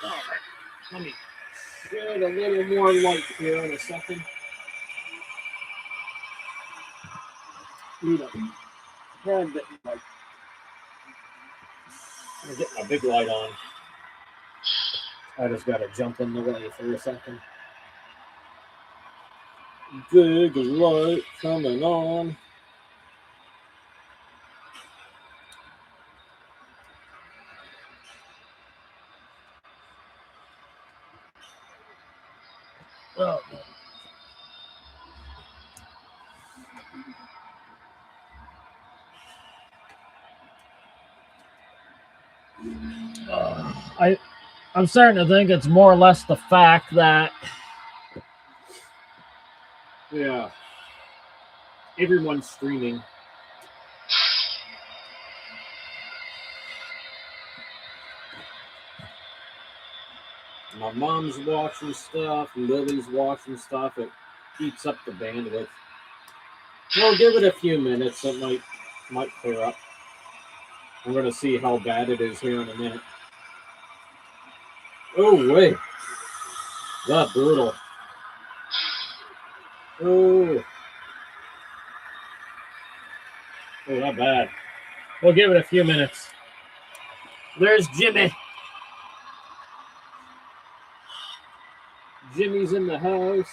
All right. Let me get a little more light here in a second. Need a tad bit light. I'm gonna get my big light on. I just gotta jump in the way for a second. Big light coming on. Oh. I'm starting to think it's more or less the fact that everyone's streaming. My mom's watching stuff, Lily's watching stuff. It eats up the bandwidth. We'll give it a few minutes. It might clear up. I'm going to see how bad it is here in a minute. Oh, wait. That's brutal. Oh, not bad. We'll give it a few minutes. There's Jimmy. Jimmy's in the house.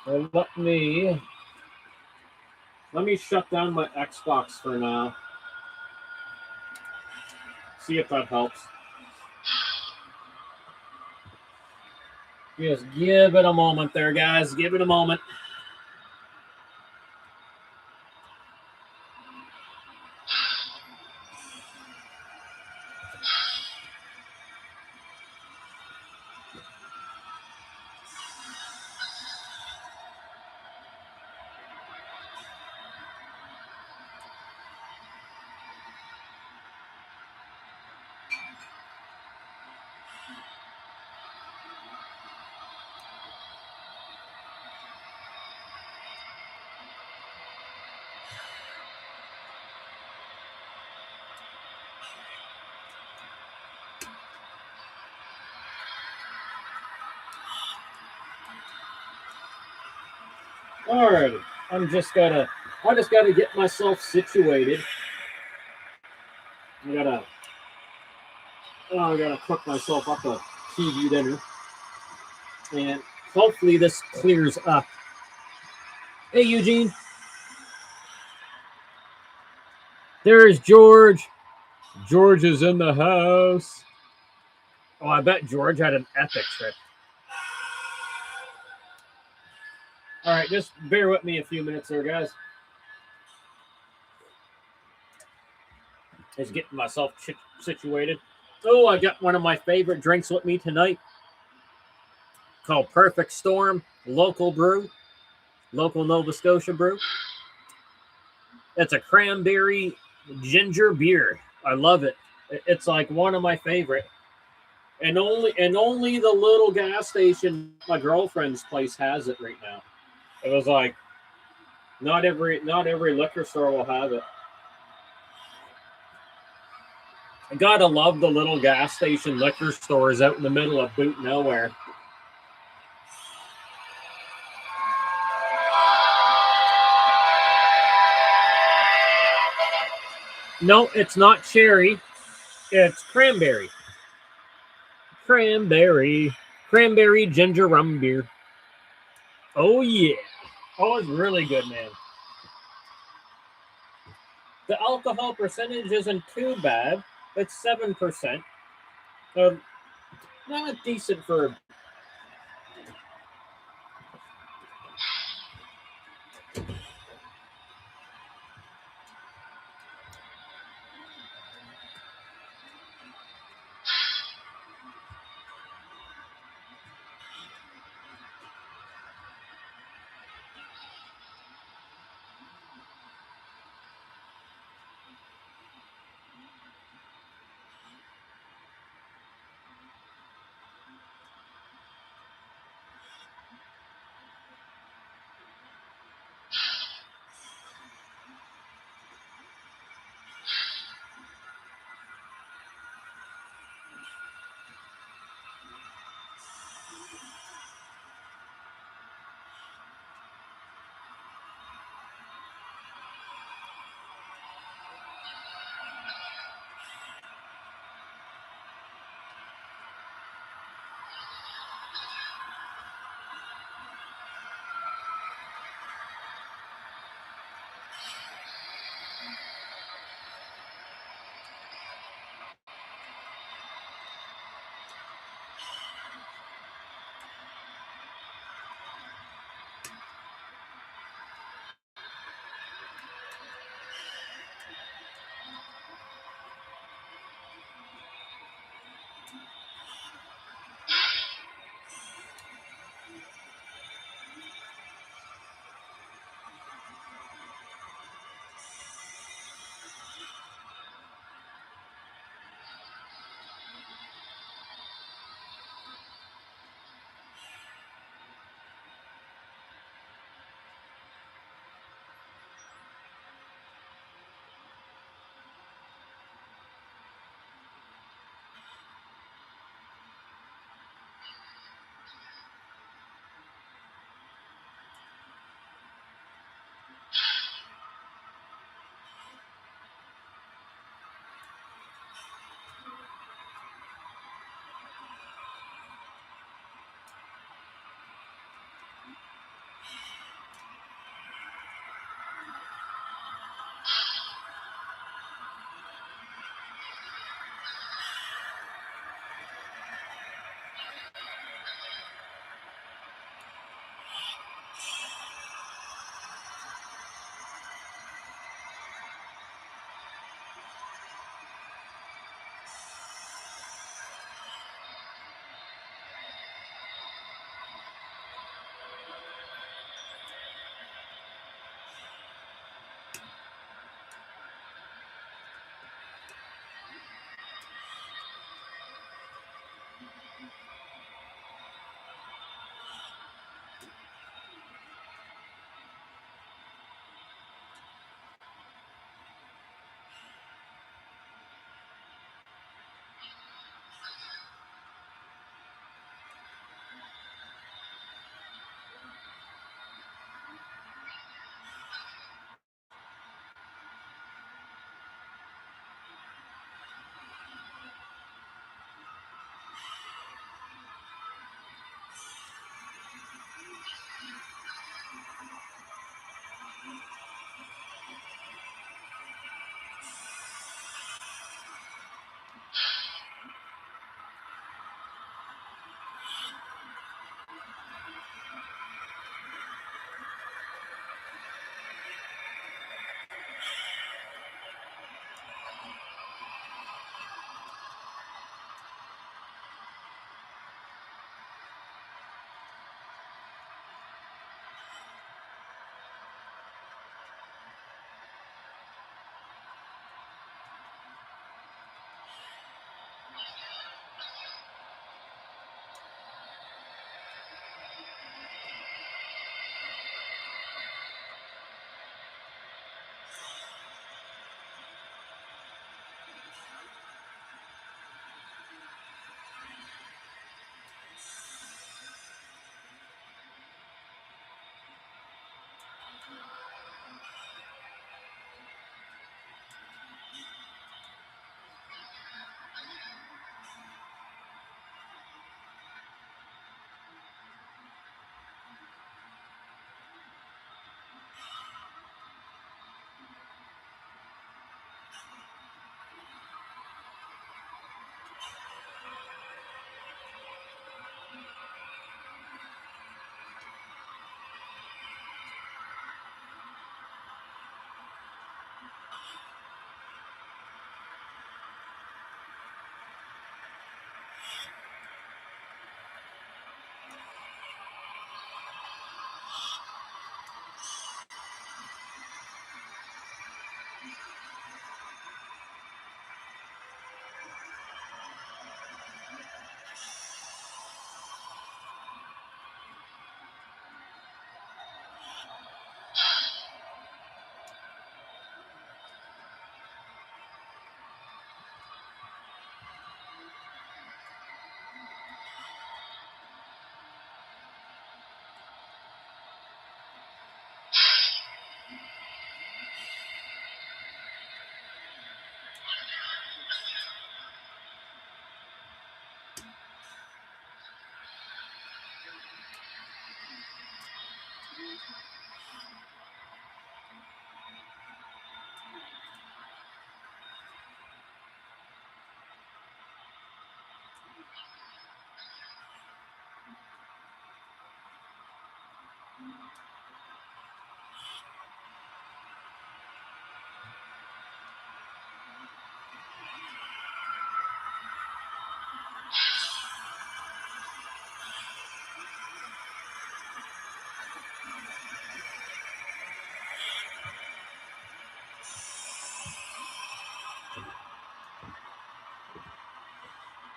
Well, let me shut down my Xbox for now. See if that helps. Just give it a moment there, guys. Give it a moment. Alrighty, I just gotta get myself situated. I gotta cook myself up a TV dinner, and hopefully this clears up. Hey, Eugene. There's George. George is in the house. Oh, I bet George had an epic trip. All right, just bear with me a few minutes there, guys. Just getting myself situated. Oh, I got one of my favorite drinks with me tonight called Perfect Storm, local brew, local Nova Scotia brew. It's a cranberry ginger beer. I love it. It's like one of my favorite. And only the little gas station my girlfriend's place has it right now. It was like not every liquor store will have it. I gotta love the little gas station liquor stores out in the middle of boot nowhere. No, it's not cherry. It's cranberry. Cranberry ginger rum beer. Oh, yeah. Oh, it's really good, man. The alcohol percentage isn't too bad. It's 7%. Not decent for...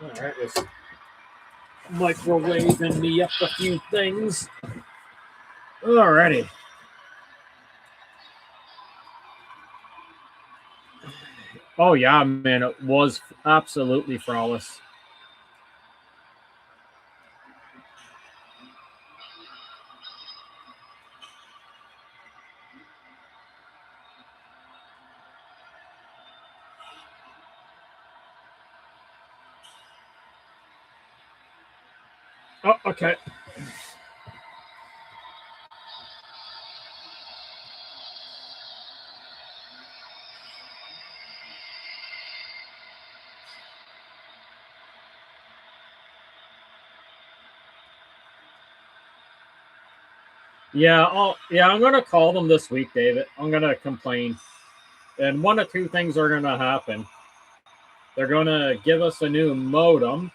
All right, just microwaving me up a few things. Alrighty. Oh yeah, man, it was absolutely flawless. Oh, okay. Yeah, I'm gonna call them this week, David. I'm gonna complain, and one of two things are gonna happen. They're gonna give us a new modem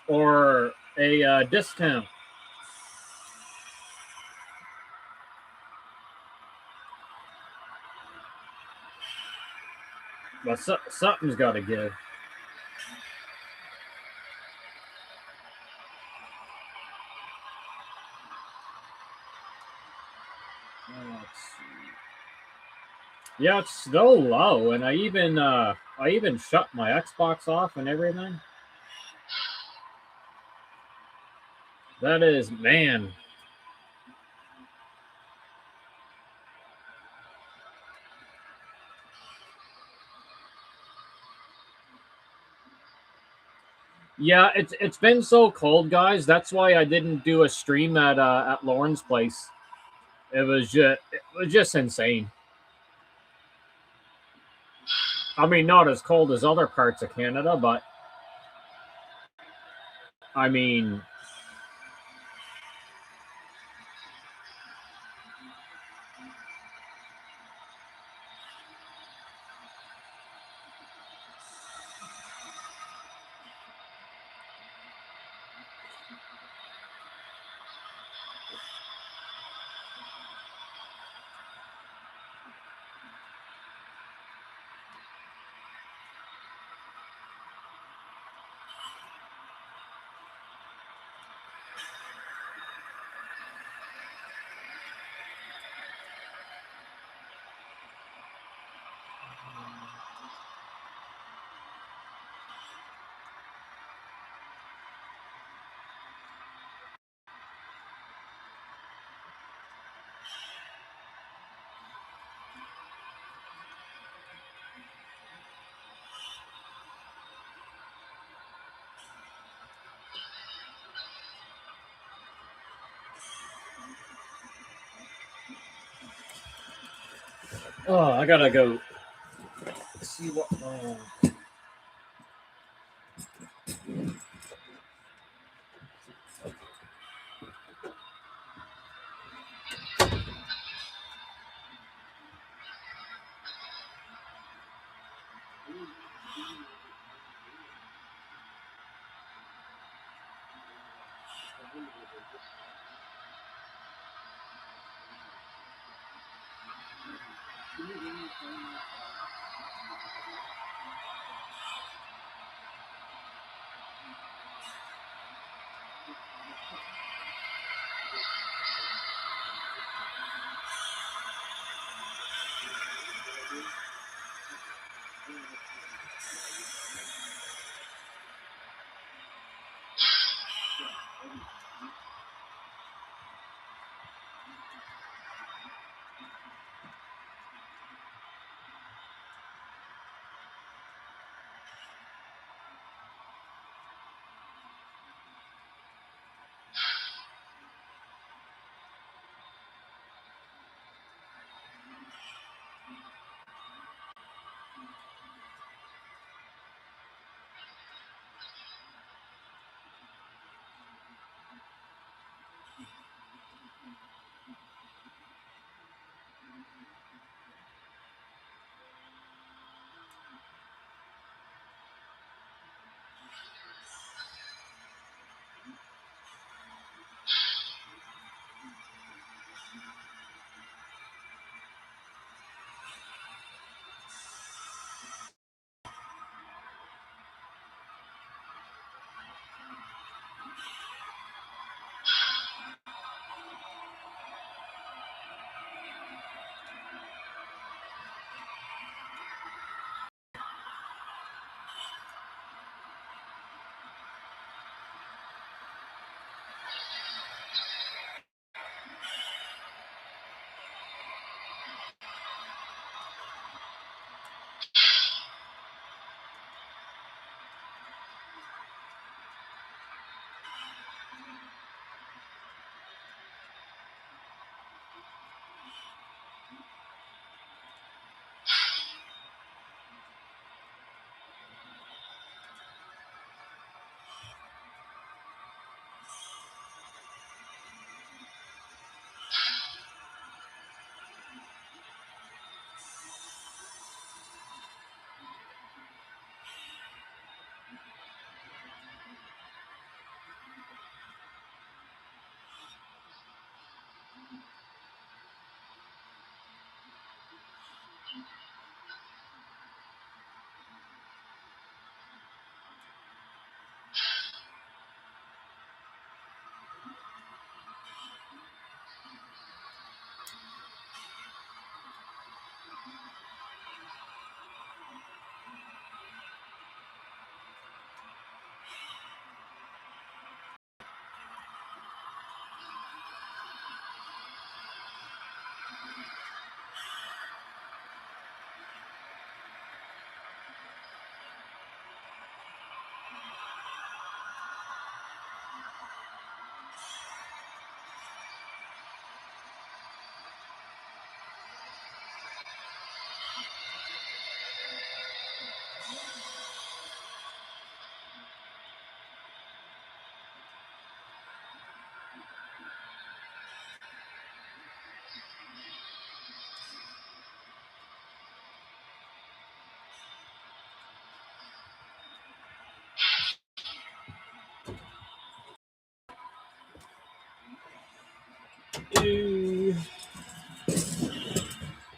or a discount. But something's got to give. Let's see. Yeah, it's still low, and I even shut my Xbox off and everything. That is, man. Yeah, it's been so cold, guys. That's why I didn't do a stream at Lauren's place. It was just insane. I mean, not as cold as other parts of Canada, but I mean, oh, I gotta go see what.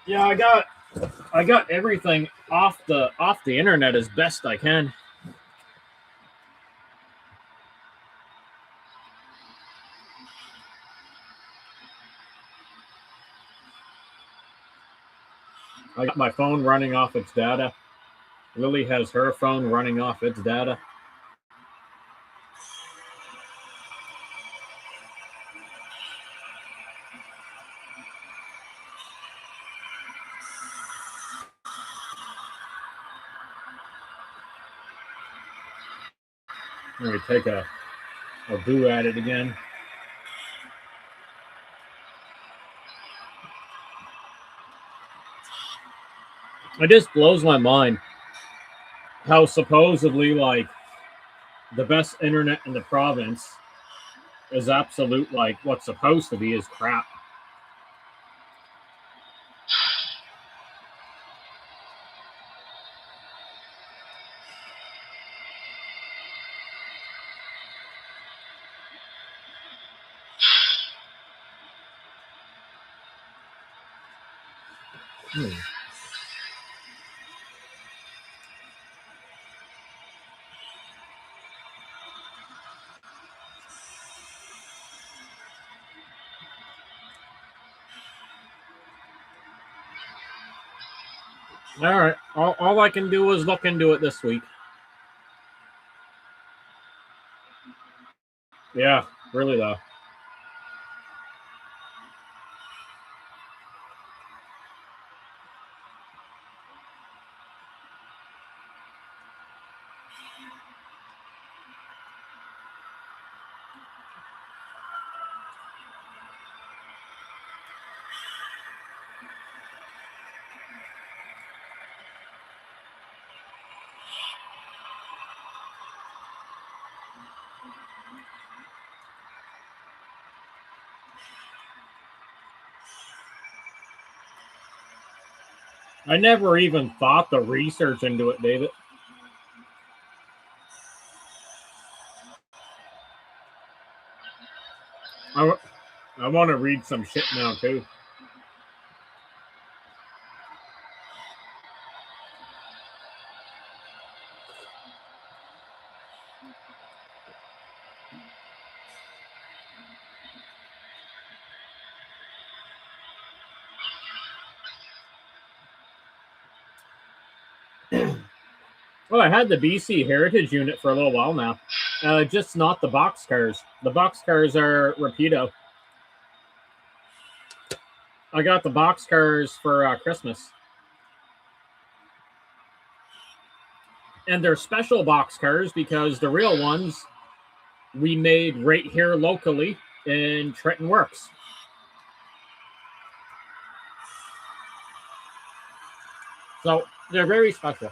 Yeah, I got everything off the internet as best I can. I got my phone running off its data. Lily has her phone running off its data. Let me take a boo at it again. It just blows my mind how supposedly like the best internet in the province is absolute like what's supposed to be is crap. All right, all I can do is look into it this week. Yeah, really though. I never even thought the research into it, David. I want to read some shit now too. Well, I had the BC Heritage unit for a little while now. Just not the boxcars. The boxcars are Rapido. I got the boxcars for Christmas. And they're special boxcars because the real ones we made right here locally in Trenton Works. So they're very special.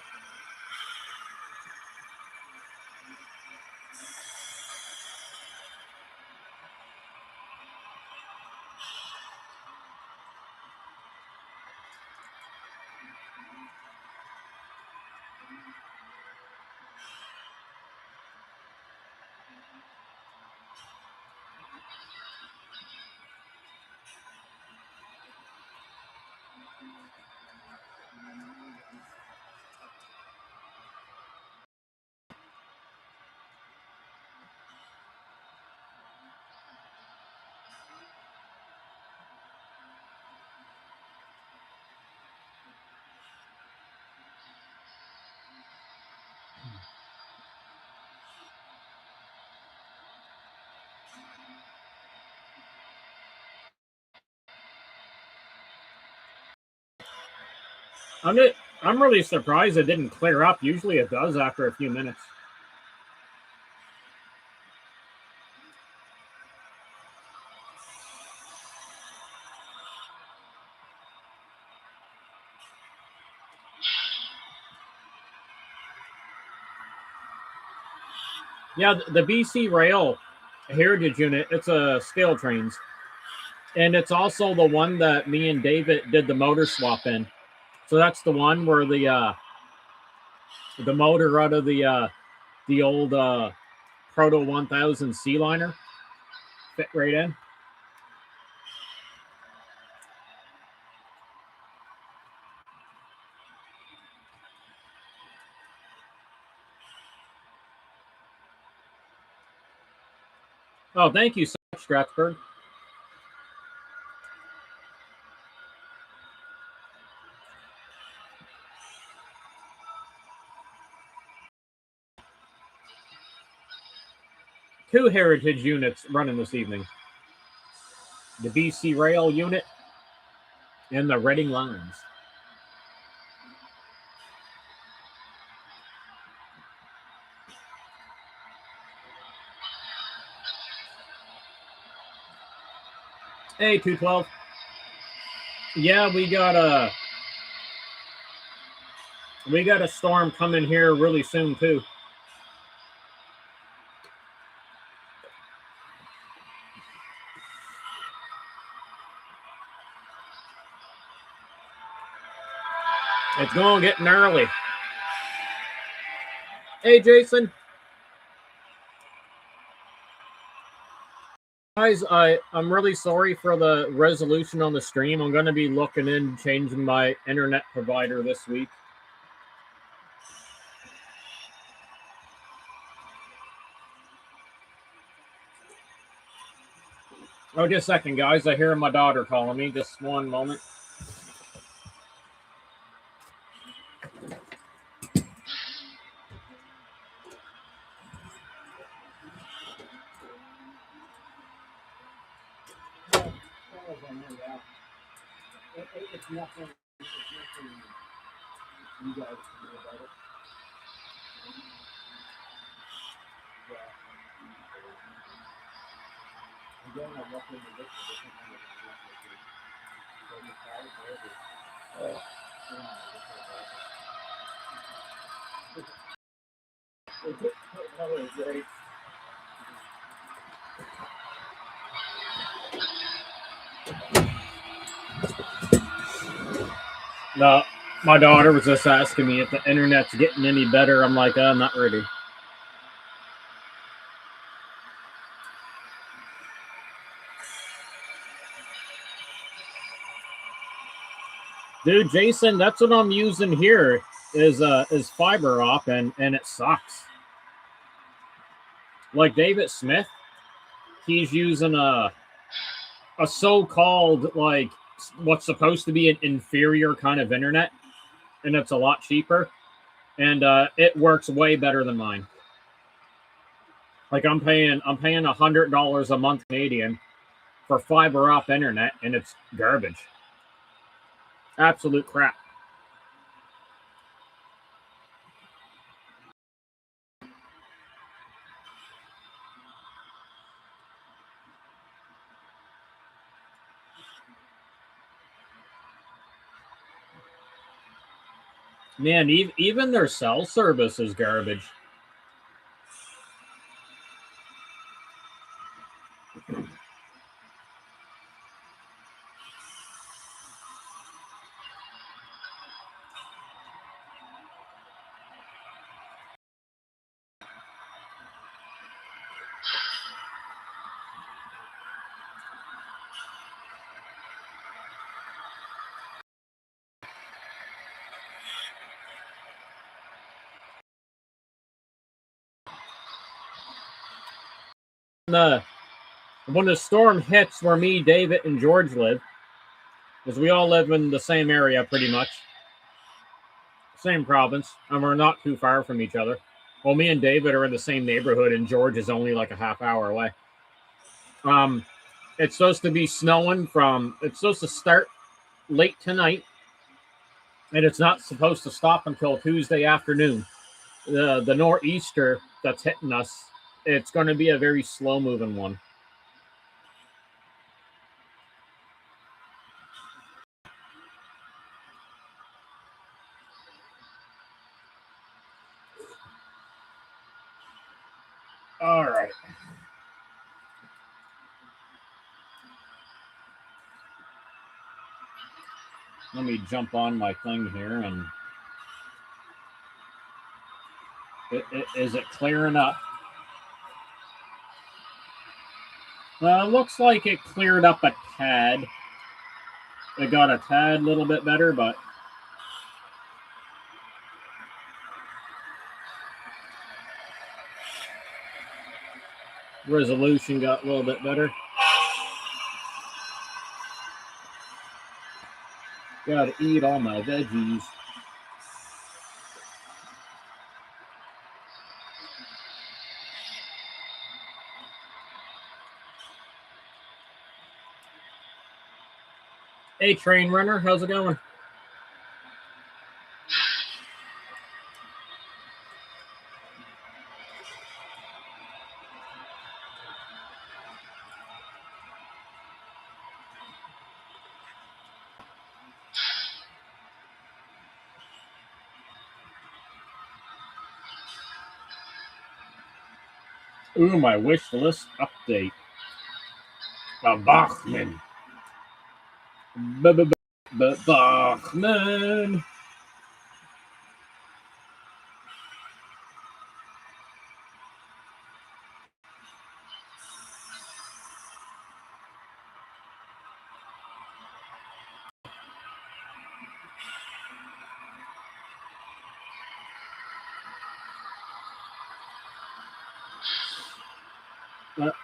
I'm really surprised it didn't clear up. Usually it does after a few minutes. Yeah, the BC Rail Heritage unit, it's a scale trains. And it's also the one that me and David did the motor swap in. So that's the one where the motor out of the old Proto 1000 C liner fit right in. Oh, thank you so much, Strasburg. Two heritage units running this evening. The BC Rail unit and the Reading Lions. Hey, 212. Yeah, we got a storm coming here really soon too. It's going to get gnarly. Hey, Jason. Guys, I'm really sorry for the resolution on the stream. I'm going to be looking in changing my internet provider this week. Oh, just a second, guys. I hear my daughter calling me. Just one moment. It's nothing. You guys can do about it. Again, I'm looking to look for different kind of No, my daughter was just asking me if the internet's getting any better. I'm like, I'm not ready. Dude, Jason, that's what I'm using here is fiber op and it sucks. Like David Smith, he's using a so-called like what's supposed to be an inferior kind of internet, and it's a lot cheaper, and it works way better than mine. Like I'm paying $100 a month Canadian for fiber op internet, and it's garbage. Absolute crap. Man, even their cell service is garbage. When the storm hits where me, David, and George live, because we all live in the same area pretty much, same province, and we're not too far from each other. Well, me and David are in the same neighborhood, and George is only like a half hour away. It's supposed to be snowing it's supposed to start late tonight, and it's not supposed to stop until Tuesday afternoon. The nor'easter that's hitting us, it's going to be a very slow moving one. All right. Let me jump on my thing here and is it clearing up? Well, it looks like it cleared up a tad. It got a tad little bit better, but Resolution got a little bit better. Gotta eat all my veggies. Hey, train runner, how's it going? Ooh, my wish list update. Bachman. Bachman.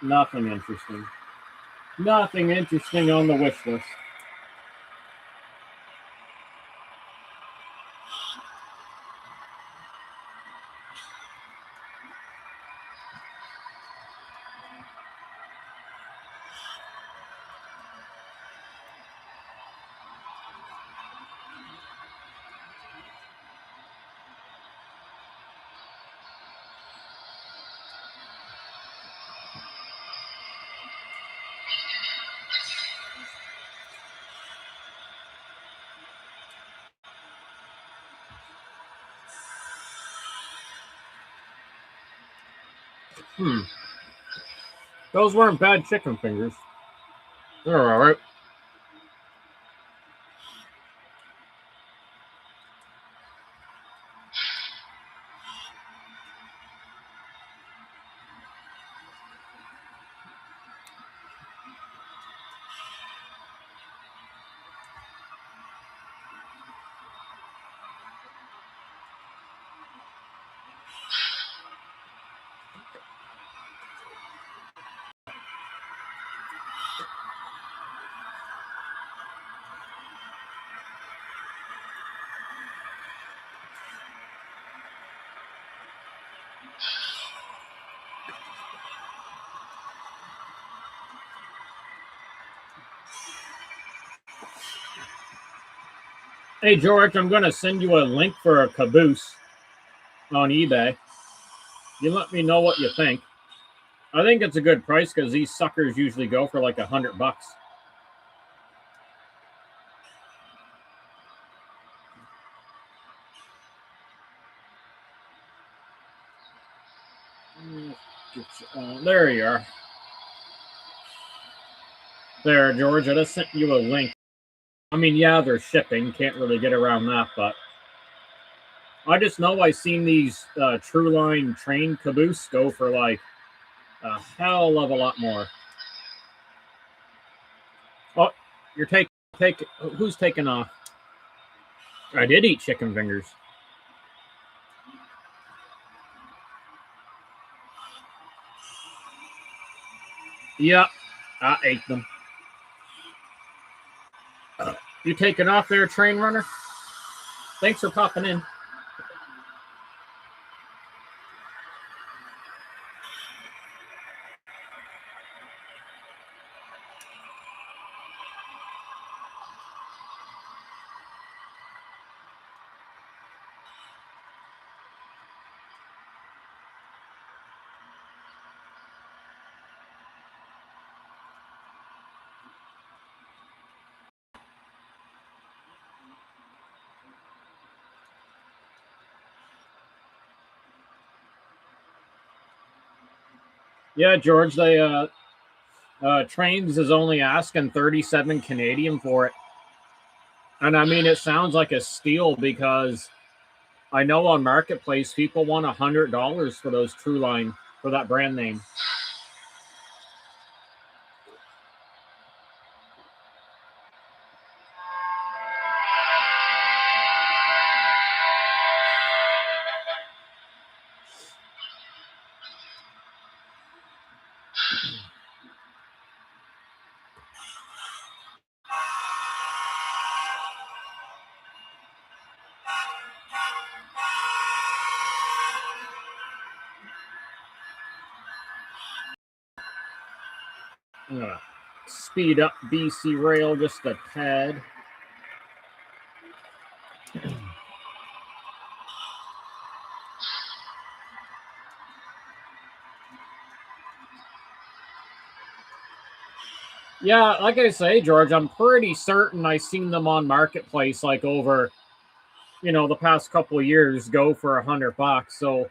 Nothing interesting. Nothing interesting on the wish list. Those weren't bad chicken fingers. They're all right. Hey, George, I'm going to send you a link for a caboose on eBay. You let me know what you think. I think it's a good price because these suckers usually go for like $100. There you are. There, George, I just sent you a link. I mean, yeah, they're shipping. Can't really get around that, but I just know I've seen these Trueline train caboose go for like a hell of a lot more. Oh, you're taking. Who's taking off? I did eat chicken fingers. Yep, I ate them. You taking off there, train runner? Thanks for popping in. Yeah, George, they Trains is only asking 37 Canadian for it. And I mean, it sounds like a steal because I know on Marketplace people want $100 for those Trueline for that brand name. I'm gonna speed up BC Rail just a tad. Yeah, like I say, George, I'm pretty certain I seen them on Marketplace like over, the past couple of years go for $100. So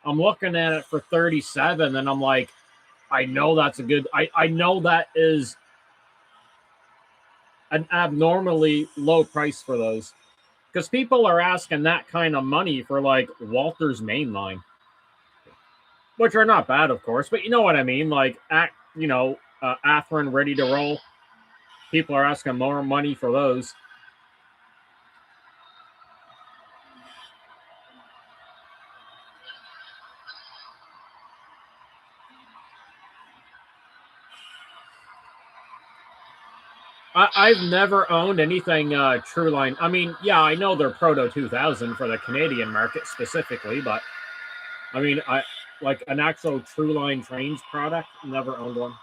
I'm looking at it for 37, and I'm like, I know that's a good. I know that is an abnormally low price for those, because people are asking that kind of money for like Walter's mainline, which are not bad, of course, but you know what I mean. Like, Atherin ready to roll. People are asking more money for those. I've never owned anything Trueline. I mean, yeah, I know they're Proto 2000 for the Canadian market specifically, but I mean, I like an actual Trueline Trains product. Never owned one.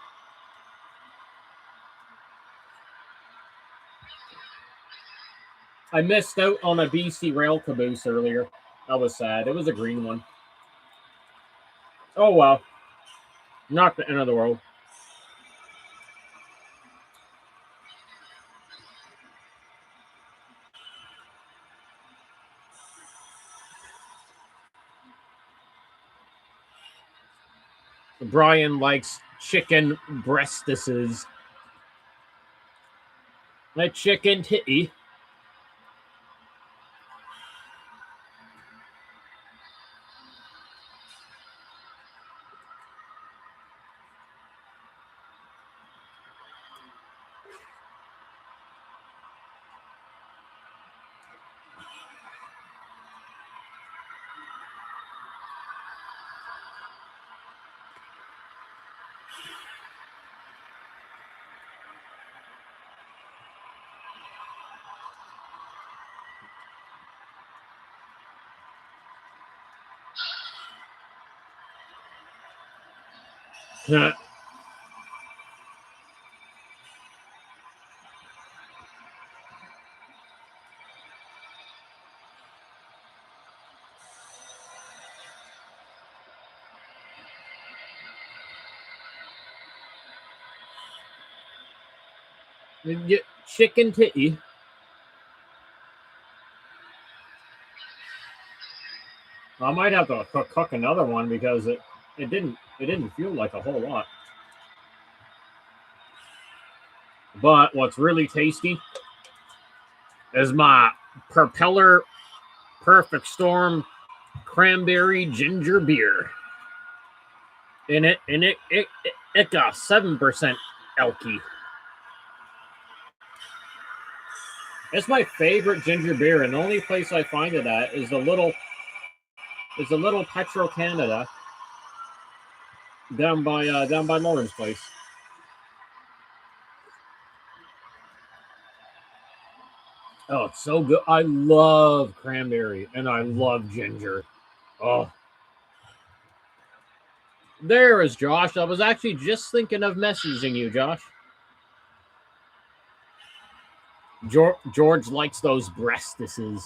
I missed out on a BC Rail caboose earlier. That was sad. It was a green one. Oh well, not the end of the world. Brian likes chicken breastises. That chicken titty. Chicken titty. I might have to cook another one because it didn't feel like a whole lot. But what's really tasty is my Propeller Perfect Storm cranberry ginger beer. It got 7% elky. It's my favorite ginger beer, and the only place I find it at is the little Petro Canada down by Lauren's place. Oh, it's so good. I love cranberry and I love ginger. Oh. There is Josh. I was actually just thinking of messaging you, Josh. George likes those breastises.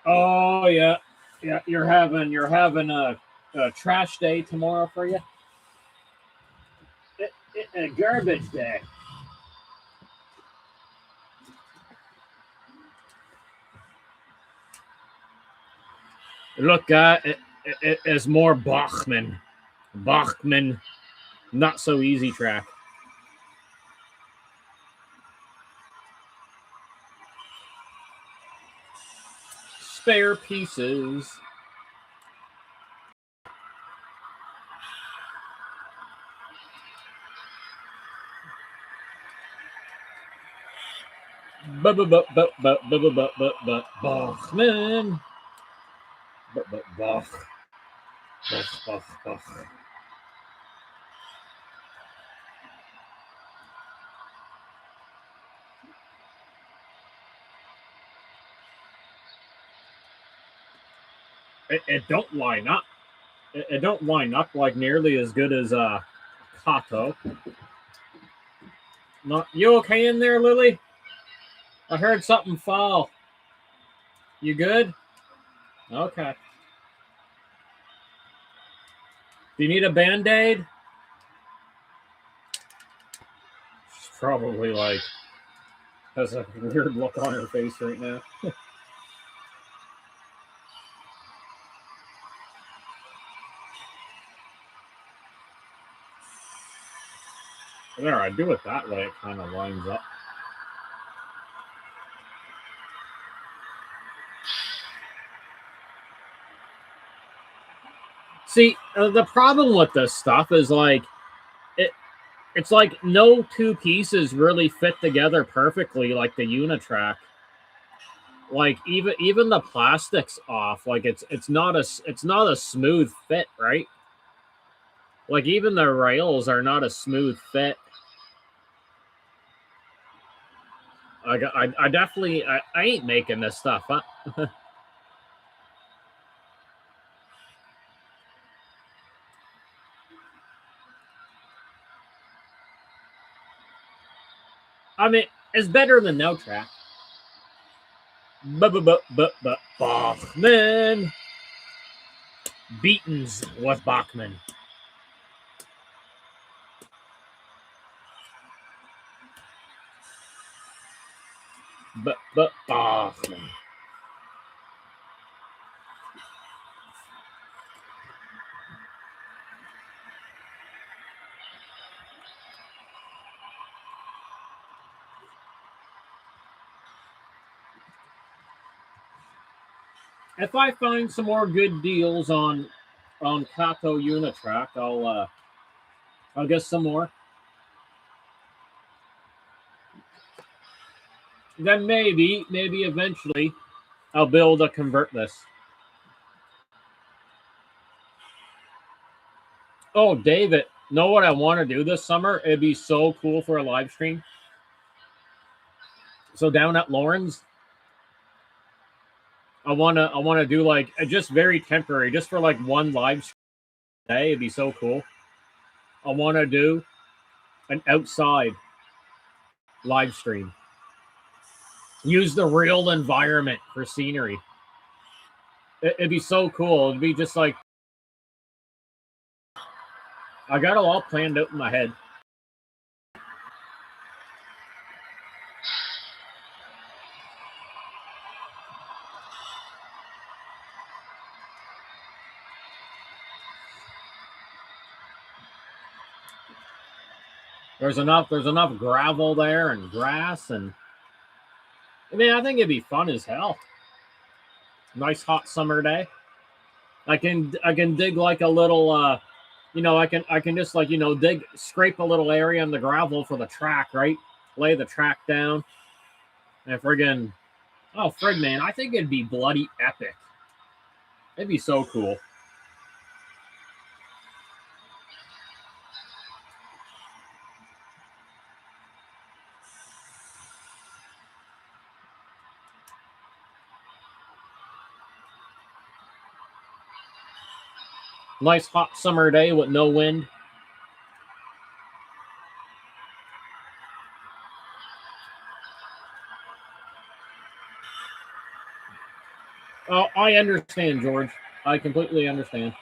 Oh yeah, yeah. You're having a trash day tomorrow for you. a garbage day. Look, it is more Bachman. Bachman, not so easy track. Spare pieces. Bachman. Bach. It don't line up. It don't line up like nearly as good as Kato. Not you okay in there, Lily? I heard something fall. You good? Okay. Do you need a Band-Aid? She's probably like has a weird look on her face right now. There, I do it that way. It kind of lines up. See, the problem with this stuff is like it's like no two pieces really fit together perfectly like the Unitrack. Like even the plastic's off. Like it's not a smooth fit, right? Like even the rails are not a smooth fit. I definitely I ain't making this stuff, huh? I mean, it's better than no track. Bachman. Beatings with Bachman. Bachman. If I find some more good deals on Kato Unitrack, I'll get some more. Then maybe eventually I'll be able to convert this. Oh, David, know what I want to do this summer? It'd be so cool for a live stream. So down at Lauren's, I wanna do like just very temporary, just for like one live stream day. It'd be so cool. I want to do an outside live stream. Use the real environment for scenery. It'd be so cool. It'd be just like I got it all planned out in my head. There's enough gravel there and grass, and I mean I think it'd be fun as hell. Nice hot summer day. I can dig like a little I can just like scrape a little area on the gravel for the track, right? Lay the track down. And friggin' frig man, I think it'd be bloody epic. It'd be so cool. Nice hot summer day with no wind. Oh, I understand, George. I completely understand.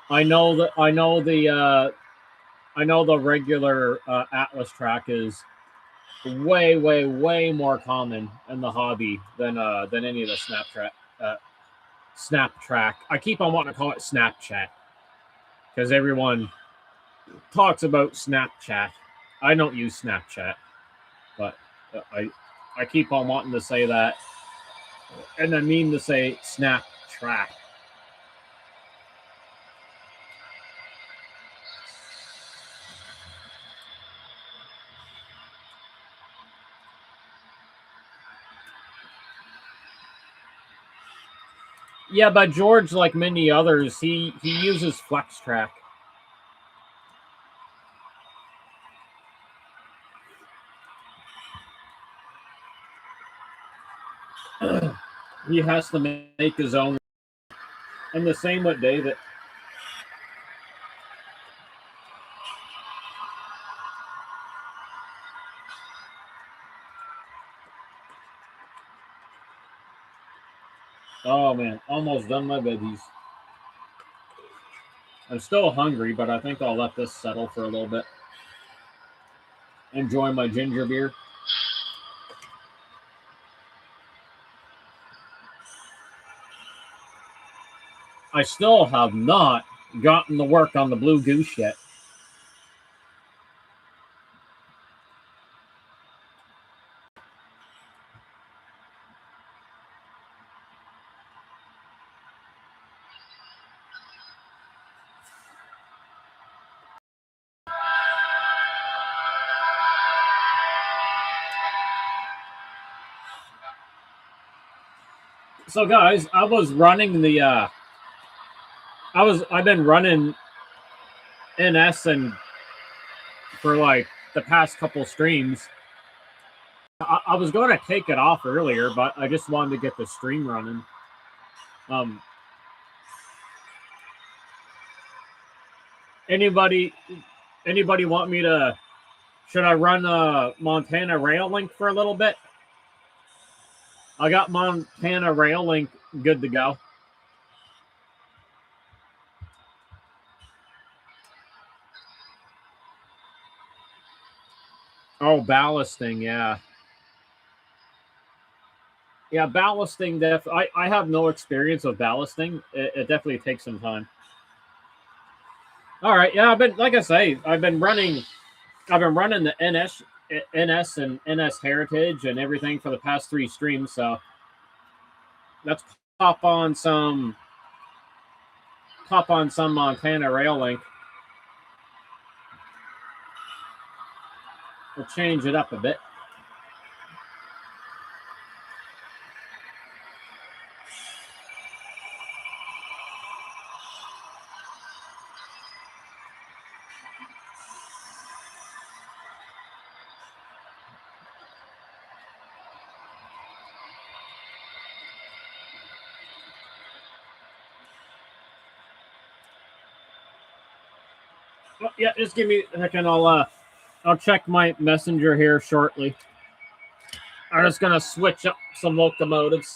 I know the I know the regular Atlas track is way, way, way more common in the hobby than any of the Snap track. I keep on wanting to call it Snapchat because everyone talks about Snapchat. I don't use Snapchat, but I keep on wanting to say that, and I mean to say Snap track. Yeah, but George, like many others, he uses Flex Track. He has to make his own, and the same with David. Oh man, almost done my veggies. I'm still hungry, but I think I'll let this settle for a little bit. Enjoy my ginger beer. I still have not gotten to work on the blue goose yet. So guys, I was running the I've been running NS and for like the past couple streams. I was going to take it off earlier, but I just wanted to get the stream running. Um, anybody want me to? Should I run Montana Rail Link for a little bit? I got Montana Rail Link good to go. Oh, ballasting, yeah. Yeah, ballasting. I have no experience with ballasting. It definitely takes some time. All right, yeah. Like I say, I've been running the NS and NS Heritage and everything for the past 3 streams. So let's pop on some Montana Rail Link. We'll change it up a bit. Well, yeah, just give me a second. I'll check my messenger here shortly. I'm just gonna switch up some locomotives.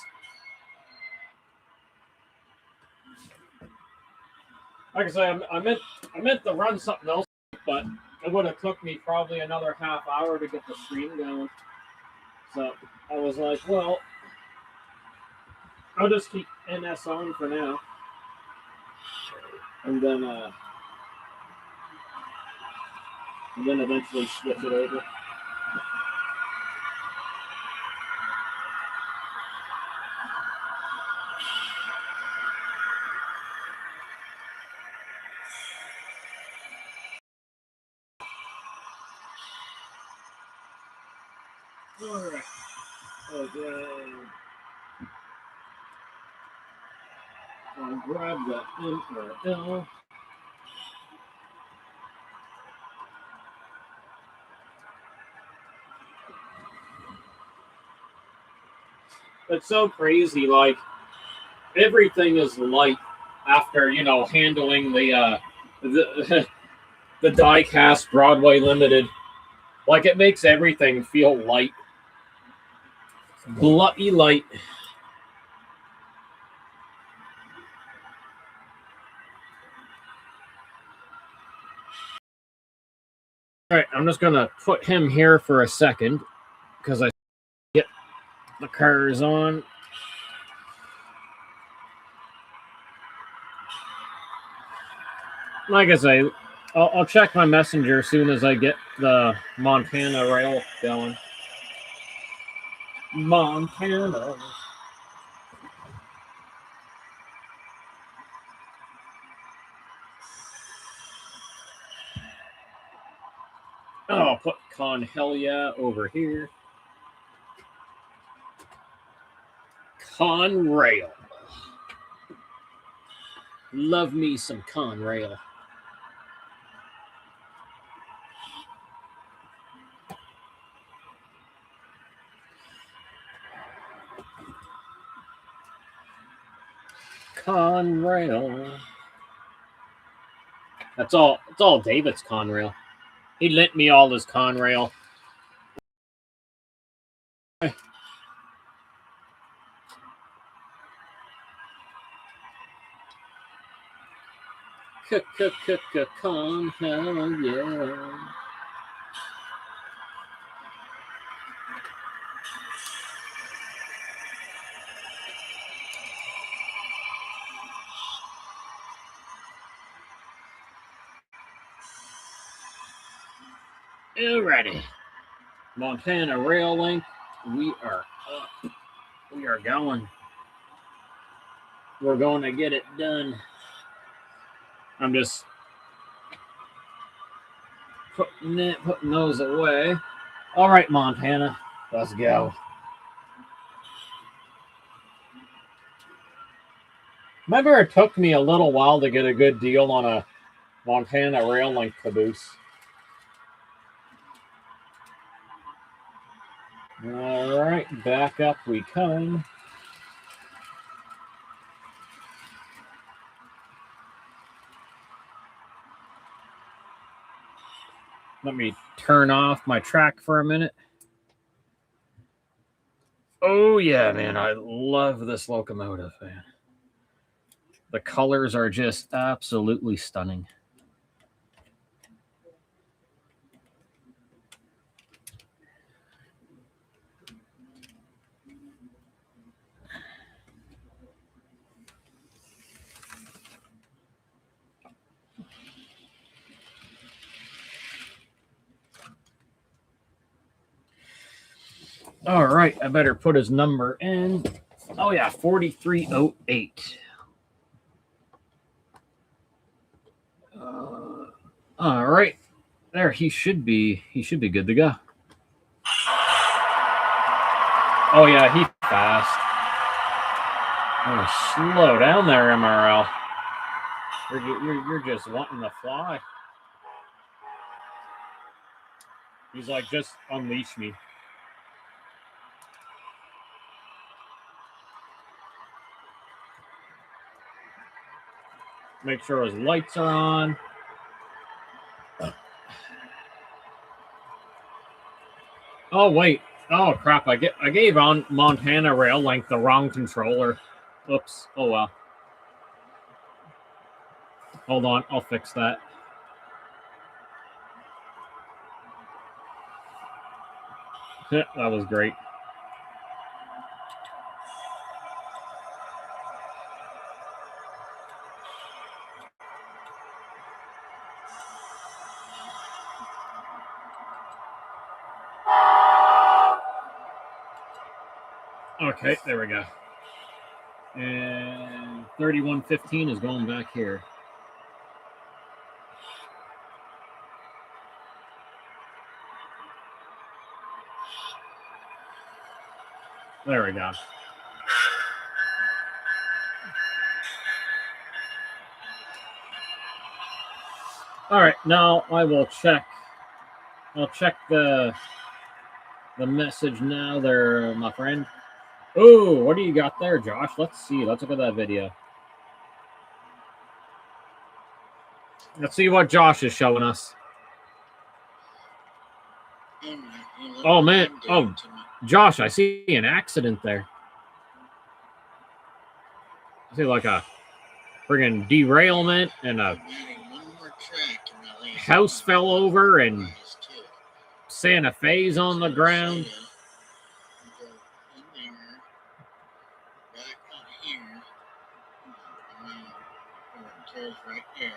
Like I say, I meant to run something else, but it would have took me probably another half hour to get the stream going. So I was like, well, I'll just keep NS on for now, and then eventually switch it over. All right. Okay. I'll grab that M or L. It's so crazy. Like everything is light after handling the the die-cast Broadway Limited. Like it makes everything feel light, bloody light. All right, I'm just gonna put him here for a second because I get the cars on. Like I say, I'll check my messenger as soon as I get the Montana rail going. Montana. Oh, I'll put Con Hell Yeah over here. Conrail. Love me some Conrail. Conrail. That's all. It's all David's Conrail. He lent me all his Conrail. Con Hell Yeah. Alrighty. Montana Rail Link. We are up. We are going. We're going to get it done. I'm just putting those away. All right, Montana. Let's go. Remember, it took me a little while to get a good deal on a Montana Rail Link caboose. All right, back up we come. Let me turn off my track for a minute. Oh, yeah, man. I love this locomotive, man. The colors are just absolutely stunning. All right, I better put his number in. Oh, yeah, 4308. All right, there he should be. He should be good to go. Oh yeah, he's fast. Oh, slow down there, MRL. You're just wanting to fly. He's like, just unleash me. Make sure his lights are on. Oh wait. Oh crap! I gave on Montana Rail Link the wrong controller. Oops. Oh well. Hold on, I'll fix that. Yeah, that was great. Okay, there we go. And 3115 is going back here. There we go. All right, now I will check. I'll check the message now there, my friend. Oh, what do you got there, Josh? Let's see. Let's look at that video. Let's see what Josh is showing us. Oh, man. Oh, Josh, I see an accident there. I see like a friggin' derailment and a house fell over and Santa Fe's on the ground. Right there.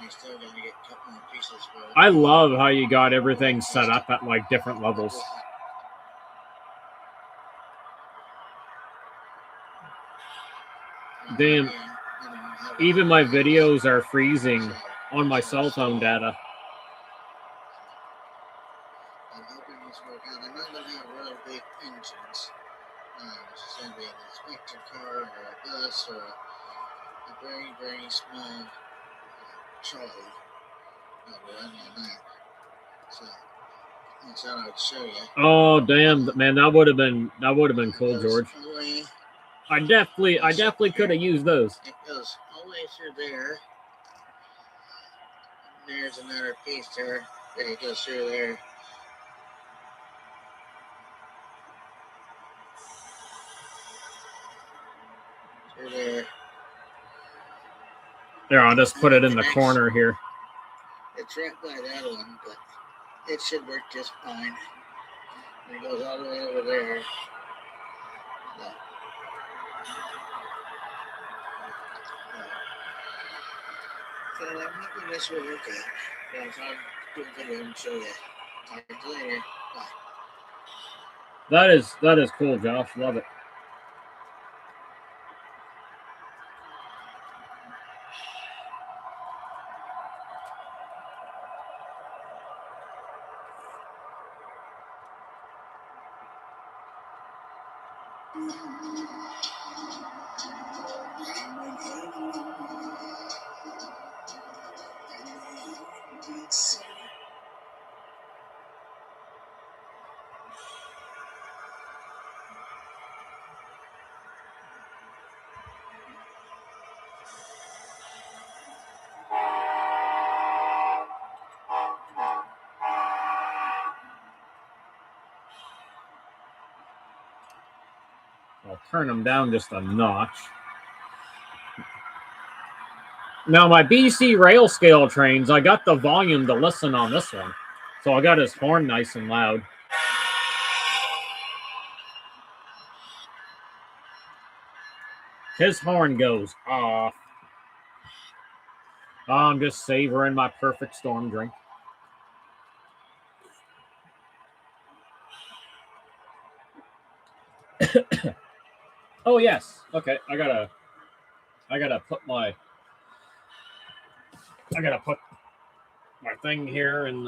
I still gotta get a couple more pieces for it. I love how you got everything set up at like different levels. Damn, even my videos are freezing on my cell phone data. I'm hoping this will work out. I'm not gonna have real big engines. It's gonna be an inspector car or a bus or a very, very small trolley. I'll be running on that. So I thought I'd show you. Oh damn, man, that would have been cool, George. I definitely could have used those. It goes all the way through there. There's another piece there. It goes through there. Through there. There, I'll just put it in the corner here. It's right by that one, but it should work just fine. It goes all the way over there. So I'm hoping this will work out. I'll do a video and show you. Talk to you later. Bye. That is cool, Josh. Love it. I'll turn them down just a notch. Now, my BC rail scale trains, I got the volume to listen on this one. So I got his horn nice and loud. His horn goes off. I'm just savoring my perfect storm drink. Oh yes. Okay, I gotta put my thing here in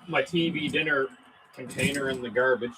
my TV dinner container in the garbage.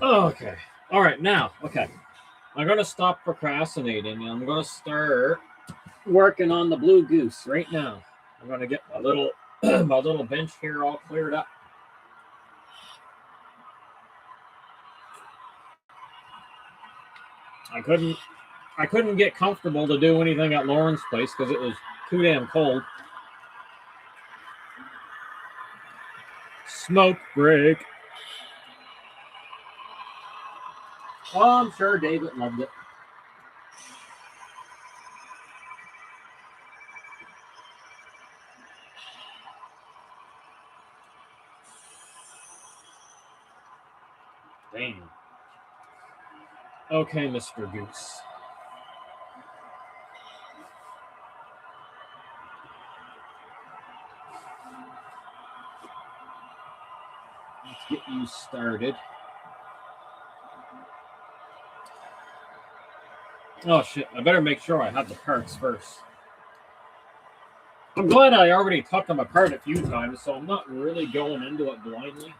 Okay. All right, now, okay. I'm going to stop procrastinating and I'm going to start working on the blue goose right now. I'm going to get my little my little bench here all cleared up. I couldn't get comfortable to do anything at Lauren's place because it was too damn cold. Smoke break. Oh, I'm sure David loved it. Damn. Okay, Mr. Goose. Let's get you started. Oh, shit. I better make sure I have the parts first. I'm glad I already took them apart a few times, so I'm not really going into it blindly.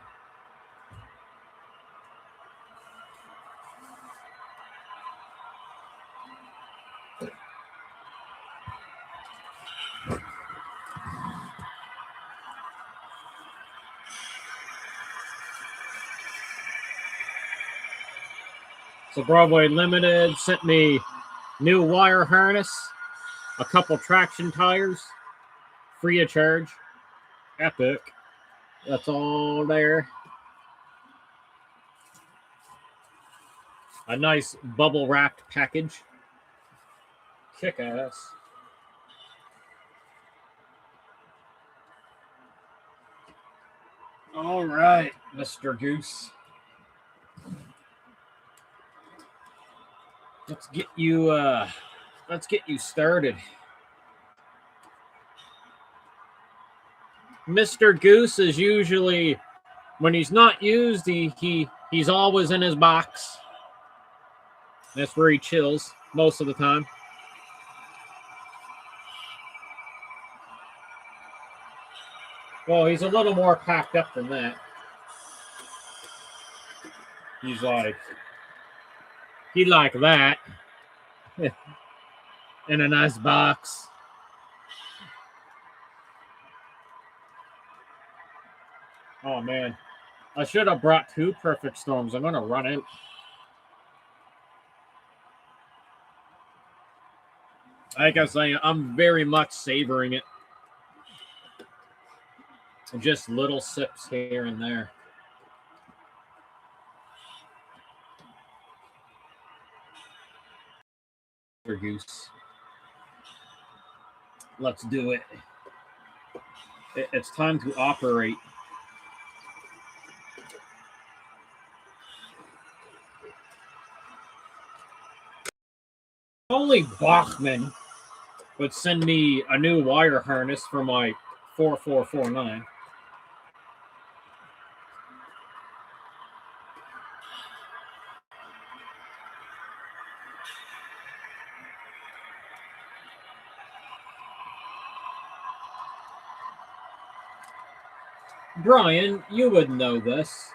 So Broadway Limited sent me new wire harness, a couple traction tires, free of charge. Epic. That's all there. A nice bubble wrapped package. Kick ass. All right, Mr. Goose. Let's get you started. Mr. Goose is usually, when he's not used, he's always in his box. That's where he chills most of the time. Well, he's a little more packed up than that. He's like, he like that. In a nice box. Oh, man. I should have brought 2 perfect storms. I'm going to run out. Like I say, I'm very much savoring it. Just little sips here and there. Goose. Let's do it. It's time to operate. Only Bachman would send me a new wire harness for my 4449. Brian, you would know this.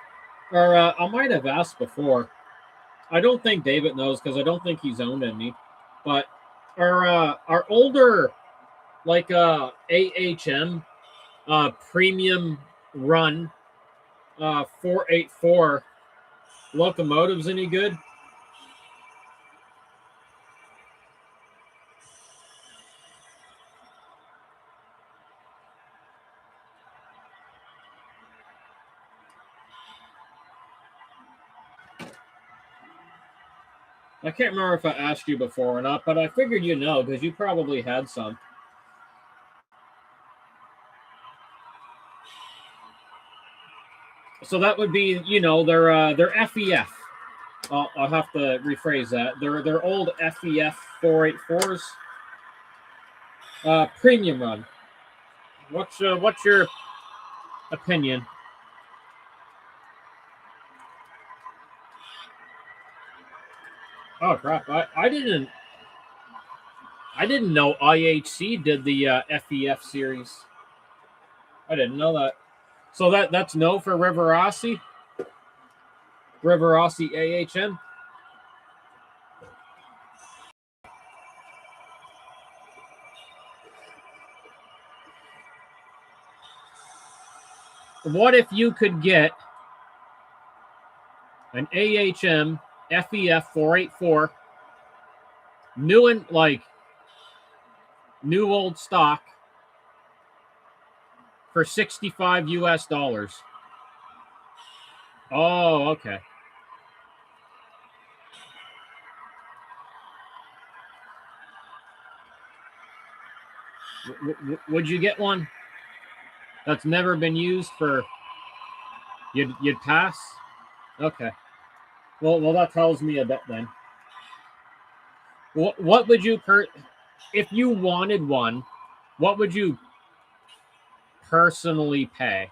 Or I might have asked before. I don't think David knows because I don't think he's owned any. But our older, like AHM premium run 484 locomotives any good? I can't remember if I asked you before or not, but I figured you know because you probably had some. So that would be, you know, their FEF. I'll have to rephrase that. Their old FEF 484s. Premium run. What's your opinion? Oh crap! I didn't know IHC did the FEF series. I didn't know that. So that's no for River Rossi. River Aussie AHM. What if you could get an AHM FEF 484, new and like new old stock for $65 US? Oh, okay. Would you get one that's never been used for? You'd pass. Okay. Well, that tells me a bit then. What would you if you wanted one? What would you personally pay?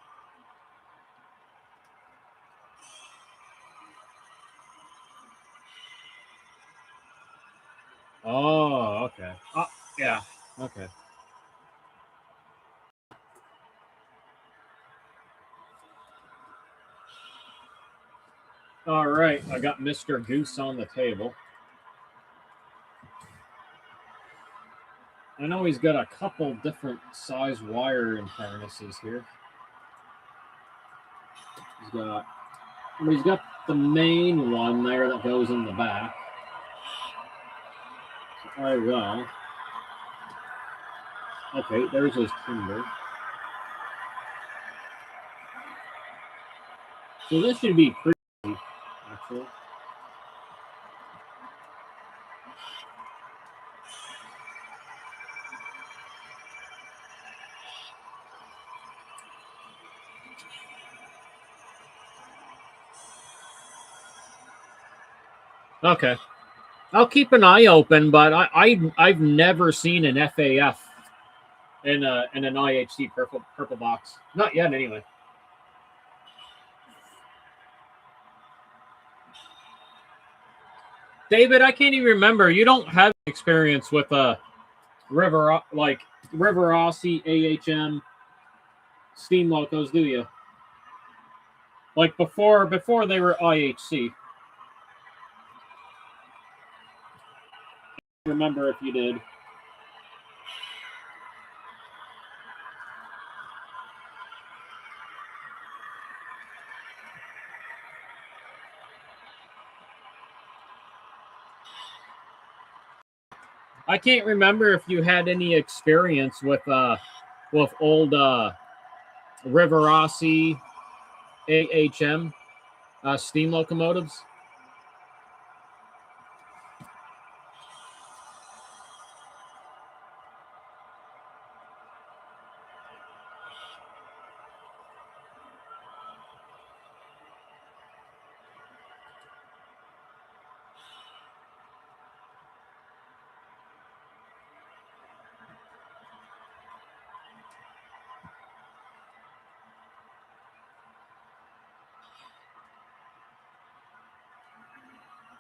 Oh, okay. Yeah. Okay. All right. I got Mr. Goose on the table. I know he's got a couple different size wire and harnesses here. He's got the main one there that goes in the back. All right, well. Okay, there's his timber. So this should be pretty easy, actually. Okay. I'll keep an eye open, but I've never seen an FAF in an IHC purple box. Not yet, anyway. David, I can't even remember. You don't have experience with River Aussie AHM steam locos, do you? Like before they were IHC. Remember if you did. I can't remember if you had any experience with old River Aussie AHM steam locomotives.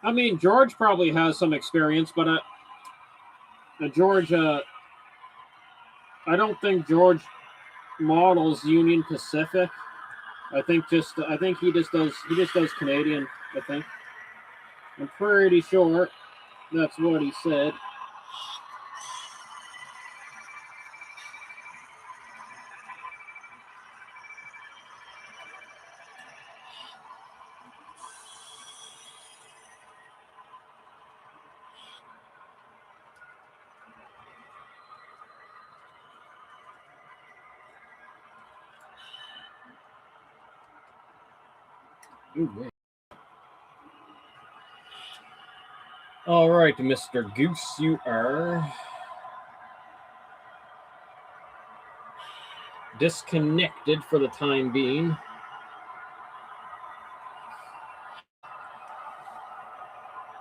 I mean, George probably has some experience, but George, I don't think George models Union Pacific. I think he just does Canadian. I think. I'm pretty sure that's what he said. Ooh, all right, Mr. Goose, you are disconnected for the time being.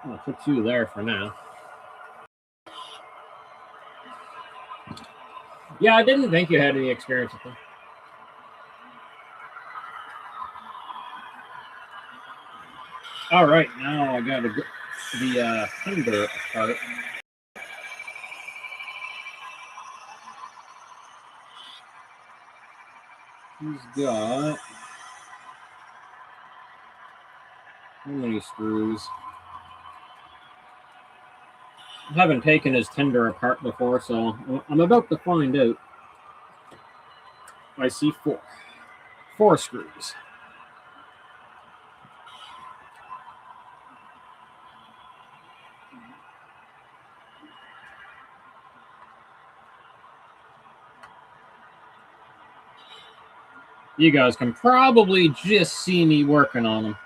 I'll put you there for now. Yeah, I didn't think you had any experience with them. All right, now I got to get the timber apart. He's How many screws? I haven't taken his tender apart before, so I'm about to find out. I see four. 4 screws. You guys can probably just see me working on them.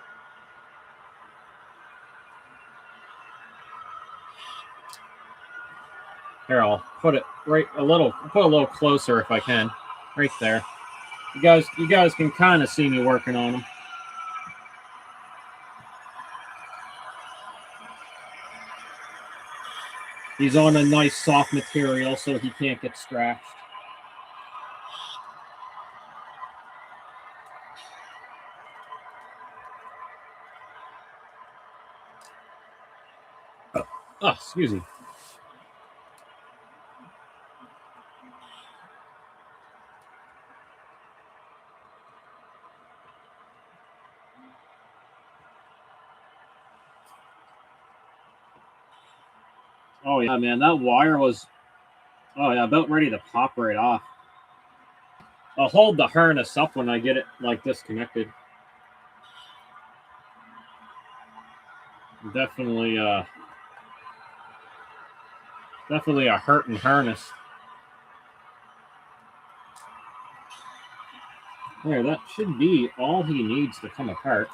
Here, I'll put it right a little closer if I can. Right there. You guys can kind of see me working on them. He's on a nice soft material so he can't get scratched. Oh, excuse me. Oh yeah, man, that wire was about ready to pop right off. I'll hold the harness up when I get it like disconnected. Definitely a hurting harness. There, that should be all he needs to come apart.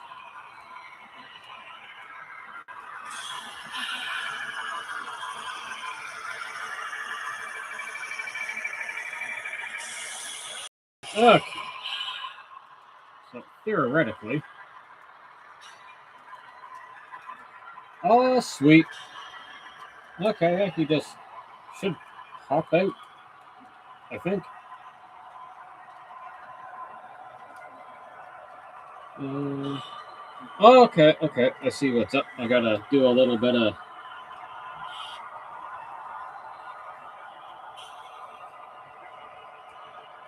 Okay. So theoretically. Oh, sweet. Okay, he just should pop out, I think. Okay, I see what's up. I gotta do a little bit of...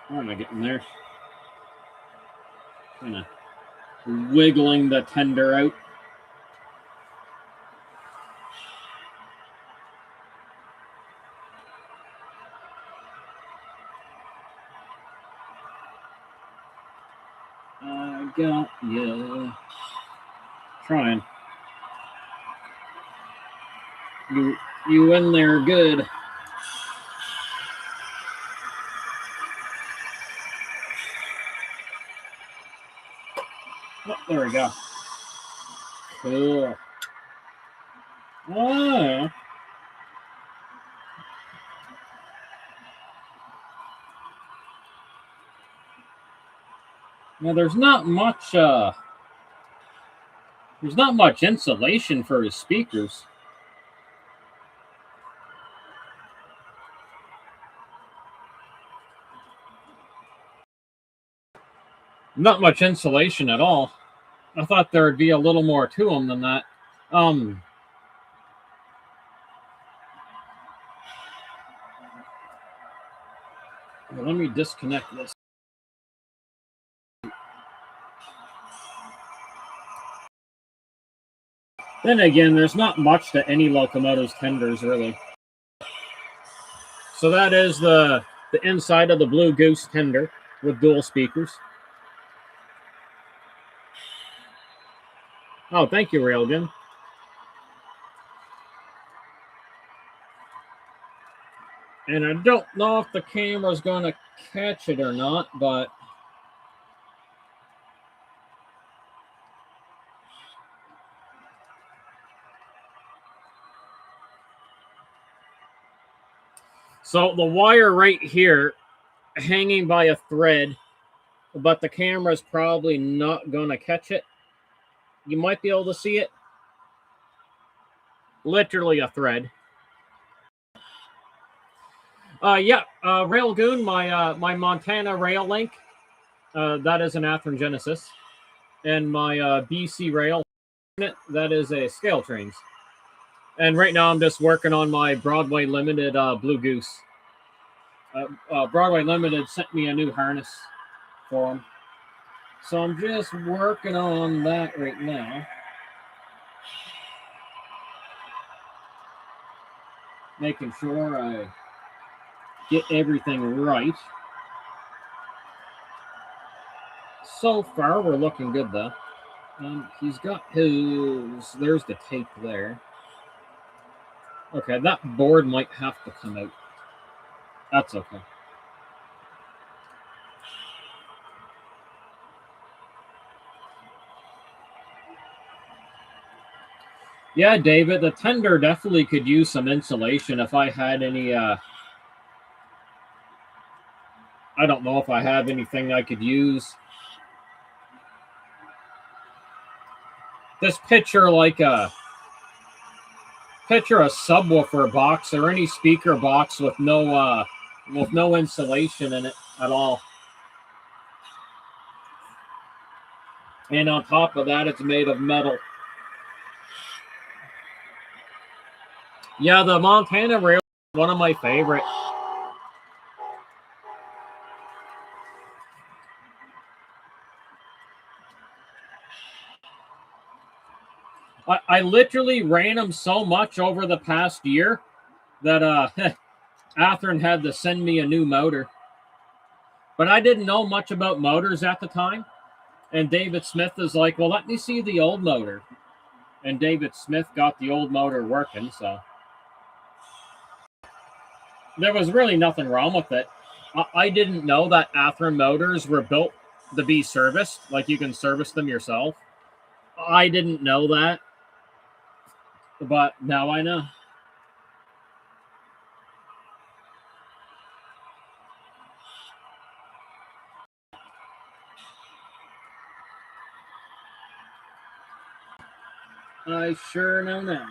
Where am I getting there? Kind of wiggling the tender out. I got ya. Trying. You in there good. Oh, there we go. Cool. Oh. Now there's not much insulation for his speakers. Not much insulation at all. I thought there would be a little more to them than that. Let me disconnect this. Then again, there's not much to any locomotive's tenders, really. So that is the inside of the Blue Goose tender with dual speakers. Oh, thank you, Railgun. And I don't know if the camera's going to catch it or not, but... So the wire right here, hanging by a thread, but the camera's probably not going to catch it. You might be able to see it. Literally a thread. Railgoon, my Montana Rail Link, that is an Athearn Genesis, and my BC Rail, that is a Scale Trains. And right now I'm just working on my Broadway Limited Blue Goose. Broadway Limited sent me a new harness for them, so I'm just working on that right now. Making sure I get everything right. So far, we're looking good, though. He's got his... There's the tape there. Okay, that board might have to come out. That's okay. Yeah, David, the tender definitely could use some insulation if I had any... I don't know if I have anything I could use. This picture like a subwoofer box or any speaker box with no insulation in it at all. And on top of that, it's made of metal. Yeah, the Montana Rail is one of my favorite. I literally ran them so much over the past year that Athearn had to send me a new motor. But I didn't know much about motors at the time. And David Smith is like, well, let me see the old motor. And David Smith got the old motor working, so there was really nothing wrong with it. I didn't know that Athearn motors were built to be serviced, like you can service them yourself. I didn't know that, but now I know. I sure know now.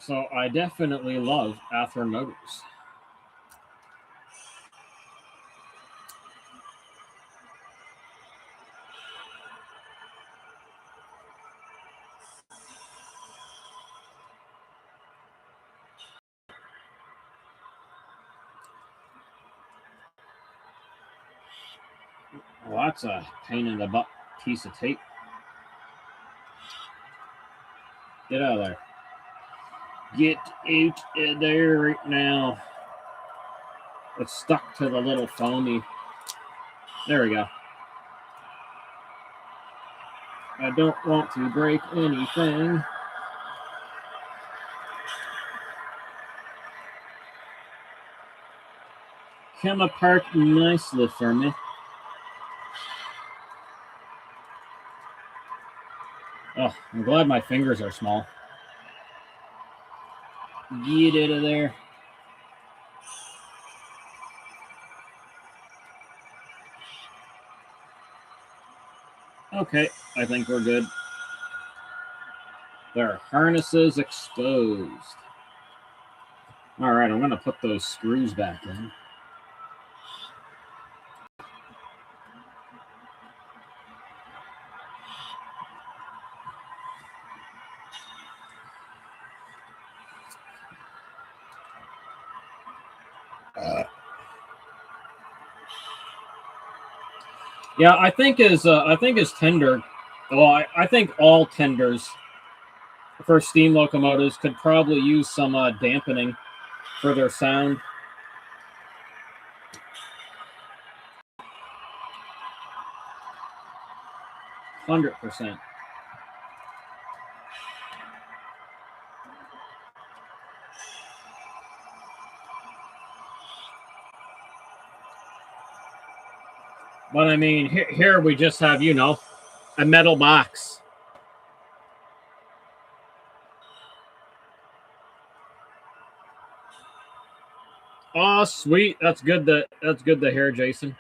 So I definitely love Athearn motors. Well, that's a pain in the butt piece of tape. Get out of there. Get out of there right now. It's stuck to the little foamy. There we go. I don't want to break anything. Come apart nicely for me. Oh, I'm glad my fingers are small. Get out of there. Okay, I think we're good. There are harnesses exposed. All right, I'm going to put those screws back in. Yeah, I think as tender. Well, I think all tenders for steam locomotives could probably use some dampening for their sound. %100. But I mean, here we just have, a metal box. Oh, sweet. That's good to hear, Jason.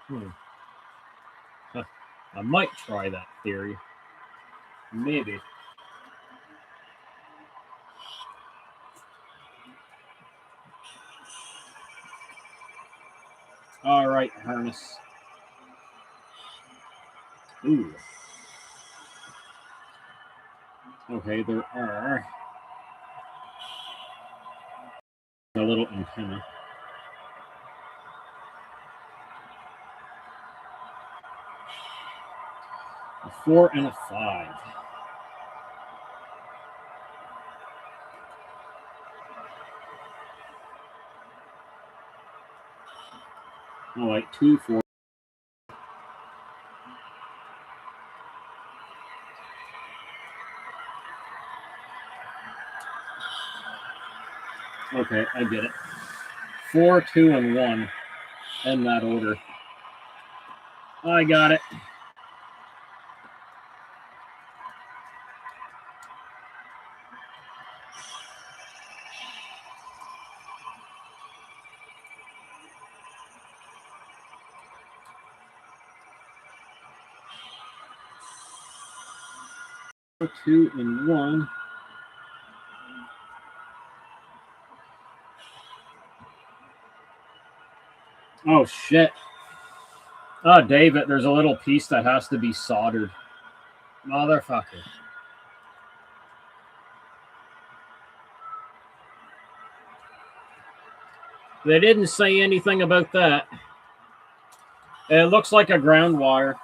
I might try that theory. Maybe. All right, harness. Ooh. Okay, there are a little antenna. A 4 and a 5. All right, 2, 4. Okay, I get it. 4, 2, and 1 in that order. I got it. Four, 2, and 1. Oh, shit. Oh, David, there's a little piece that has to be soldered. Motherfucker. They didn't say anything about that. It looks like a ground wire.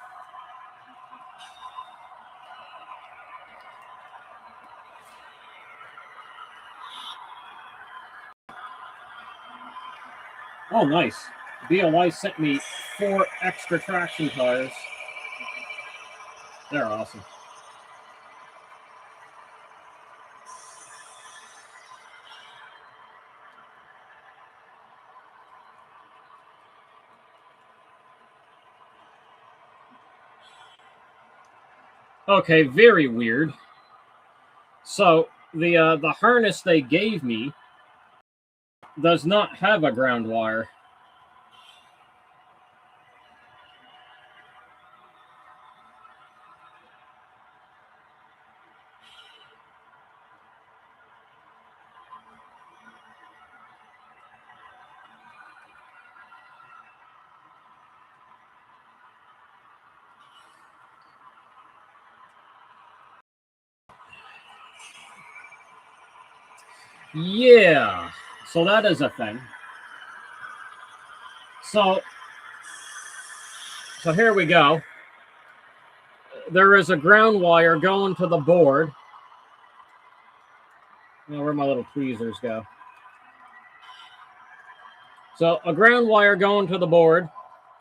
Oh, nice. BOI sent me 4 extra traction tires. They're awesome. Okay, very weird. So the harness they gave me does not have a ground wire. Yeah, so that is a thing. So here we go. There is a ground wire going to the board. Where'd my little tweezers go? So a ground wire going to the board,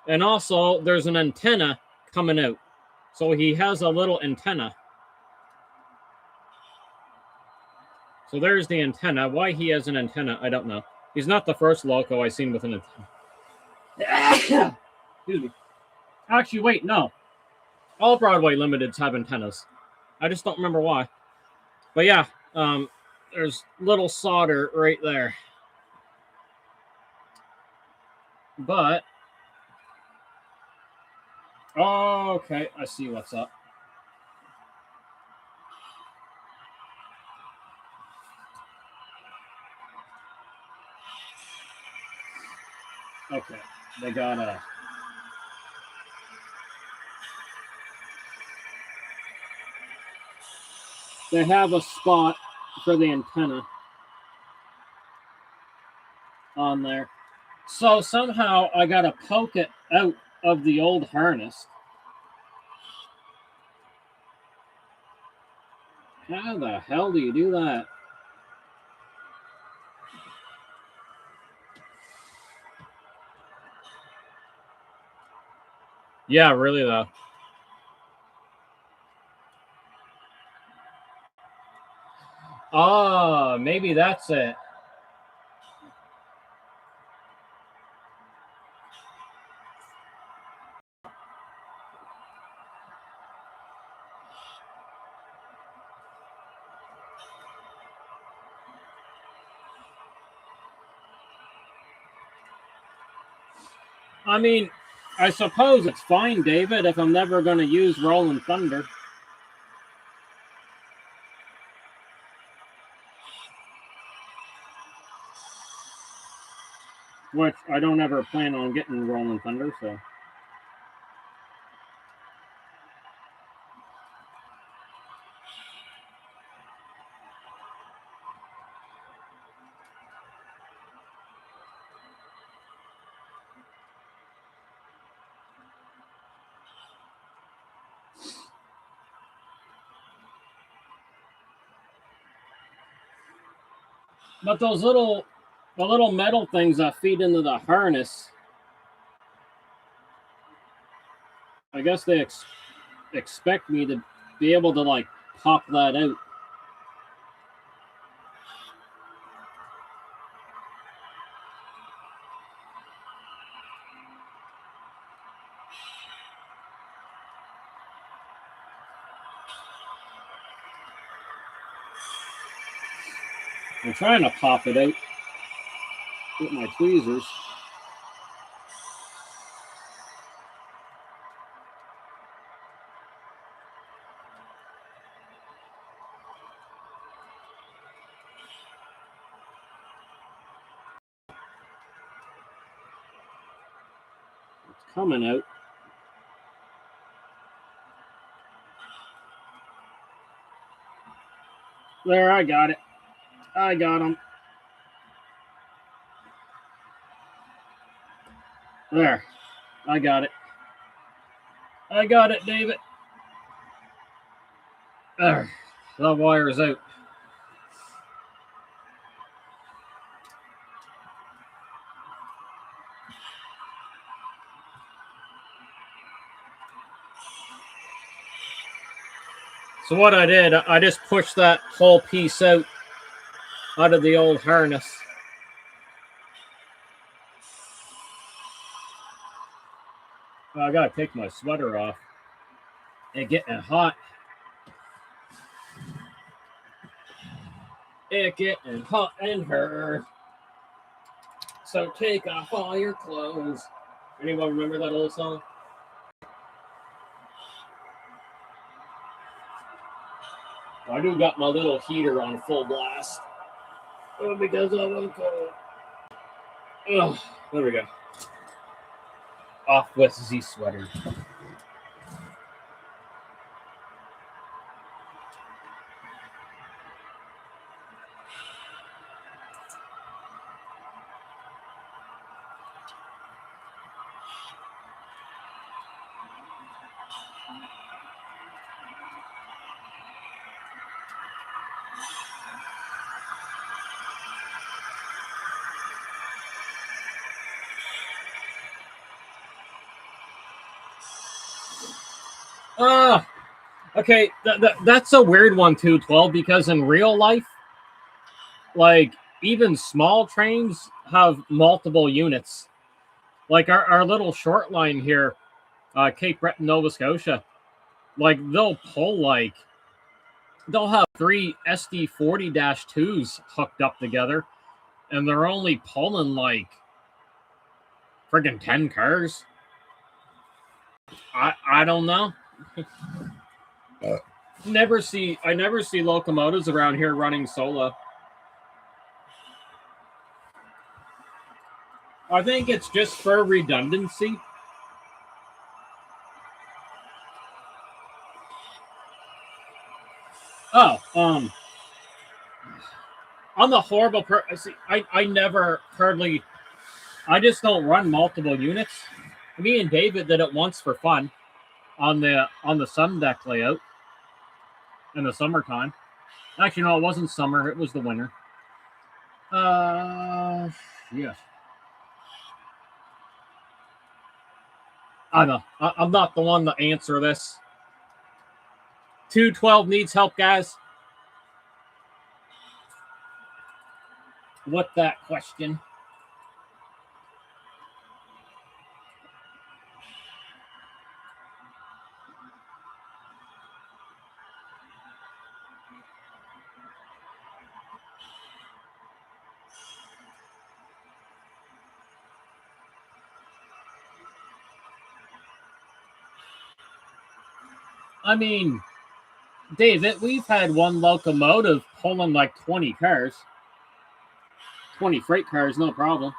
and also there's an antenna coming out. So he has a little antenna. So there's the antenna. Why he has an antenna, I don't know. He's not the first loco I've seen with an antenna. Excuse me. Actually, wait, no. All Broadway Limiteds have antennas. I just don't remember why. But yeah, there's little solder right there. But, oh, okay, I see what's up. Okay, they got a... They have a spot for the antenna on there. So somehow I got to poke it out of the old harness. How the hell do you do that? Yeah, really though. Oh, maybe that's it. I mean, I suppose it's fine, David, if I'm never going to use Rolling Thunder. Which I don't ever plan on getting Rolling Thunder, so. But the little metal things that feed into the harness, I guess they expect me to be able to like pop that out. I'm trying to pop it out with my tweezers. It's coming out. There, I got it. I got him. There. I got it. I got it, David. There. The wire's out. So what I did, I just pushed that whole piece out of the old harness. I gotta take my sweater off. It's getting hot. It's getting hot in here. So take off all your clothes. Anyone remember that old song? I do got my little heater on full blast. Because I'm cold. Oh, there we go. Off with the sweater. Okay, that's a weird one too, 12, because in real life, like, even small trains have multiple units. Like our little short line here, Cape Breton, Nova Scotia, like they'll have 3 SD40-2s hooked up together, and they're only pulling like friggin' 10 cars. I don't know. I never see locomotives around here running solo. I think it's just for redundancy. Oh, I'm the horrible person. I never hardly. I just don't run multiple units. Me and David did it once for fun on the sun deck layout in the summertime. Actually, no, it wasn't summer. It was the winter. Yes. I know. I'm not the one to answer this. 212 needs help, guys. What that question? I mean, David, we've had one locomotive pulling like 20 cars. 20 freight cars, no problem.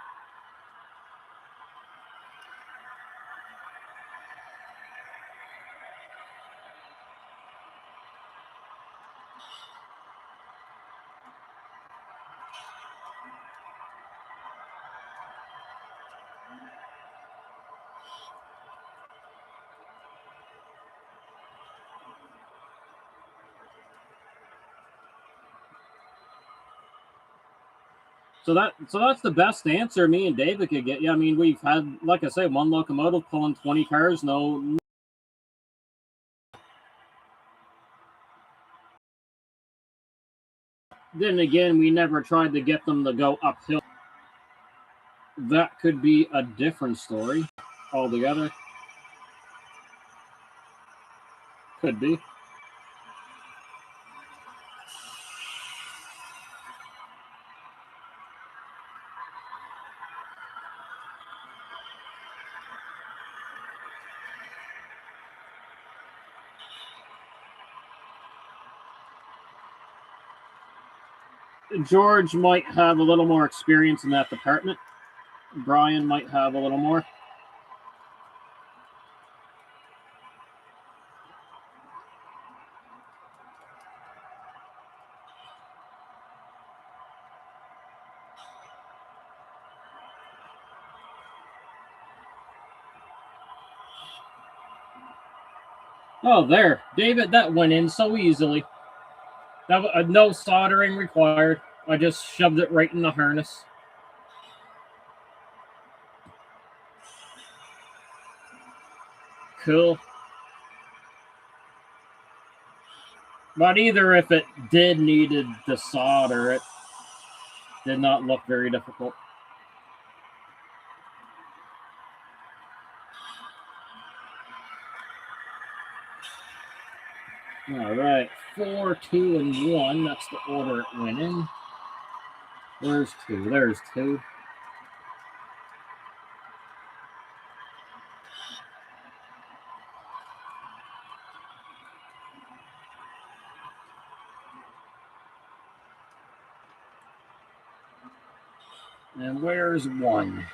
So that's the best answer me and David could get. Yeah, I mean, we've had, like I say, one locomotive pulling 20 cars. No. Then again, we never tried to get them to go uphill. That could be a different story altogether. Could be. George might have a little more experience in that department. Brian might have a little more. Oh, there. David, that went in so easily. That no soldering required. I just shoved it right in the harness. Cool. But either if it did needed to solder, it did not look very difficult. All right, 4, 2, and 1. That's the order it went in. There's 2. There's 2. And where's 1?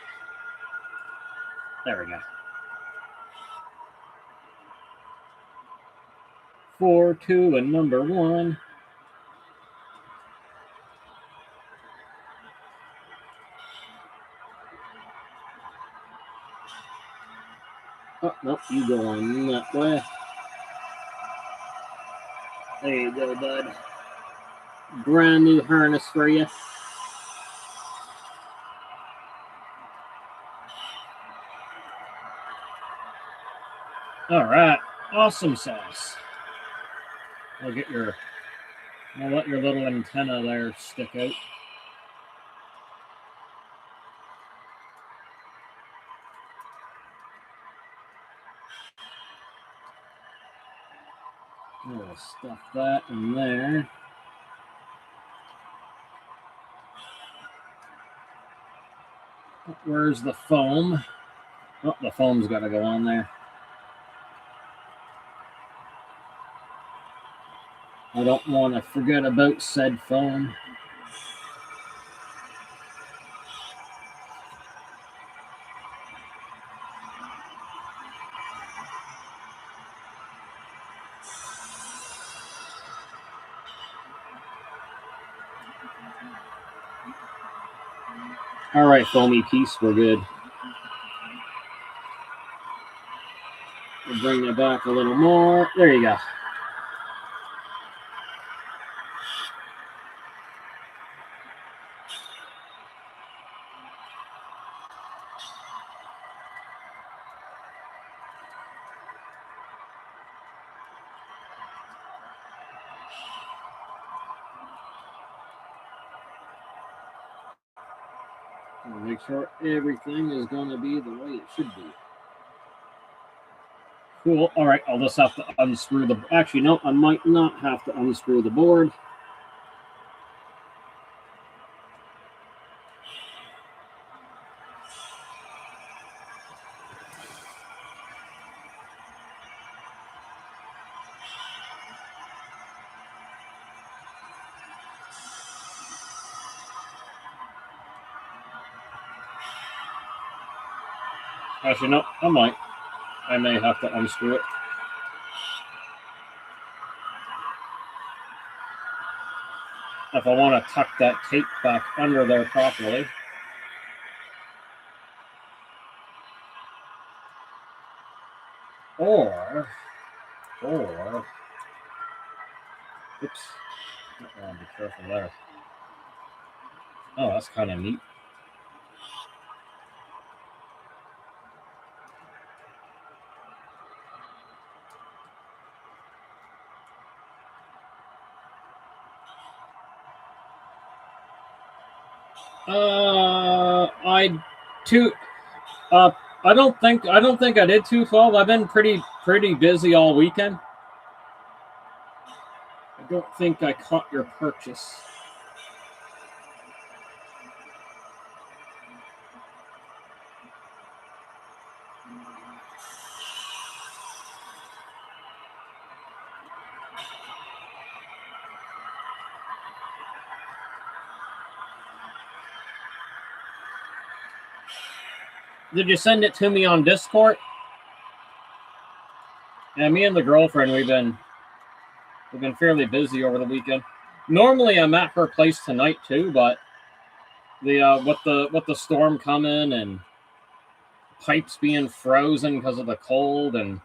There we go. 4, 2, and number 1. Oh, nope, you go on that way. There you go, bud. Brand new harness for you. All right, awesome sauce. I'll let your little antenna there stick out. We'll stuff that in there. Where's the foam? Oh, the foam's got to go on there. I don't want to forget about said foam. All right, foamy piece, we're good. We'll bring it back a little more. There you go. We'll make sure everything is going to be the way it should be. Cool. All right, I'll just have to unscrew the... Actually, no, I might not have to unscrew the board. Actually, no, I might. I may have to unscrew it. If I want to tuck that tape back under there properly. Or, oops. Oh, be careful there. Oh, that's kind of neat. I two. I don't think I did 212. I've been pretty busy all weekend. I don't think I caught your purchase. Did you send it to me on Discord? Yeah, me and the girlfriend, we've been fairly busy over the weekend. Normally, I'm at her place tonight too, but with the storm coming and pipes being frozen because of the cold, and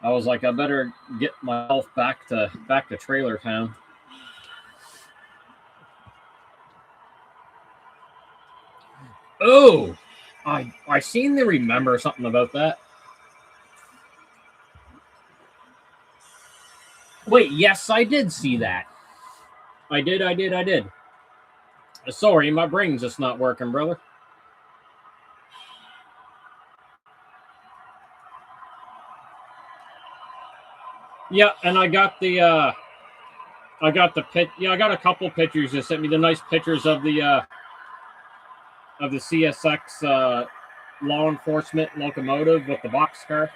I was like, I better get myself back to Trailer Town. Oh, I seem to remember something about that. Wait, yes, I did see that. I did. Sorry, my brain's just not working, brother. Yeah, and I got the pit. Yeah, I got a couple pictures. You sent me the nice pictures of the CSX law enforcement locomotive with the boxcar.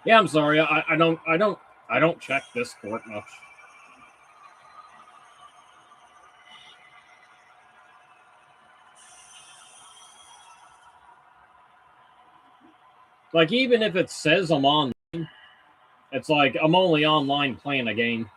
Yeah, I'm sorry. I don't check Discord much. Like, even if it says I'm on, it's like I'm only online playing a game.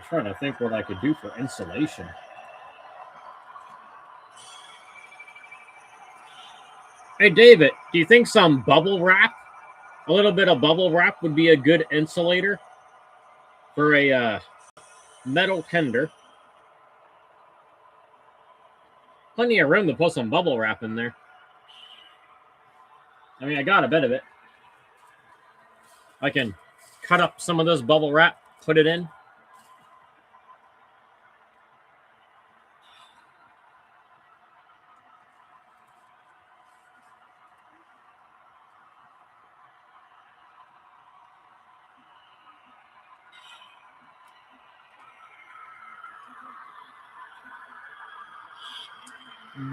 Trying to think what I could do for insulation. Hey, David, do you think some bubble wrap, a little bit of bubble wrap, would be a good insulator for a metal tender? Plenty of room to put some bubble wrap in there. I mean, I got a bit of it. I can cut up some of this bubble wrap, put it in.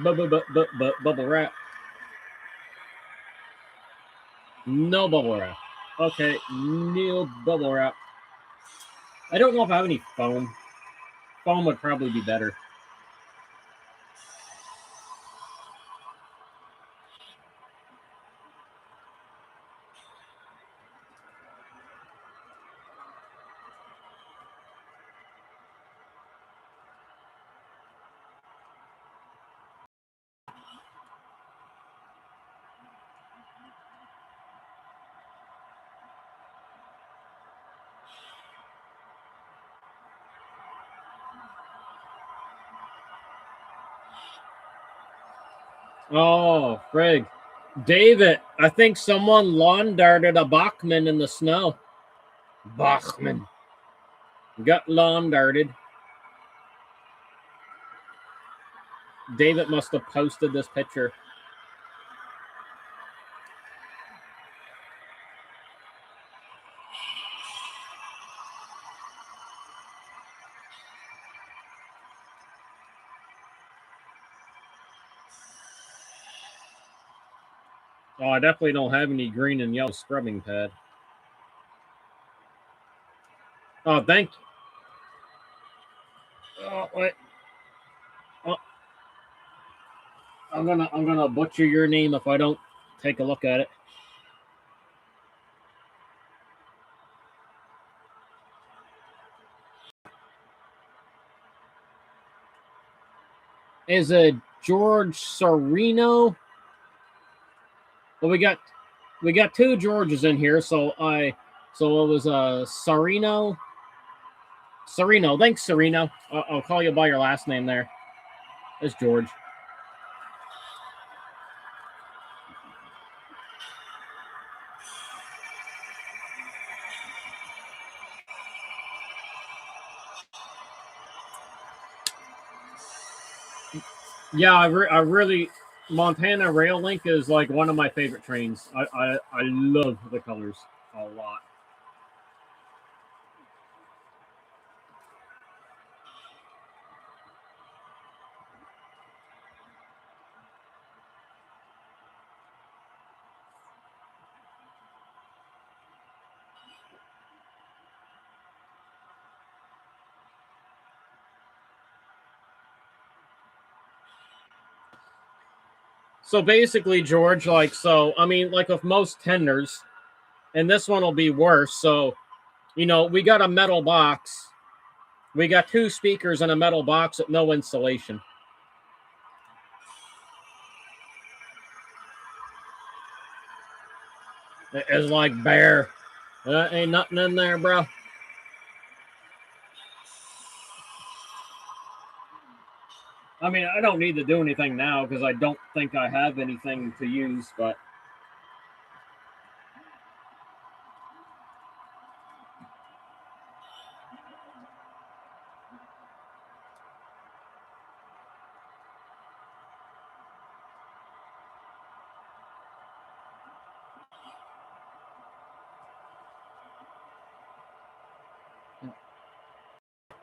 Bubble wrap. No bubble wrap. Okay, no bubble wrap. I don't know if I have any foam. Foam would probably be better. Oh, frig. David, I think someone lawn darted a Bachman in the snow. Bachman. Got lawn darted. David must have posted this picture. Oh, I definitely don't have any green and yellow scrubbing pad. Oh, thank you. Oh, wait. Oh, I'm gonna butcher your name if I don't take a look at it. Is it George Serino? Well, we got two Georges in here, so it was Serino. Serino, thanks, Serino. I'll call you by your last name there. It's George. Yeah, I really Montana Rail Link is like one of my favorite trains. I love the colors a lot. So basically, George, like, with most tenders, and this one will be worse. So, we got a metal box. We got two speakers in a metal box with no insulation. It's like bare. Ain't nothing in there, bro. I mean, I don't need to do anything now because I don't think I have anything to use, but.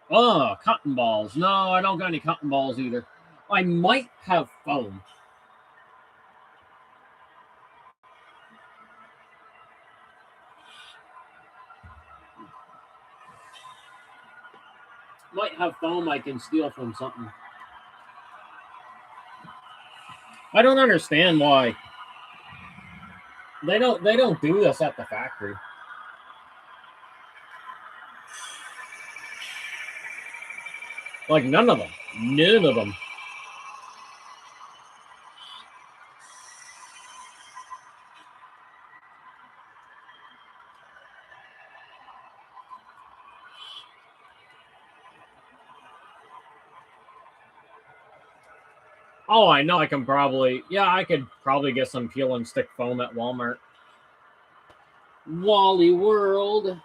Oh, cotton balls. No, I don't got any cotton balls either. I might have foam. Might have foam I can steal from something. I don't understand why. They don't do this at the factory. Like none of them. None of them. Oh, I know I can probably I could probably get some peel and stick foam at Walmart. Wally World.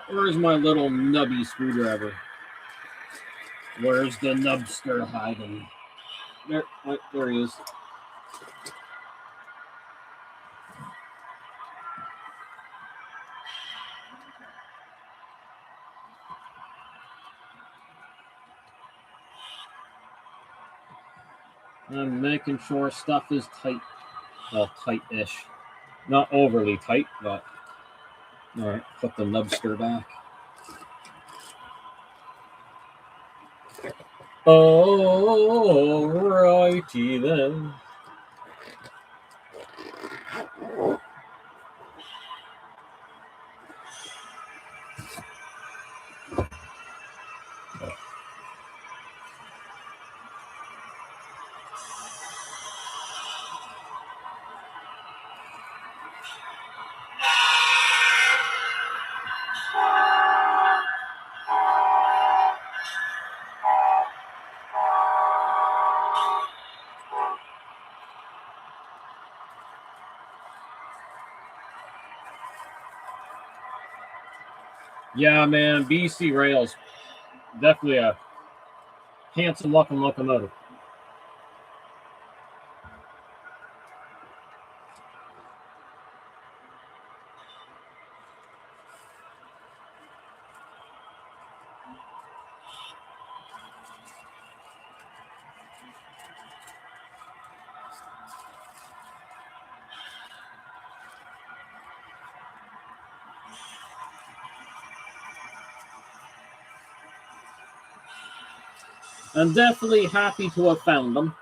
Where's my little nubby screwdriver? Where's the nubster hiding? There he is. I'm making sure stuff is tight. Well, tight-ish. Not overly tight, but... Alright, put the nubster back. All righty then. Yeah, man, BC Rails, definitely a handsome looking locomotive. I'm definitely happy to have found them.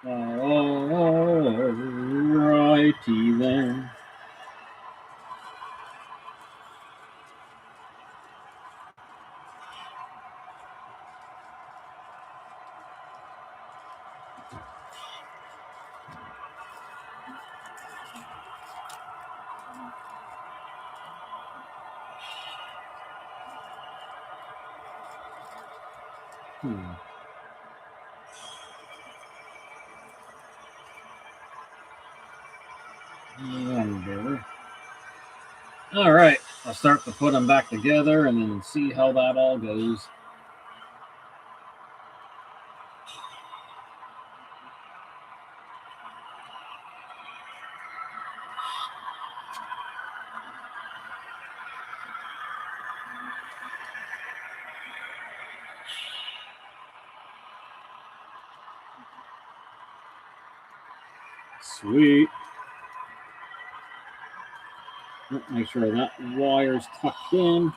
All righty then. Wonder. All right, I'll start to put them back together and then see how that all goes. Sweet. Make sure that wire's tucked in.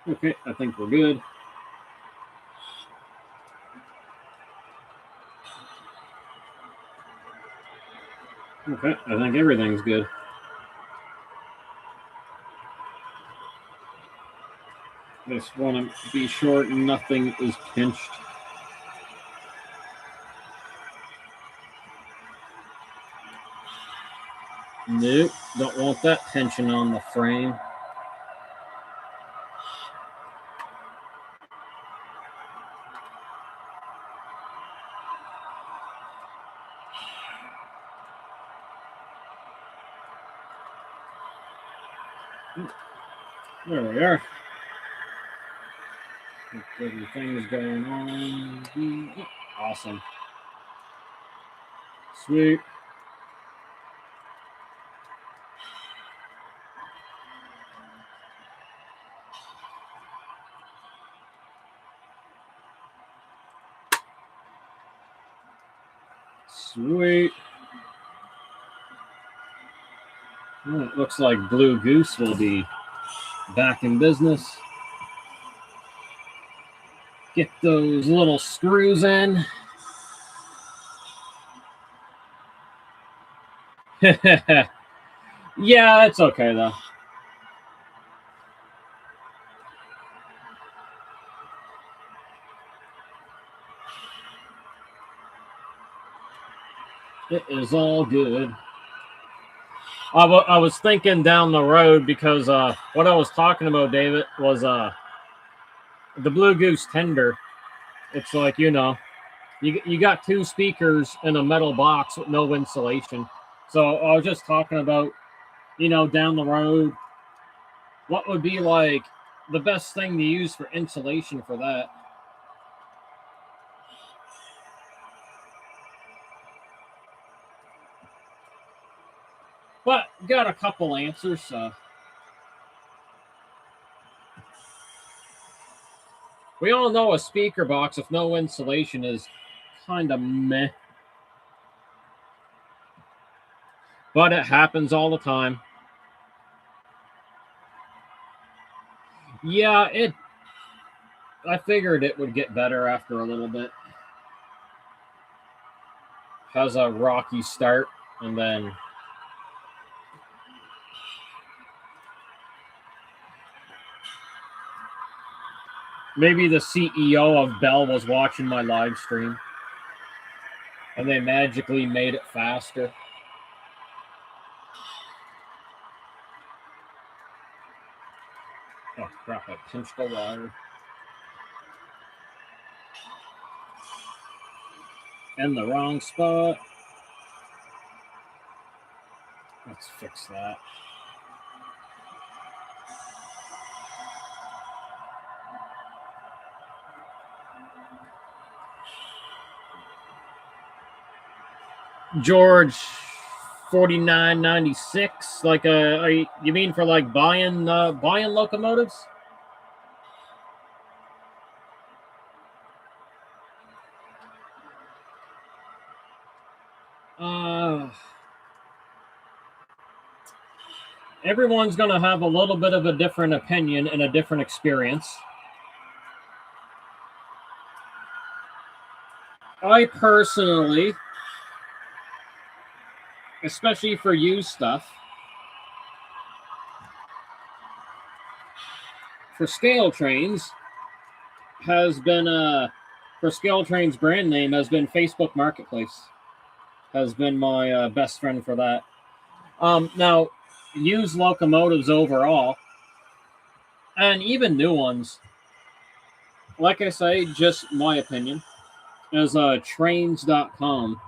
Okay, I think we're good. Okay, I think everything's good. Just want to be sure nothing is pinched. Nope, don't want that tension on the frame. There we are. Everything's going on. Awesome. Sweet. Sweet. Well, it looks like Blue Goose will be back in business. Get those little screws in. Yeah, it's okay though. It is all good. I was thinking down the road because what I was talking about, David, was the Blue Goose tender. It's like, you got two speakers in a metal box with no insulation. So I was just talking about, down the road, what would be like the best thing to use for insulation for that. But got a couple answers. We all know a speaker box with no insulation is kind of meh. But it happens all the time. Yeah, I figured it would get better after a little bit. Has a rocky start, and then maybe the CEO of Bell was watching my live stream, and they magically made it faster. Oh crap, I pinched the wire. In the wrong spot. Let's fix that. George 4996. Like you mean for like buying locomotives? Everyone's going to have a little bit of a different opinion and a different experience. I personally, especially for used stuff, for Scale Trains, has been for Scale Trains brand name has been Facebook Marketplace. Has been my best friend for that. Now, used locomotives overall, and even new ones, like I say, just my opinion, is trains.com.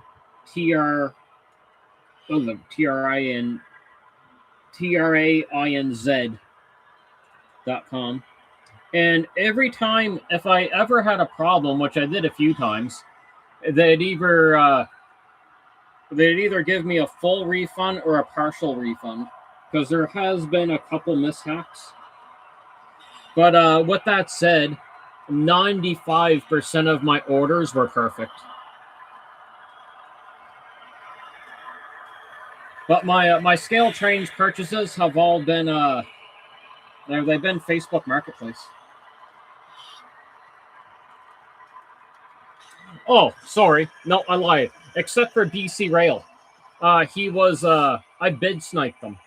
TRAINZ.com. And every time, if I ever had a problem, which I did a few times, they'd either give me a full refund or a partial refund, because there has been a couple mishaps. But with that said, 95% of my orders were perfect. But my Scale Trains purchases have all been they've been Facebook Marketplace. Oh, sorry. No, I lied. Except for BC Rail. He was I bid sniped them.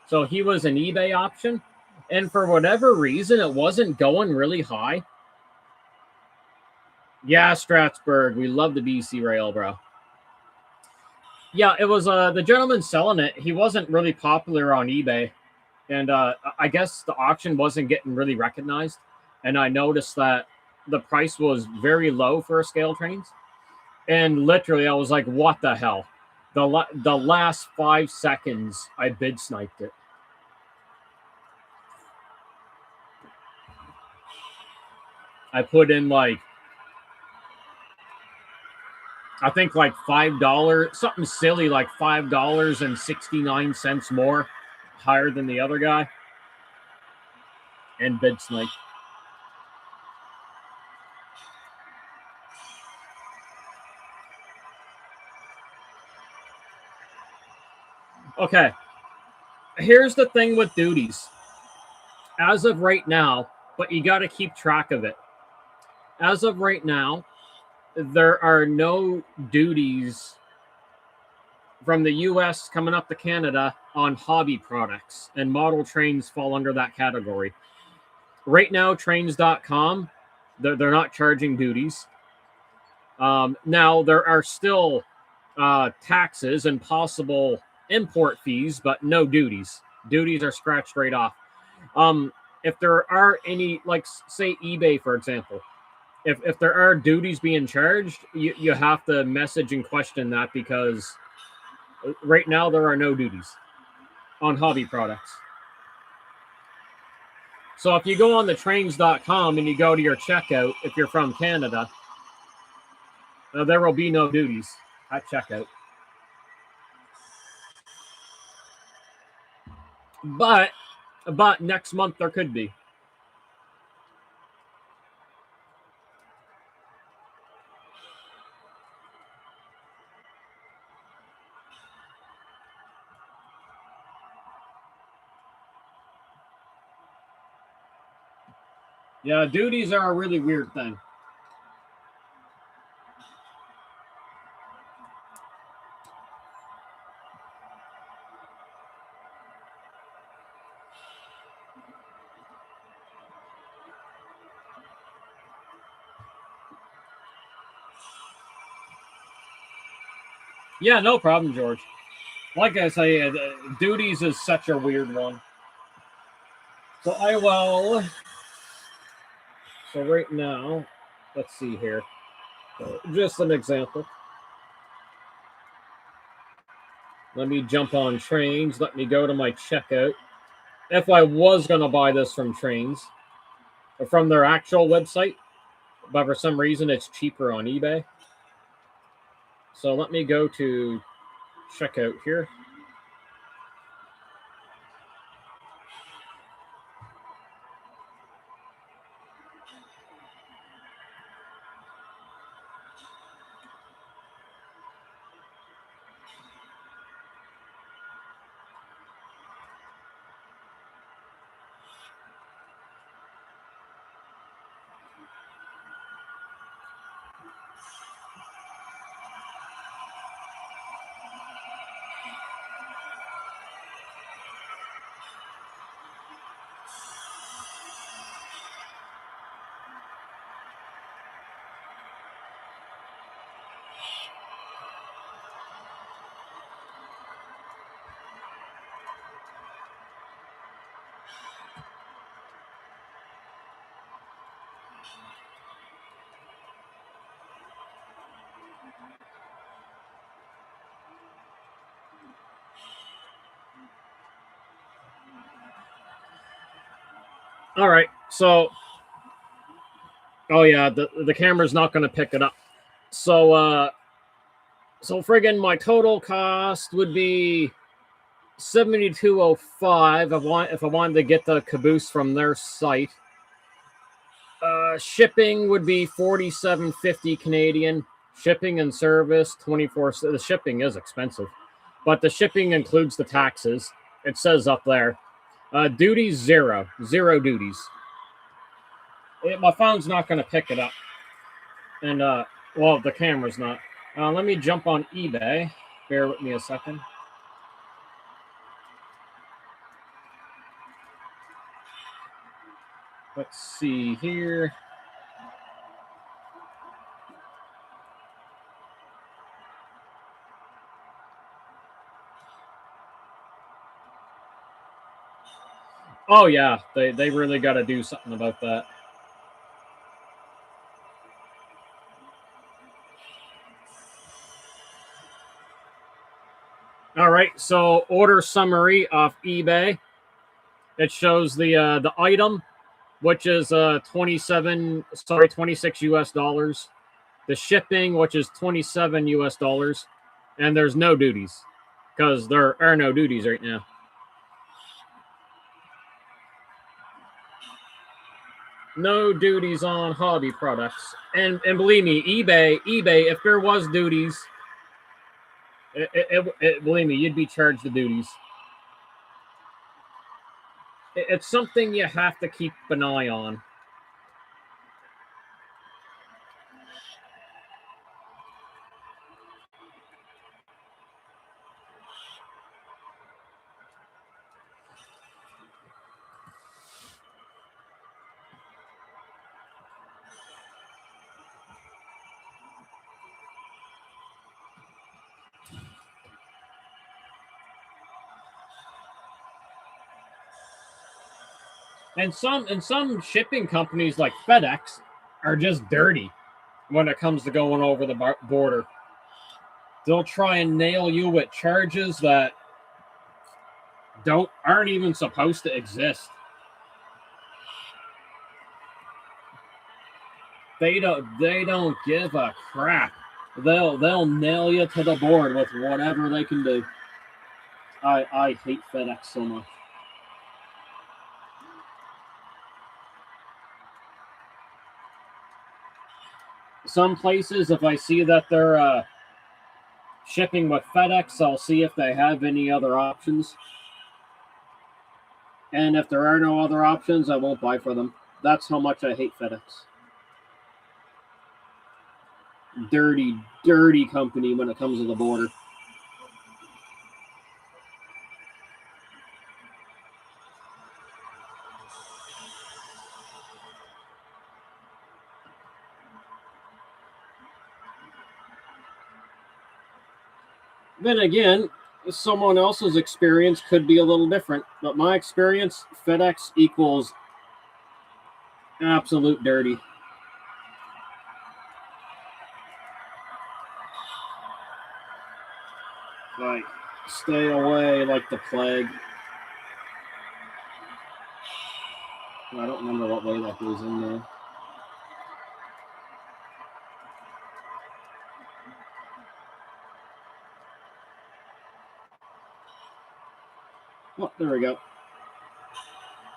So he was an eBay option, and for whatever reason it wasn't going really high. Yeah, Stratford, we love the BC Rail, bro. Yeah, it was the gentleman selling it. He wasn't really popular on eBay, and I guess the auction wasn't getting really recognized. And I noticed that the price was very low for Scale Trains, and literally I was like, "What the hell?" The last 5 seconds, I bid sniped it. I put in like, I think like $5, something silly like $5.69 more, higher than the other guy, and bid snipe. Okay, here's the thing with duties. As of right now, but you got to keep track of it. As of right now, there are no duties from the US coming up to Canada on hobby products, and model trains fall under that category. Right now, trains.com, they're not charging duties. Now, there are still taxes and possible import fees, but no duties. Duties are scratched right off. If there are any, like, say, eBay, for example, if there are duties being charged, you have to message and question that, because right now there are no duties on hobby products. So if you go on the trains.com and you go to your checkout, if you're from Canada, there will be no duties at checkout. But next month there could be. Yeah, duties are a really weird thing. Yeah, no problem, George. Like I say, duties is such a weird one. So I will. So right now, let's see here. Just an example. Let me jump on trains. Let me go to my checkout. If I was going to buy this from trains, or from their actual website, but for some reason it's cheaper on eBay. So let me go to checkout here. All right. So, oh yeah, the camera's not going to pick it up. So friggin' my total cost would be 7205 if I wanted to get the caboose from their site. Shipping would be 47.50 Canadian. Shipping and service 24. The shipping is expensive, but the shipping includes the taxes. It says up there. Duties zero duties. My phone's not going to pick it up, and well, the camera's not. Let me jump on eBay. Bear with me a second. Let's see here. Oh yeah, they really got to do something about that. All right, so order summary off eBay. It shows the item, which is 26 US dollars. The shipping, which is 27 US dollars, and there's no duties because there are no duties right now. No duties on hobby products, and believe me, eBay, if there was duties, believe me, you'd be charged the duties. It's something you have to keep an eye on. And some shipping companies like FedEx are just dirty when it comes to going over the border. They'll try and nail you with charges that aren't even supposed to exist. They don't give a crap. They'll nail you to the board with whatever they can do. I hate FedEx so much. Some places, if I see that they're shipping with FedEx, I'll see if they have any other options. And if there are no other options, I won't buy for them. That's how much I hate FedEx. Dirty, dirty company when it comes to the border. Then again, someone else's experience could be a little different. But my experience, FedEx equals absolute dirty. Like, stay away like the plague. I don't remember what way that goes in there. Oh, there we go.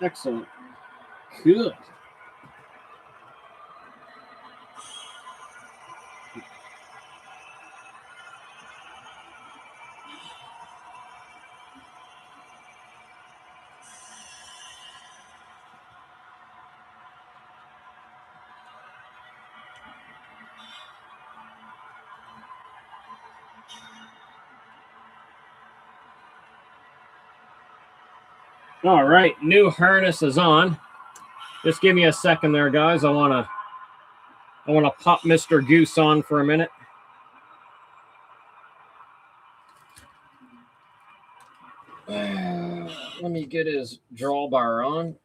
Excellent. Good. All right, new harness is on. Just give me a second there, guys. I wanna pop Mr. Goose on for a minute. Let me get his drawbar on.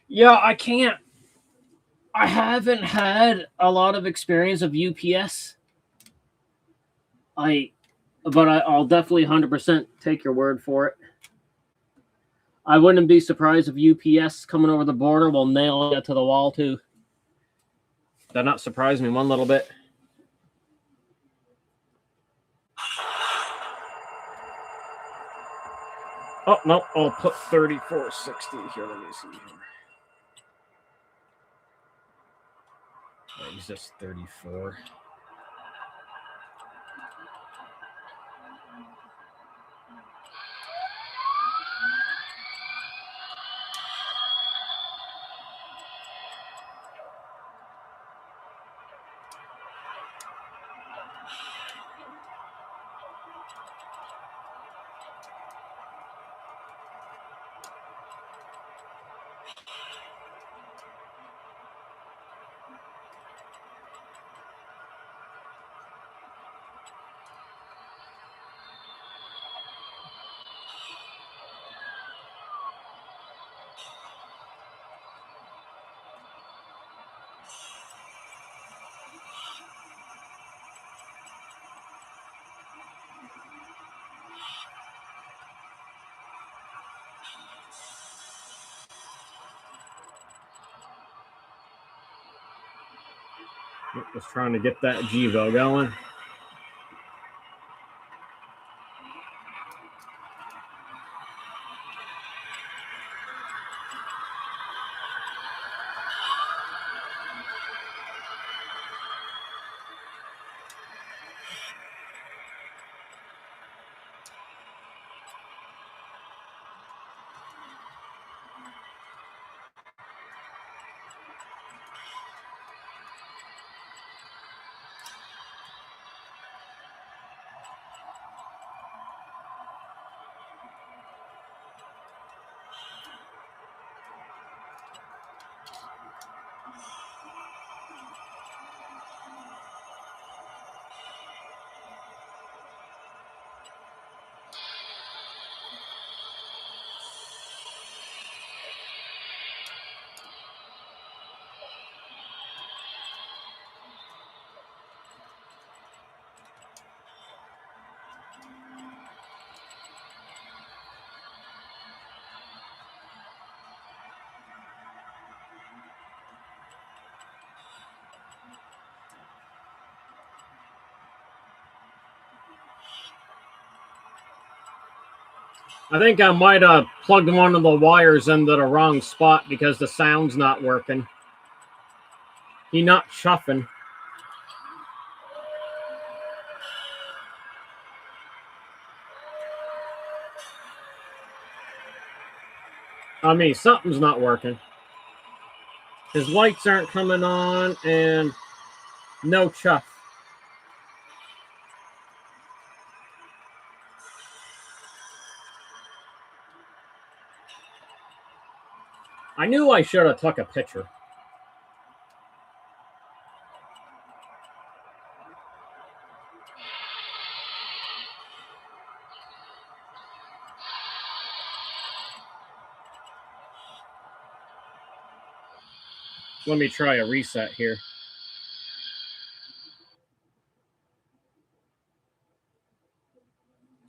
Yeah, I can't. I haven't had a lot of experience of UPS. I'll definitely 100% take your word for it. I wouldn't be surprised if UPS coming over the border will nail it to the wall too. That not surprise me one little bit. Oh no, I'll put 3460 here. Let me see here. He's just 34. Just trying to get that GEVO going. I think I might have plugged one of the wires into the wrong spot because the sound's not working. He not chuffing. I mean, something's not working. His lights aren't coming on, and no chuff. I knew I should have took a picture. Let me try a reset here.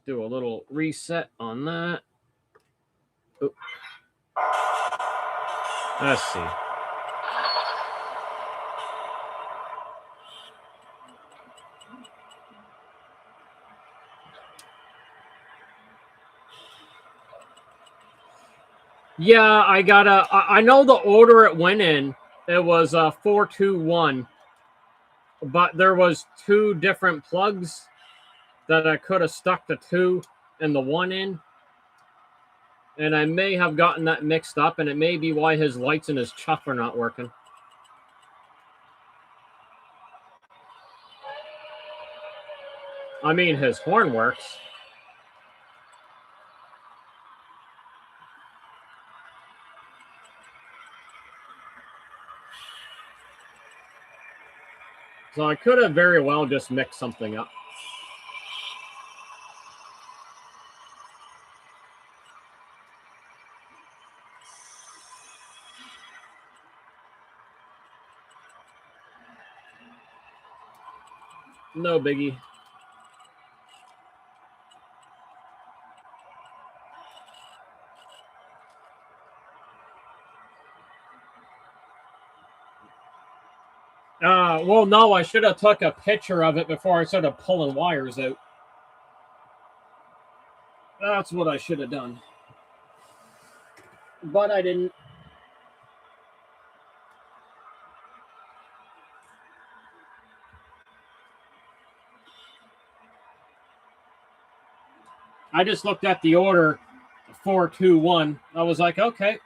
Do a little reset on that. Oop. Let's see. Yeah, I know the order it went in. It was 421, but there was two different plugs that I could have stuck the 2 and the 1 in. And I may have gotten that mixed up, and it may be why his lights and his chuff are not working. I mean, his horn works. So I could have very well just mixed something up. No biggie. Well, no, I should have took a picture of it before I started pulling wires out. That's what I should have done. But I didn't. I just looked at the order 421. I was like, okay.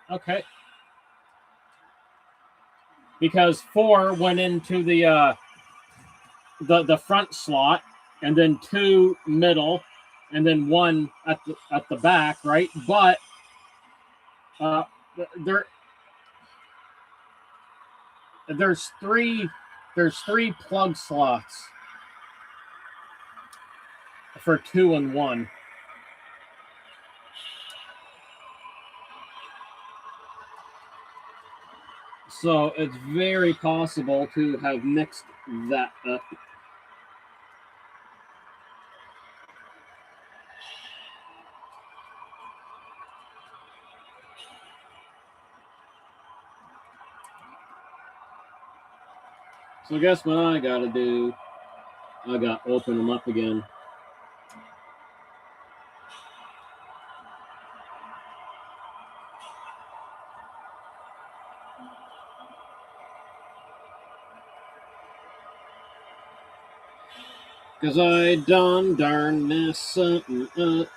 Because 4 went into the front slot, and then 2 middle, and then 1 at the back, right? But there's three plug slots for 2 and 1. So it's very possible to have mixed that up. So guess what I gotta do? I gotta open them up again. Cause I darn mess something up.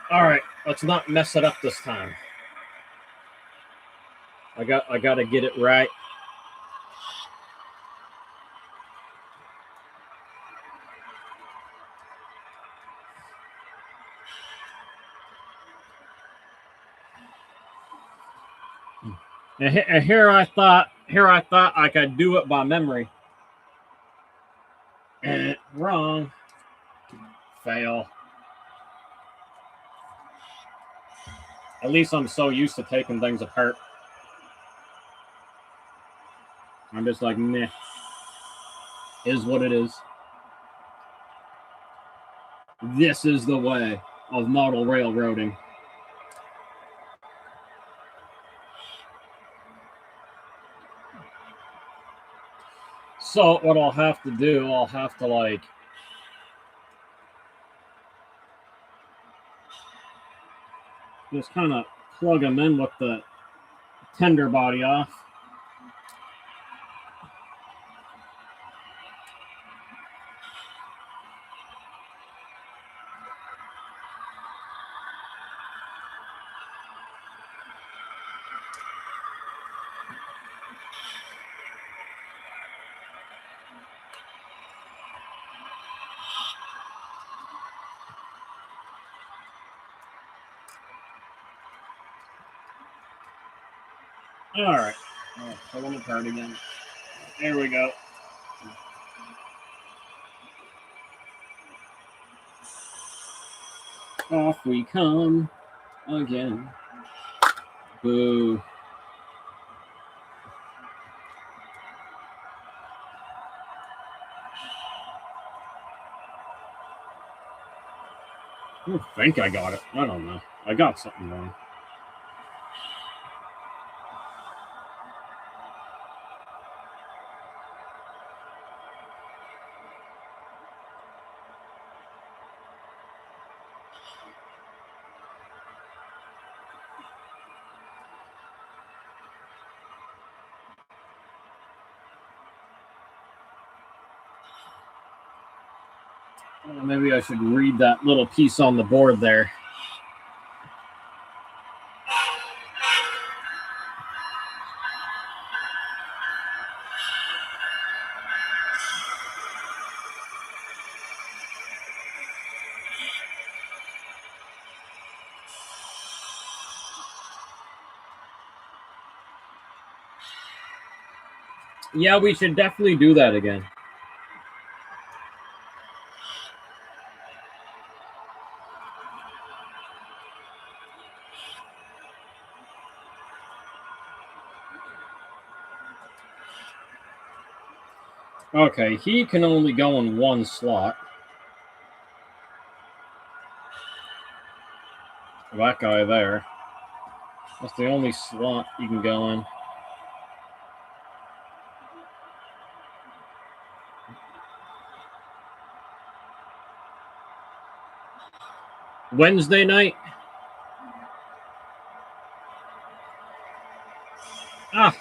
All right, let's not mess it up this time. I got to get it right. And here I thought I could do it by memory. Wrong. Fail. At least I'm so used to taking things apart. I'm just like, meh. Is what it is. This is the way of model railroading. So what I'll have to do, I'll have to like just kind of plug them in with the tender body off. All right, pull them apart again. There we go. Off we come again. Boo. I think I got it. I don't know. I got something wrong. Maybe I should read that little piece on the board there. Yeah, we should definitely do that again. Okay, he can only go in one slot. That guy there. That's the only slot you can go in. Wednesday night?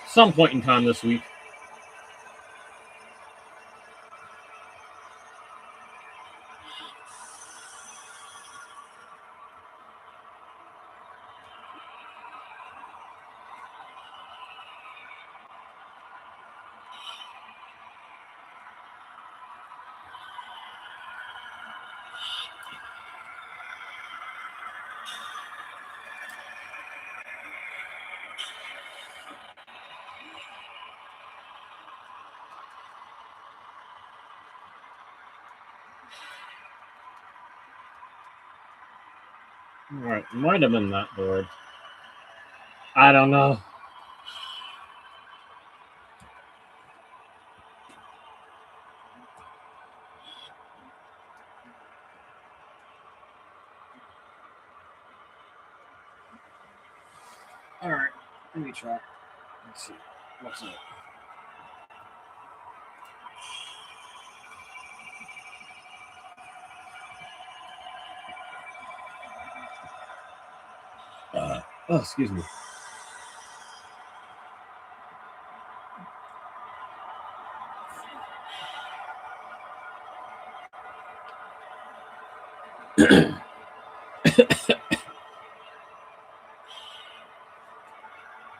Some point in time this week. Alright, might have been that board. I don't know. Alright, let me try. Let's see. What's it? Excuse me.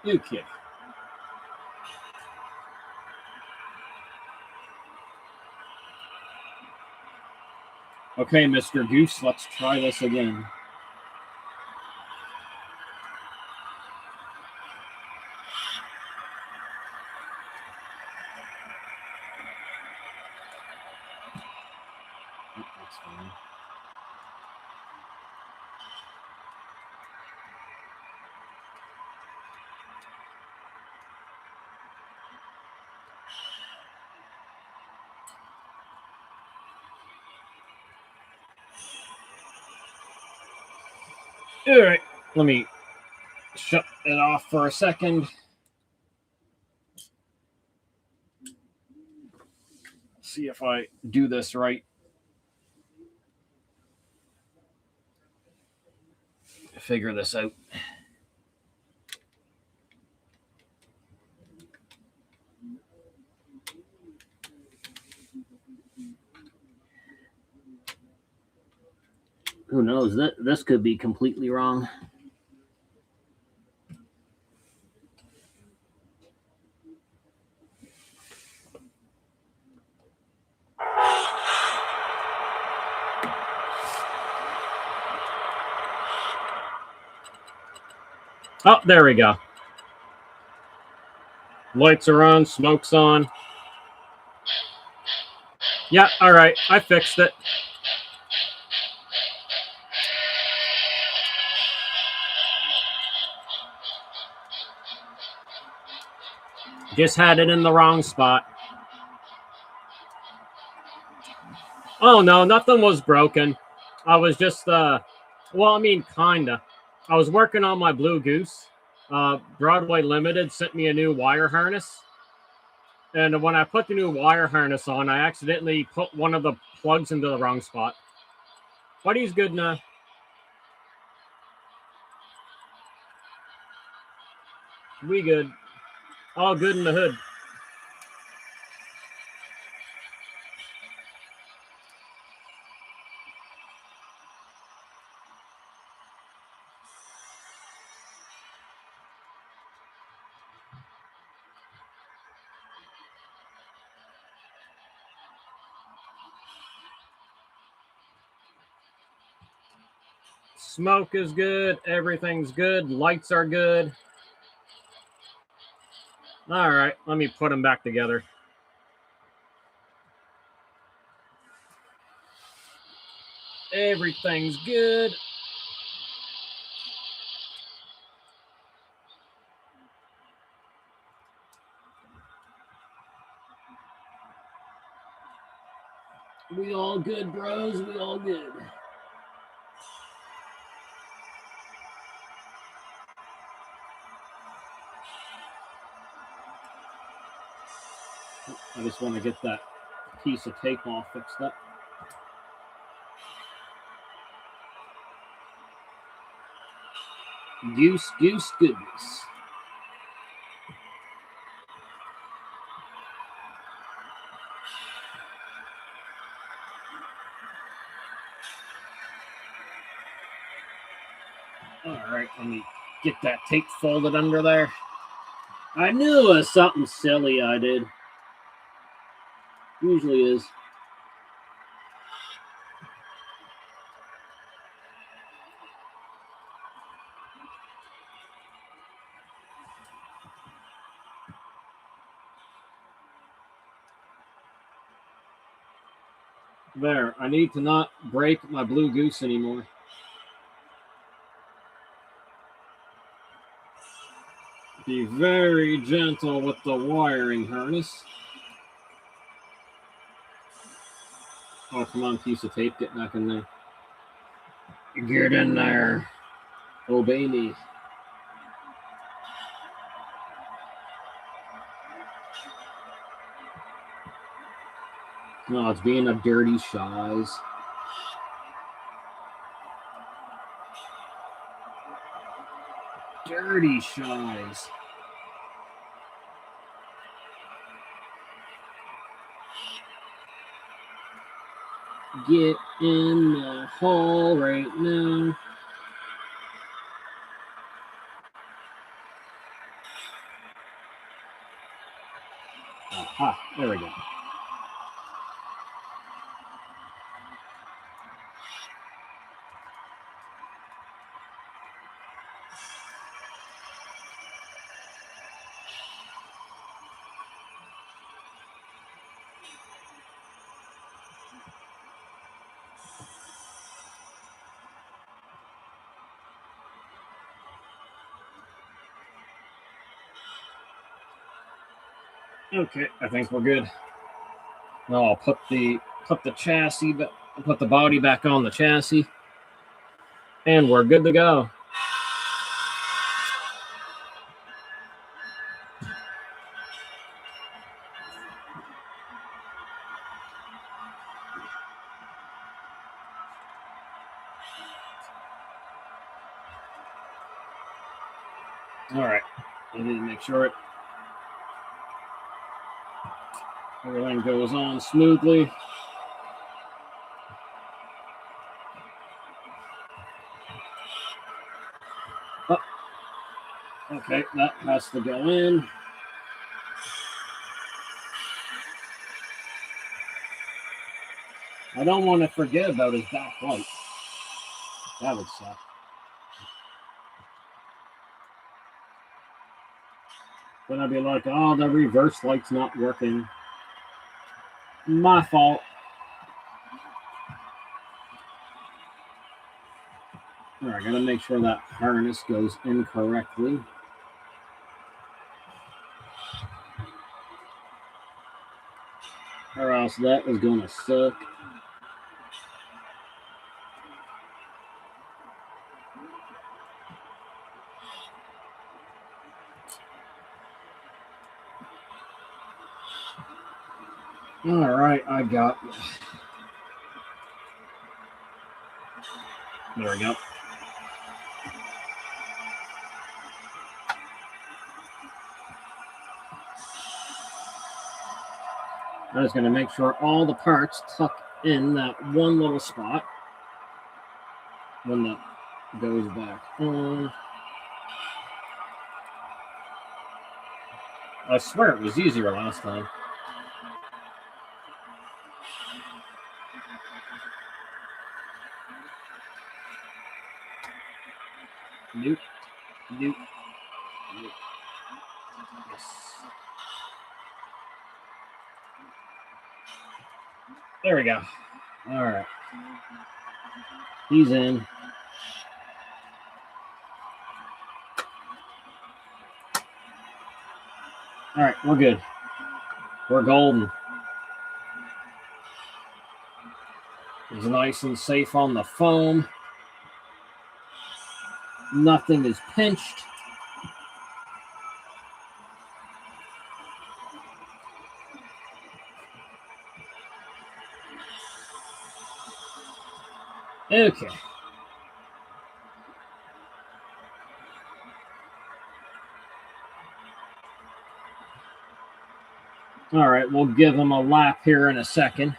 You kid. Okay, Mr. Goose, let's try this again. That's fine. All right, let me shut it off for a second. See if I do this right. Figure this out. Who knows? This could be completely wrong. Oh, there we go. Lights are on, smoke's on. Yeah, all right, I fixed it. Just had it in the wrong spot. Oh, no, nothing was broken. I was just, well, I mean, kinda. I was working on my Blue Goose. Broadway Limited sent me a new wire harness. And when I put the new wire harness on, I accidentally put one of the plugs into the wrong spot. But he's good now. We good. All good in the hood. Smoke is good. Everything's good. Lights are good. All right, let me put them back together. Everything's good. We all good, bros. We all good. I just want to get that piece of tape all fixed up. Goose goodness. All right, let me get that tape folded under there. I knew it was something silly I did. Usually is. There, I need to not break my Blue Goose anymore. Be very gentle with the wiring harness. Oh, come on, piece of tape, get back in there. Get in there. Obey me. No, it's being a dirty shiz. Dirty shiz. Get in the hole right now. Aha, there we go. Okay, I think we're good. Now I'll put the chassis, put the body back on the chassis, and we're good to go. All right. I need to make sure everything goes on smoothly. Oh, okay, that has to go in. I don't want to forget about his back light. That would suck. Then I'd be like, oh, the reverse light's not working. My fault. All right, I gotta make sure that harness goes in correctly. Or else that is gonna suck. All right, I got it. There we go. I was going to make sure all the parts tuck in that one little spot when that goes back on. I swear it was easier last time. Nope. Nope. Nope. Yes. There we go. All right. He's in. All right, we're good. We're golden. He's nice and safe on the foam. Nothing is pinched. Okay. All right, we'll give him a lap here in a second.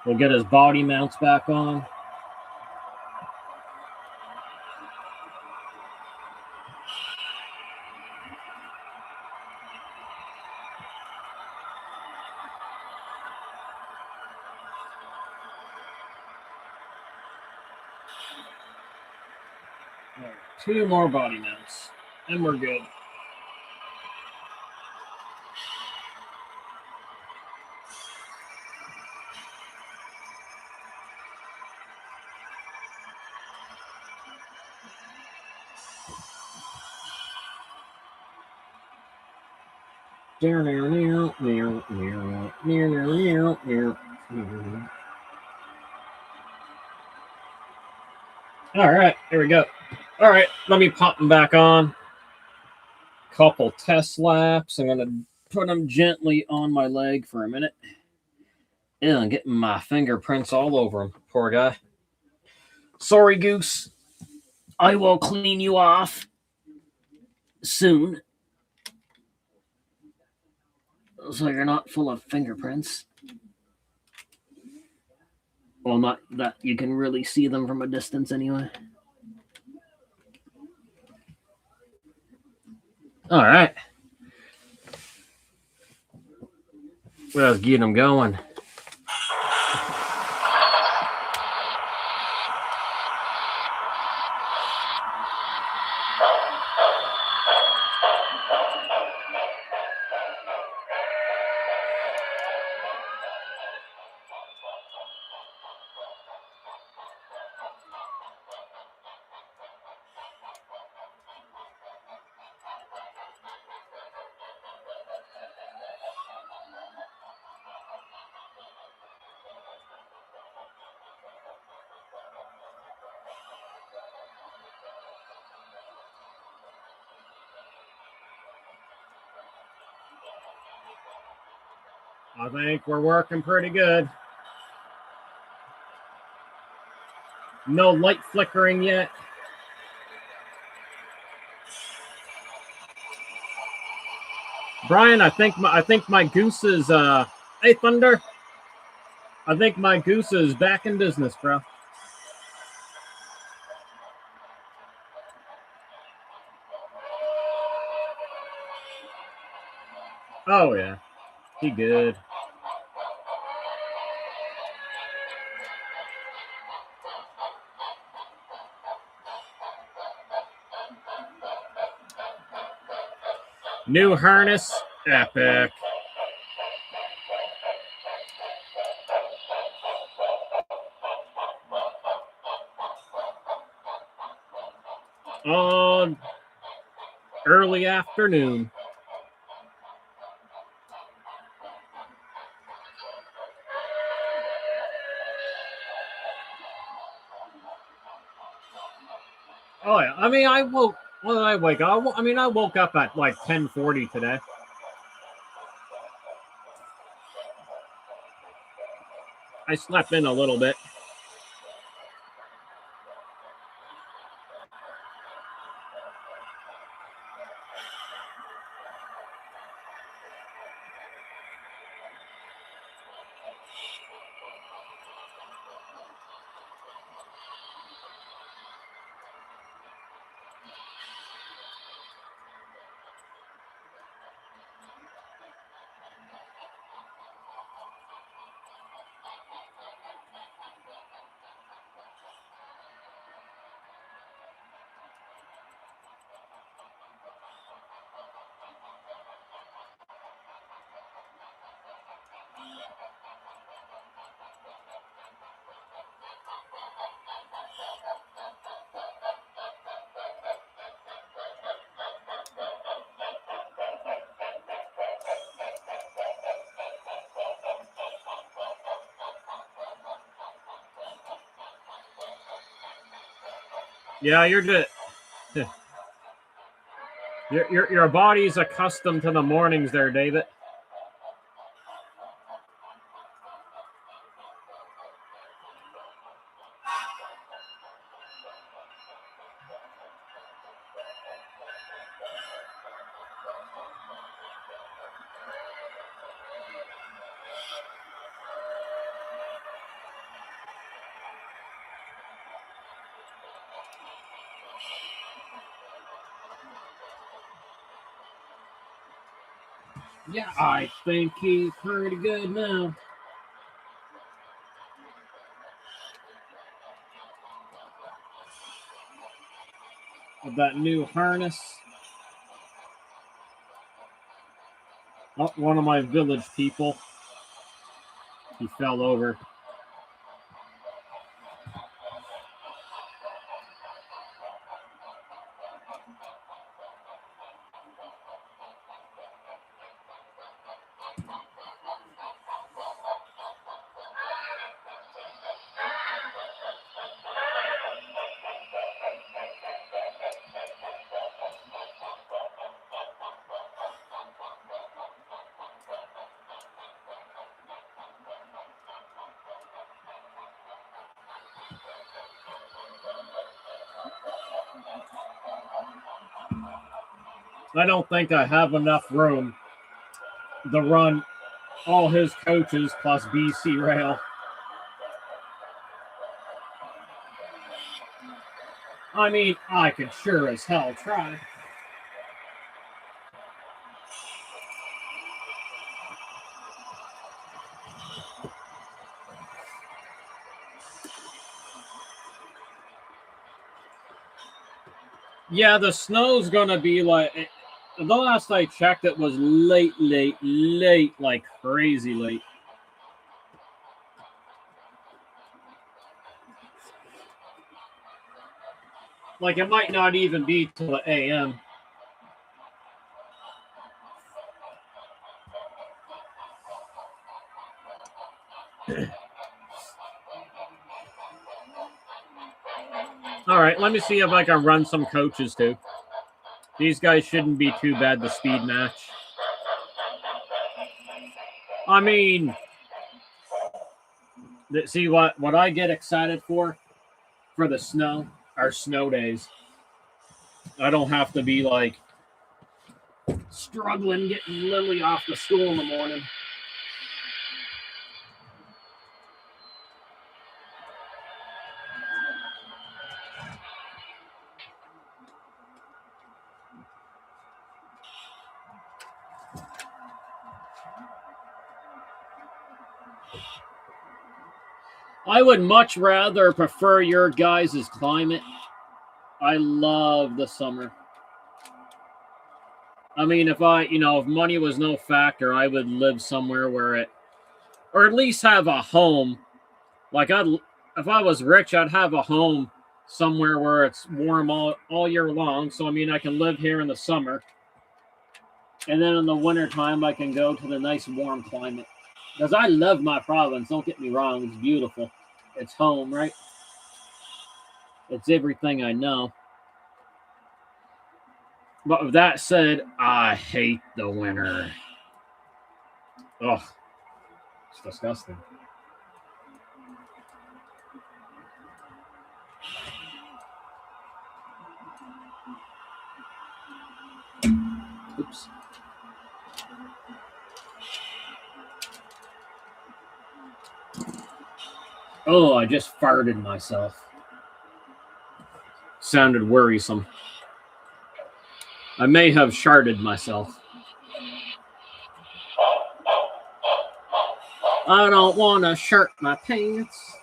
We'll get his body mounts back on. All right, 2 more body mounts, and we're good. All right, here we go. All right, let me pop them back on. Couple test laps. I'm gonna put them gently on my leg for a minute. Ew, I'm getting my fingerprints all over him. Poor guy. Sorry, Goose. I will clean you off soon, so you're not full of fingerprints. Well, not that you can really see them from a distance anyway. All right. Let's get them going. I think we're working pretty good. No light flickering yet. Brian, I think my goose is hey Thunder. I think my goose is back in business, bro. Oh yeah. He good. New harness, epic. On early afternoon. Oh yeah. I mean, I woke. When did I wake up? I woke up at like 10:40 today. I slept in a little bit. Yeah, you're good. Your body's accustomed to the mornings there, David. Yeah, I think he's pretty good now. With that new harness. Oh, one of my village people. He fell over. I don't think I have enough room to run all his coaches plus BC Rail. I mean, I could sure as hell try. Yeah, the snow's gonna be like. The last I checked, it was late, like crazy late. Like it might not even be till the AM. All right, let me see if I can run some coaches too. These guys shouldn't be too bad to speed match. I mean, see what I get excited for for the snow, our snow days. I don't have to be like struggling getting Lily off to school in the morning. I would much rather prefer your guys' climate. I love the summer. I mean, if money was no factor, I would live somewhere or at least have a home. Like if I was rich, I'd have a home somewhere where it's warm all year long. So I mean, I can live here in the summer, and then in the wintertime, I can go to the nice warm climate. Because I love my province. Don't get me wrong; it's beautiful. It's home, right? It's everything I know. But with that said, I hate the winter. Ugh, it's disgusting. Oops. Oh, I just farted myself. Sounded worrisome. I may have sharded myself. I don't want to shirt my pants.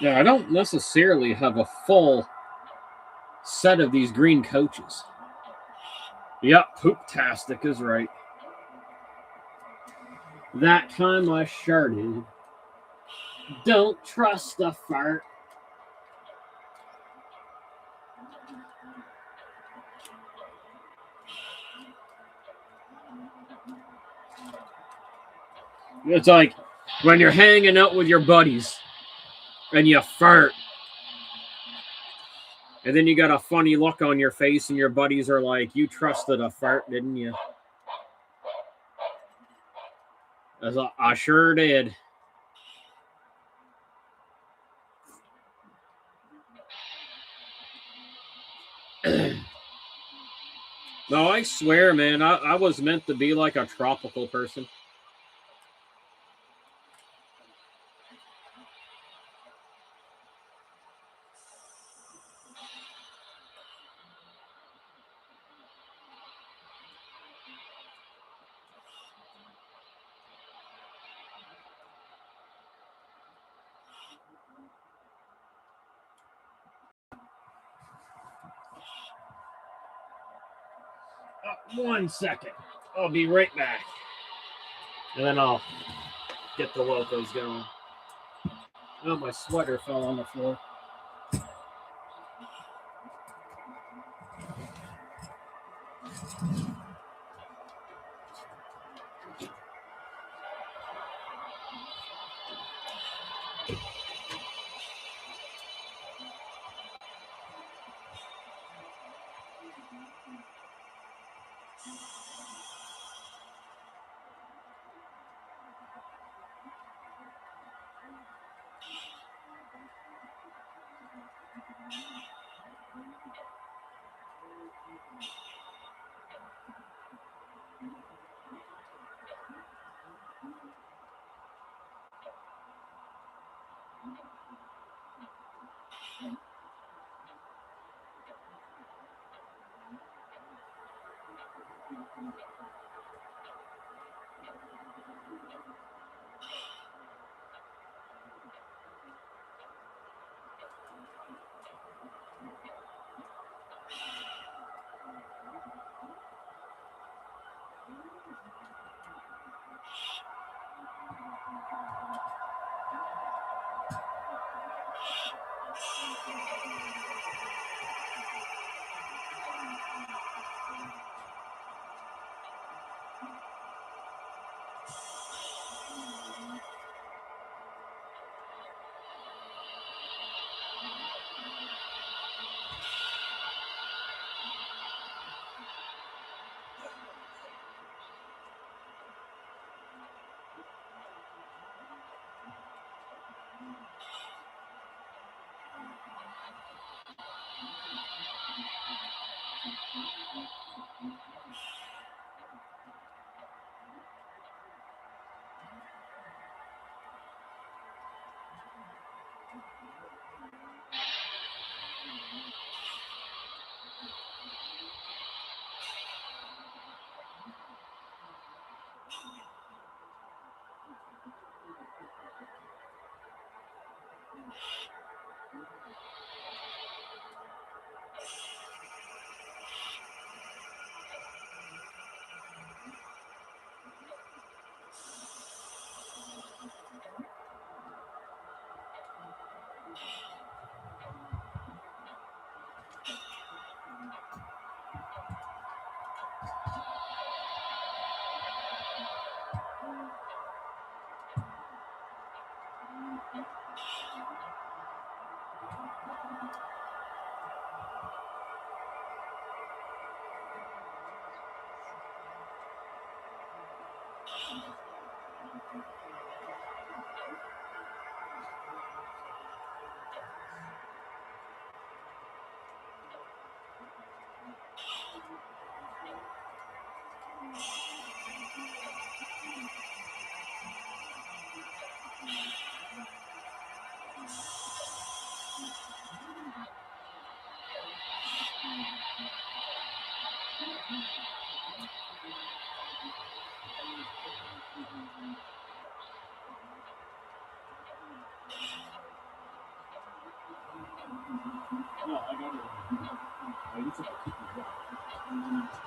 Yeah, I don't necessarily have a full set of these green coaches. Yep, Pooptastic is right. That time I sharded. Don't trust a fart. It's like when you're hanging out with your buddies and you fart. And then you got a funny look on your face, and your buddies are like, "You trusted a fart, didn't you?" I sure did. No, I swear, man, I was meant to be like a tropical person. One second. I'll be right back. And then I'll get the locos going. Oh, my sweater fell on the floor.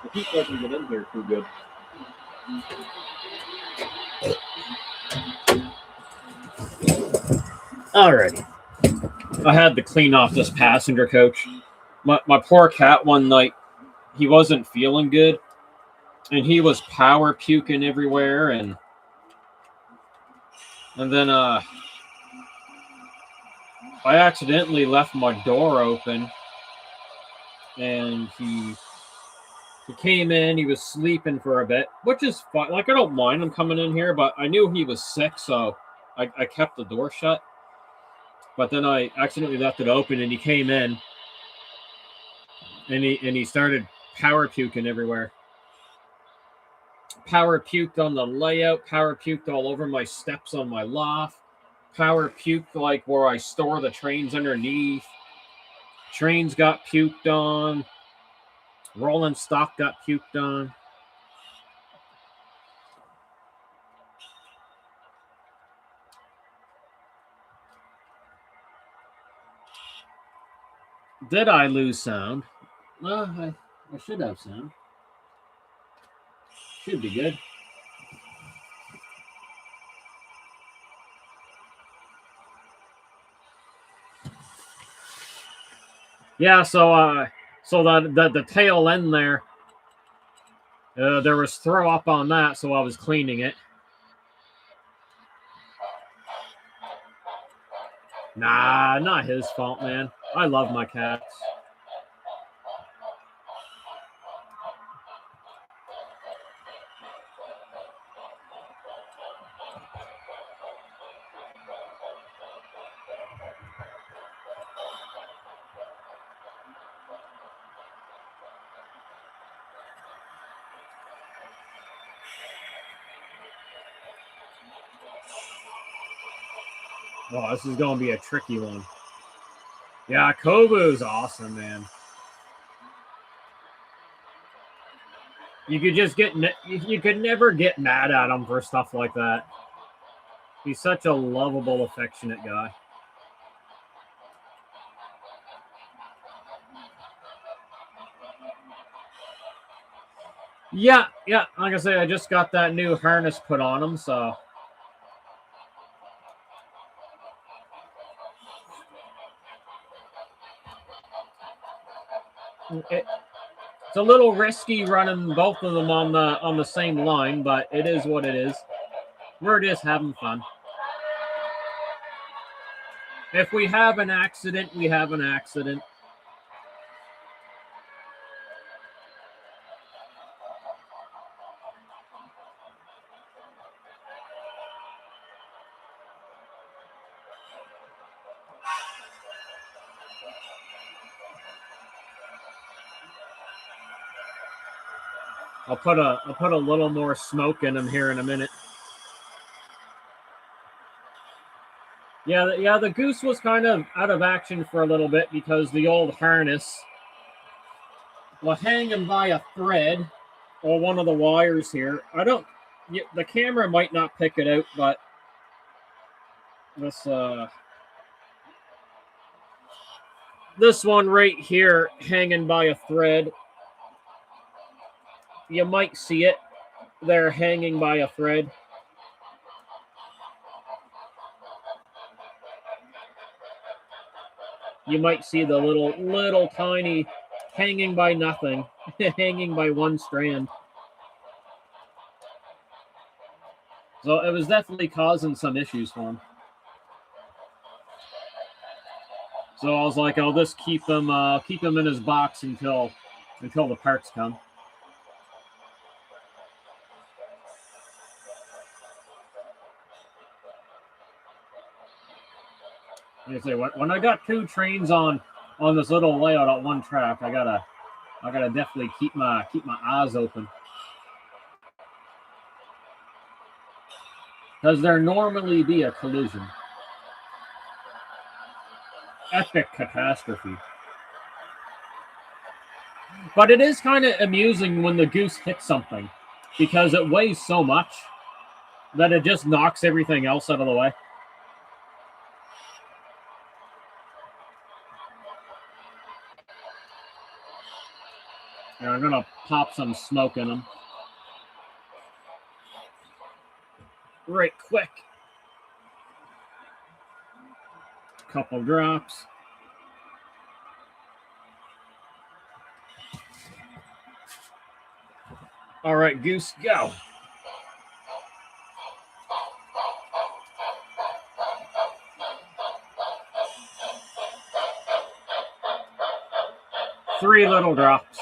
The heat doesn't get in here too good. Alrighty. I had to clean off this passenger coach. My poor cat one night, he wasn't feeling good. And he was power puking everywhere. And then I accidentally left my door open. And he came in, he was sleeping for a bit, which is fine. Like, I don't mind him coming in here, but I knew he was sick, so I kept the door shut. But then I accidentally left it open, and he came in, and he started power puking everywhere. Power puked on the layout, power puked all over my steps on my loft, power puked like where I store the trains underneath. Trains got puked on. Rolling stock got puked on. Did I lose sound? Well, I should have sound. Should be good. Yeah, so the tail end there was throw up on that, so I was cleaning it. Nah, not his fault, man. I love my cats. Oh, this is going to be a tricky one. Yeah, Kobu's awesome, man. You could just you could never get mad at him for stuff like that. He's such a lovable, affectionate guy. Yeah. Like I say, I just got that new harness put on him, so. It's a little risky running both of them on the same line, but it is what it is. We're just having fun. If we have an accident, we have an accident. I'll put a little more smoke in them here in a minute. Yeah, the goose was kind of out of action for a little bit because the old harness was hanging by a thread or one of the wires here. The camera might not pick it out, but this one right here hanging by a thread. You might see it there hanging by a thread. You might see the little tiny hanging by nothing, hanging by one strand. So it was definitely causing some issues for him. So I was like, I'll just keep him in his box until the parts come. Like I say, when I got two trains on this little layout on one track, I gotta definitely keep my eyes open. Because there normally be a collision. Epic catastrophe. But it is kind of amusing when the goose hits something because it weighs so much that it just knocks everything else out of the way. Yeah, I'm gonna pop some smoke in them. Right quick. Couple drops. All right, goose, go. Three little drops.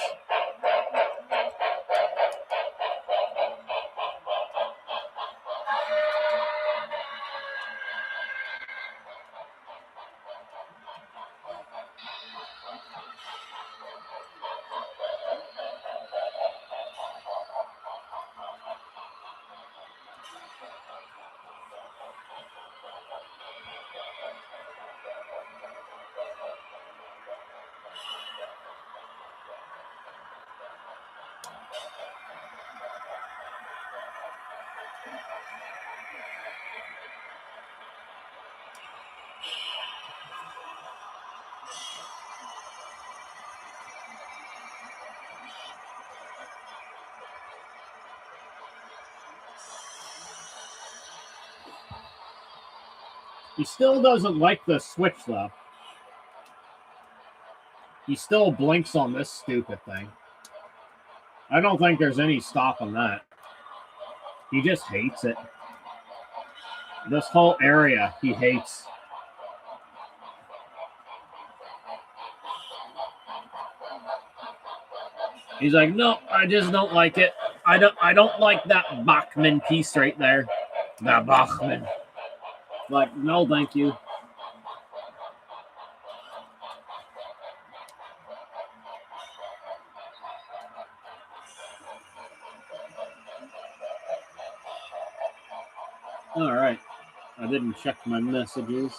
He still doesn't like the switch, though. He still blinks on this stupid thing. I don't think there's any stopping that. He just hates it. This whole area he hates. He's like, no, I just don't like it. I don't like that Bachman piece right there. That Bachman. Like, no, thank you. All right. I didn't check my messages.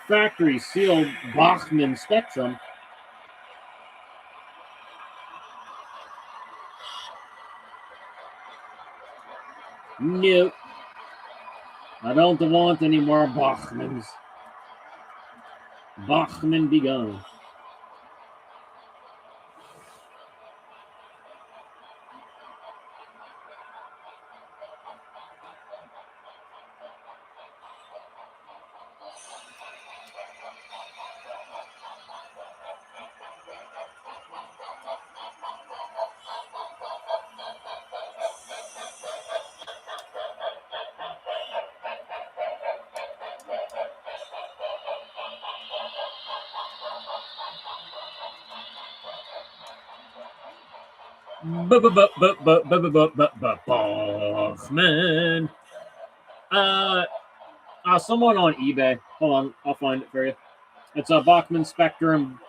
Factory sealed Bachman Spectrum. Nope. I don't want any more Bachmans. Bachman be gone. Bachman. Someone on eBay. Hold on, I'll find it for you. It's a Bachmann Spectrum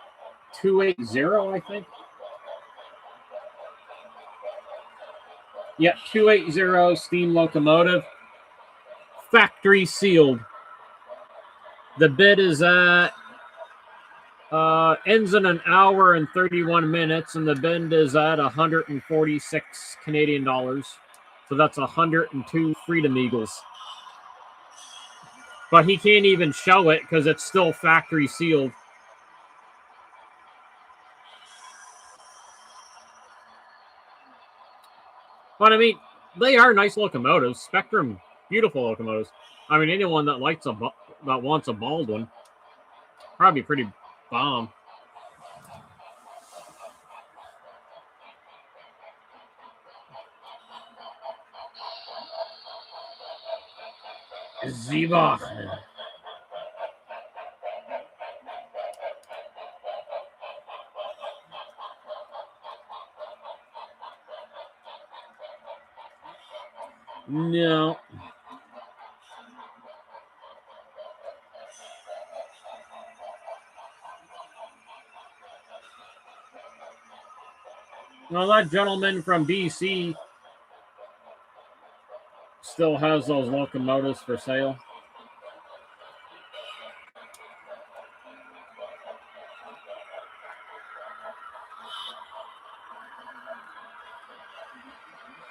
280, I think. Yeah, 280 steam locomotive. Factory sealed. The bid is at ends in an hour and 31 minutes, and the bid is at 146 Canadian dollars. So that's 102 Freedom Eagles. But he can't even show it because it's still factory sealed. But I mean, they are nice locomotives. Spectrum, beautiful locomotives. I mean, anyone that wants a bald one, probably pretty bomb. Ziba. No. Well, that gentleman from BC still has those locomotives for sale.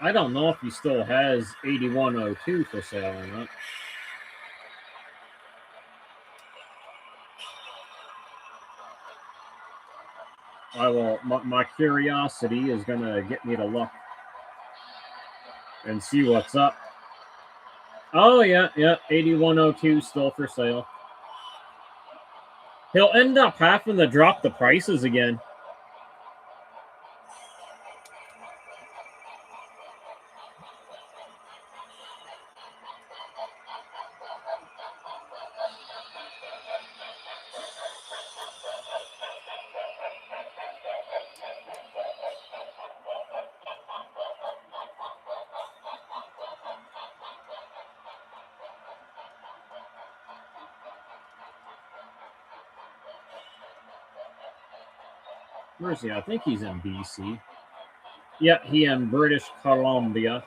I don't know if he still has 8102 for sale or not. I will. My curiosity is going to get me to look and see what's up. Oh, yeah, 8102 still for sale. He'll end up having to drop the prices again. Where is he? I think he's in BC. Yeah, he in British Columbia.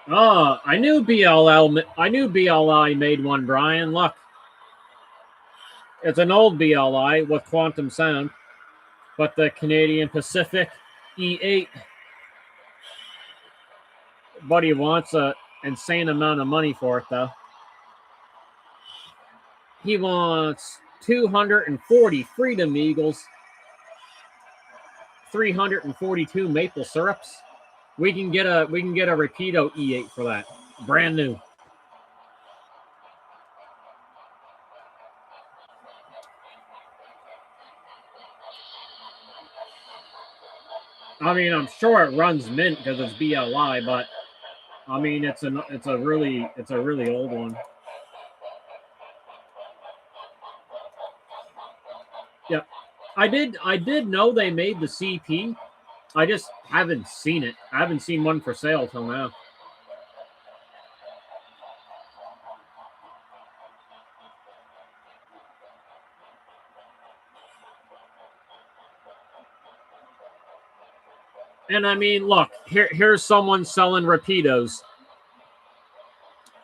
Oh, I knew BLI made one, Brian. Look. It's an old BLI with quantum sound, but the Canadian Pacific E8. Buddy wants an insane amount of money for it, though. He wants 240 Freedom Eagles, 342 maple syrups. We can get a Rapido E8 for that, brand new. I mean, I'm sure it runs mint because it's BLI, but I mean, it's a really old one. Yeah, I did know they made the CP. I just haven't seen it. I haven't seen one for sale till now. And I mean, look, here's someone selling Rapidos,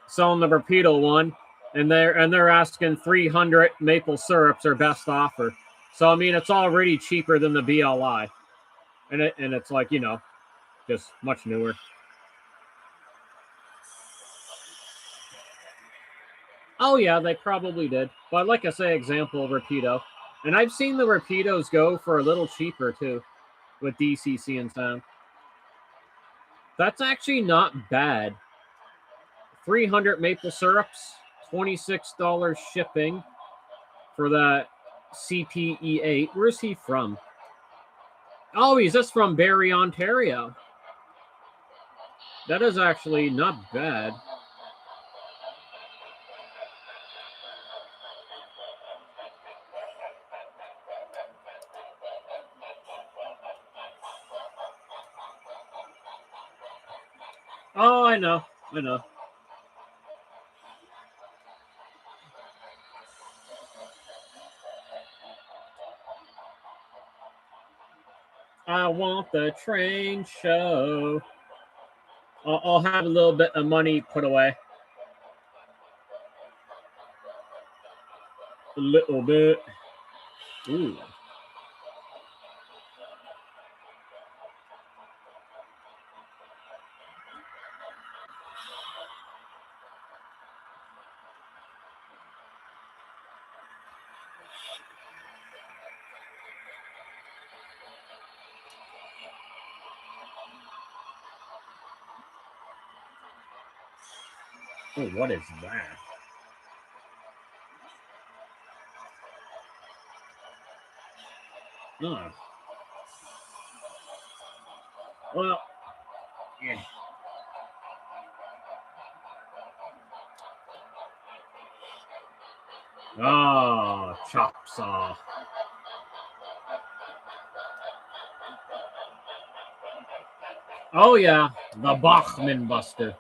selling the Rapido one, and they're asking 300 maple syrups their best offer. So I mean, it's already cheaper than the BLI, and it's like, you know, just much newer. Oh yeah, they probably did. But like I say, example Rapido, and I've seen the Rapidos go for a little cheaper too, with DCC and sound. That's actually not bad. 300 maple syrups, $26 shipping for that CPE8. Where's he from? Oh, he's just from Barrie, Ontario. That is actually not bad. Oh, I know. I know. I want the train show. I'll have a little bit of money put away. A little bit. Ooh. Oh, what is that? Oh. Well, yeah. Oh, chop saw. Oh, yeah. The Bachman Buster.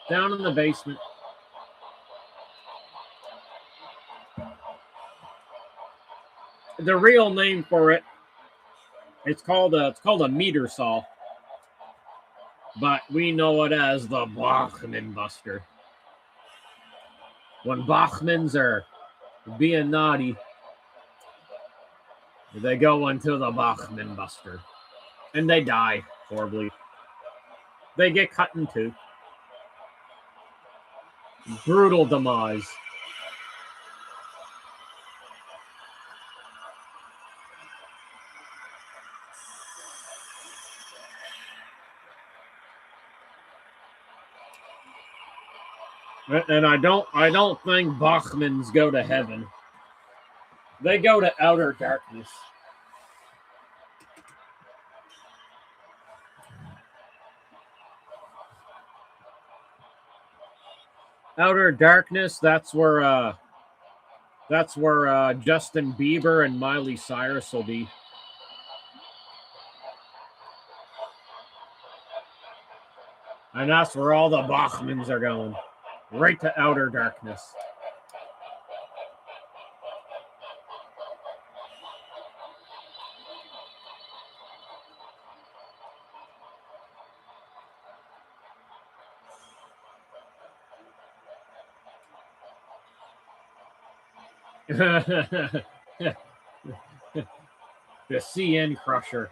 Down in the basement. The real name for it, it's called a meter saw. But we know it as the Bachman Buster. When Bachmans are being naughty, they go into the Bachman Buster. And they die horribly. They get cut in two. Brutal demise. And I don't think Bachmans go to heaven. They go to outer darkness. Outer darkness, that's where Justin Bieber and Miley Cyrus will be. And that's where all the Bachmans are going. Right to outer darkness. The CN Crusher.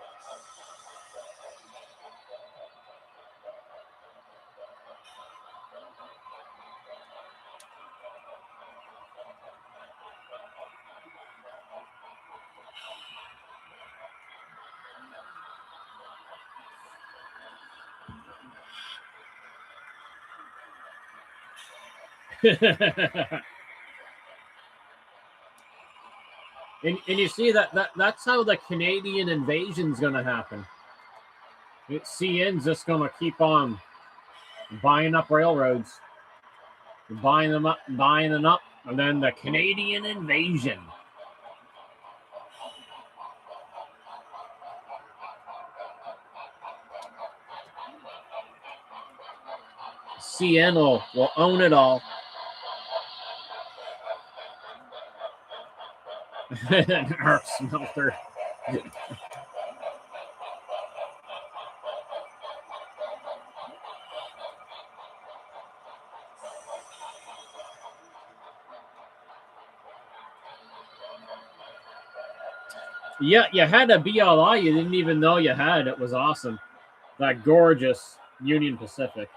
And you see that's how the Canadian invasion's going to happen. CN's just going to keep on buying up railroads, buying them up, and then the Canadian invasion. CN will own it all. An arc smelter. Yeah, you had a BLI you didn't even know you had. It was awesome. That gorgeous Union Pacific.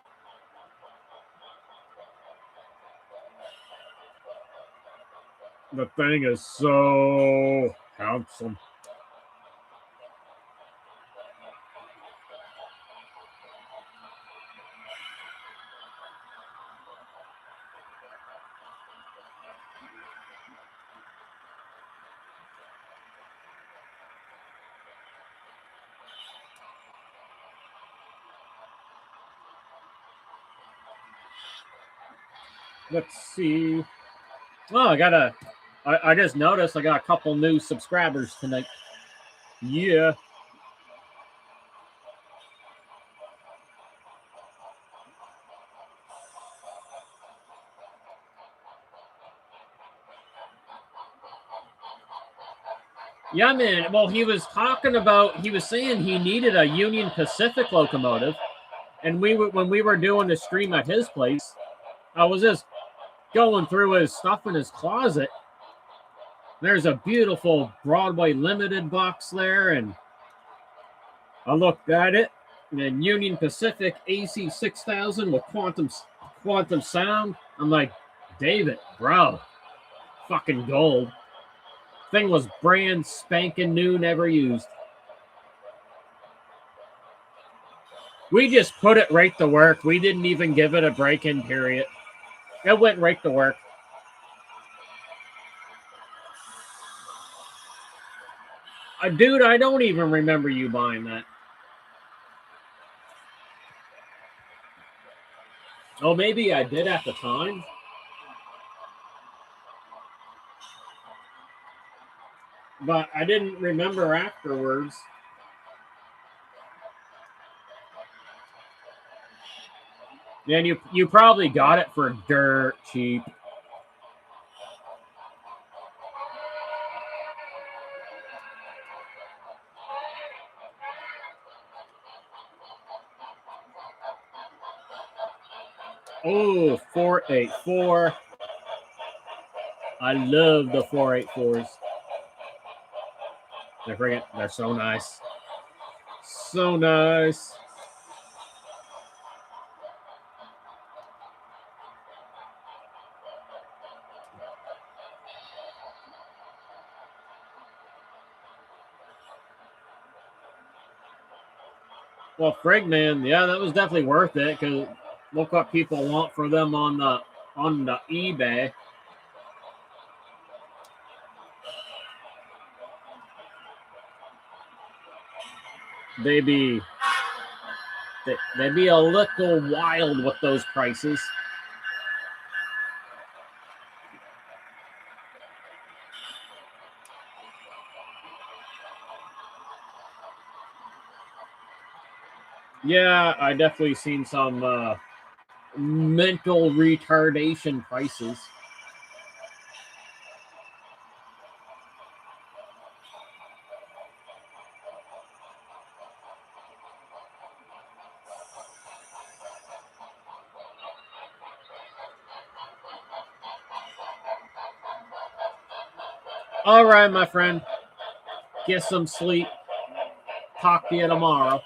The thing is so handsome. Let's see. Oh, I just noticed I got a couple new subscribers tonight. Yeah. Yeah, man. Well, he was saying he needed a Union Pacific locomotive. And when we were doing the stream at his place, I was just going through his stuff in his closet. There's a beautiful Broadway Limited box there, and I looked at it, and Union Pacific AC 6000 with quantum sound. I'm like, David, bro, fucking gold. Thing was brand spanking new, never used. We just put it right to work. We didn't even give it a break-in period. It went right to work. Dude, I don't even remember you buying that. Oh, maybe I did at the time. But I didn't remember afterwards. And you probably got it for dirt cheap. Oh, 484. I love the 484s. They're so nice. So nice. Well, frig, man, yeah, that was definitely worth it because look what people want for them on the eBay. They'd be a little wild with those prices. Yeah, I definitely seen some mental retardation prices. All right, my friend. Get some sleep. Talk to you tomorrow.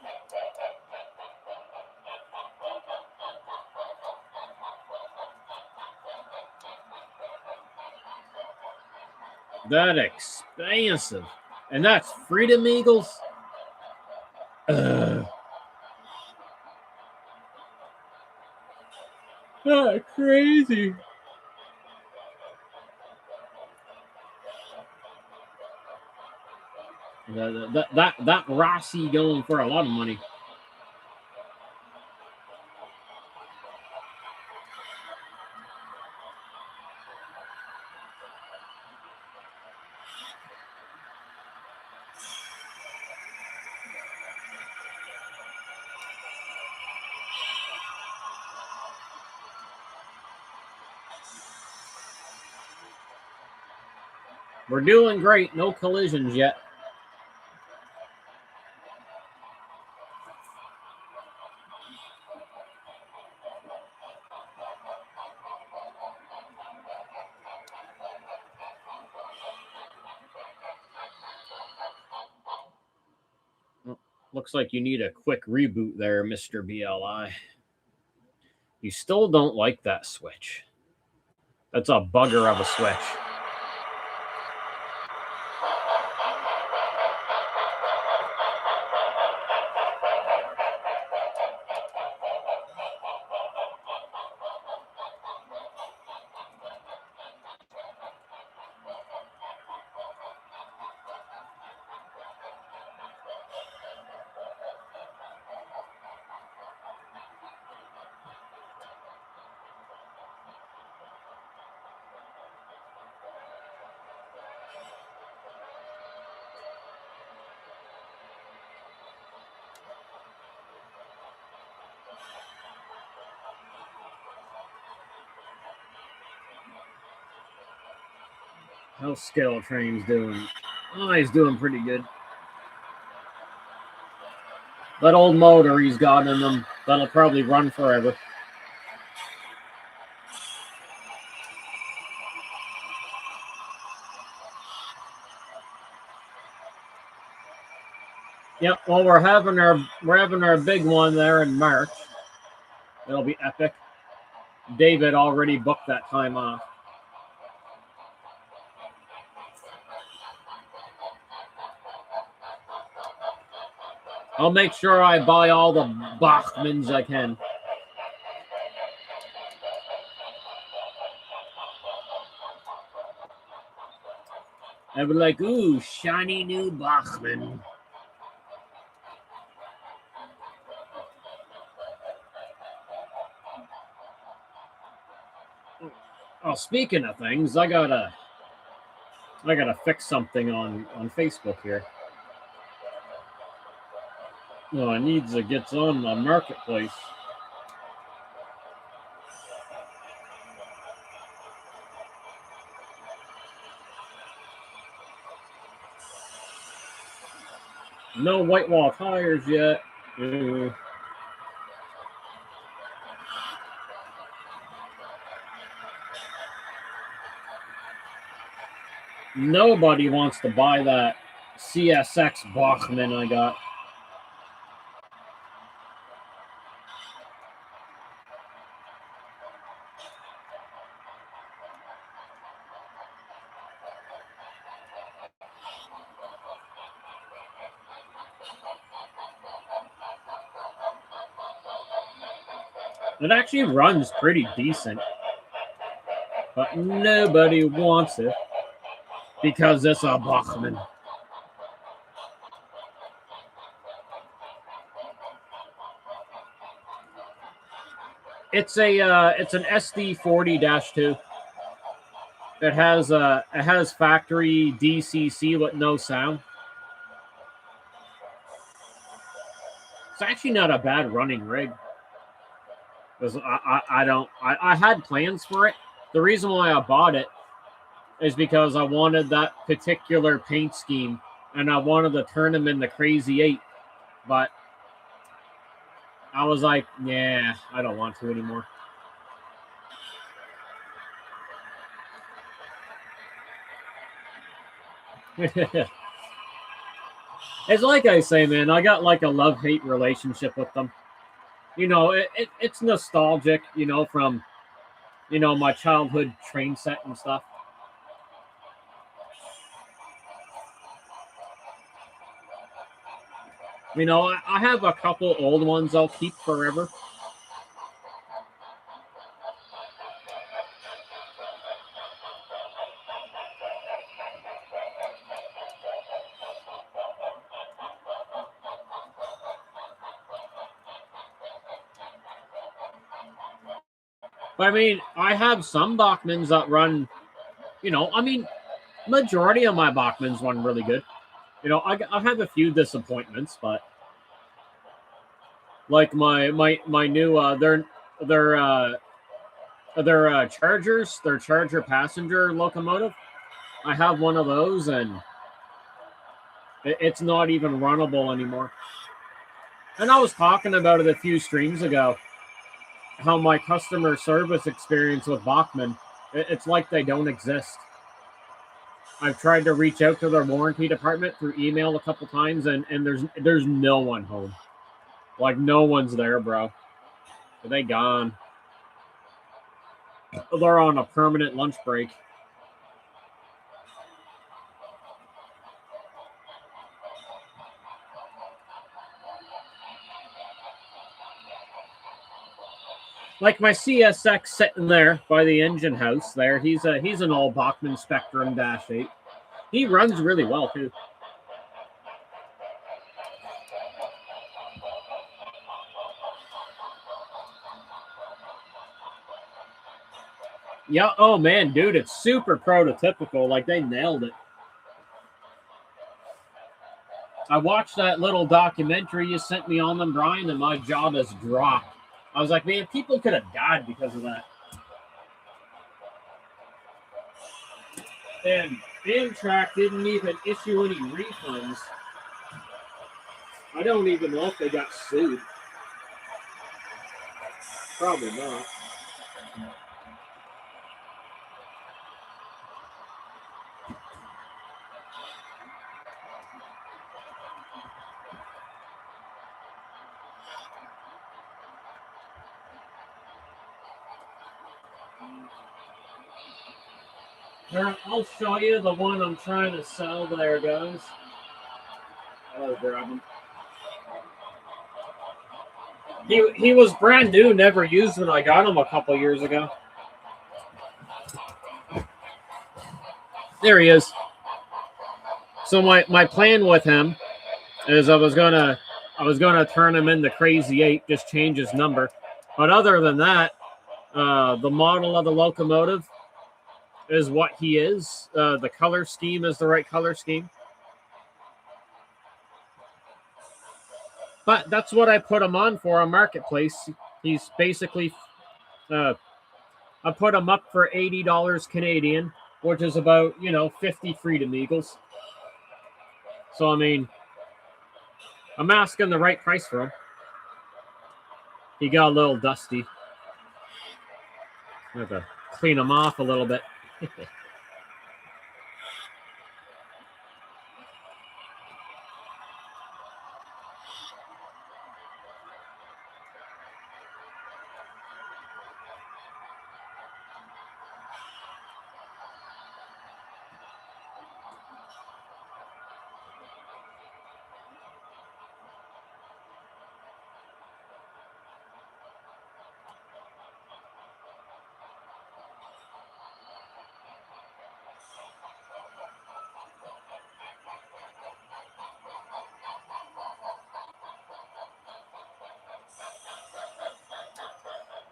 That expensive. And that's Freedom Eagles? Crazy. That Rossi going for a lot of money. We're doing great. No collisions yet. Looks like you need a quick reboot there, Mr. BLI. You still don't like that switch. That's a bugger of a switch. How's Skeletrain's doing? Oh, he's doing pretty good. That old motor he's got in him, that'll probably run forever. Yep, well we're having our big one there in March. It'll be epic. David already booked that time off. I'll make sure I buy all the Bachmans I can. I'd be like, ooh, shiny new Bachman. Oh, speaking of things, I gotta fix something on Facebook here. Well, it needs to get on the marketplace. No white wall tires yet. Nobody wants to buy that CSX Bachman I got. It actually runs pretty decent, but nobody wants it because it's a Bachman. It's an SD40-2. It has factory DCC with no sound. It's actually not a bad running rig. Because I had plans for it. The reason why I bought it is because I wanted that particular paint scheme and I wanted to turn them into Crazy 8. But I was like, yeah, I don't want to anymore. It's like I say, man, I got like a love-hate relationship with them. You know, it's nostalgic, you know, from, you know, my childhood train set and stuff. You know, I have a couple old ones I'll keep forever. But I mean, I have some Bachmans that run, you know, I mean, majority of my Bachmans run really good. You know, I have a few disappointments, but like my new their Chargers, their Charger passenger locomotive. I have one of those, and it's not even runnable anymore. And I was talking about it a few streams ago, how my customer service experience with Bachman, it's like they don't exist. I've tried to reach out to their warranty department through email a couple times, and there's no one home. Like, no one's there, bro. They gone. They're on a permanent lunch break. Like my CSX sitting there by the engine house there, he's an old Bachman Spectrum -8. He runs really well too. Yeah, oh man, dude, it's super prototypical. Like, they nailed it. I watched that little documentary you sent me on them, Brian, and my jaw just dropped. I was like, man, people could have died because of that. And Amtrak didn't even issue any refunds. I don't even know if they got sued. Probably not. Here, I'll show you the one I'm trying to sell there, guys. I'll grab him. He was brand new, never used when I got him a couple years ago. There he is. So my plan with him is I was gonna turn him into Crazy 8, just change his number. But other than that, the model of the locomotive is what he is. The color scheme is the right color scheme. But that's what I put him on for Marketplace. He's basically, I put him up for $80 Canadian, which is about 50 Freedom Eagles. So I mean, I'm asking the right price for him. He got a little dusty. I have to clean him off a little bit.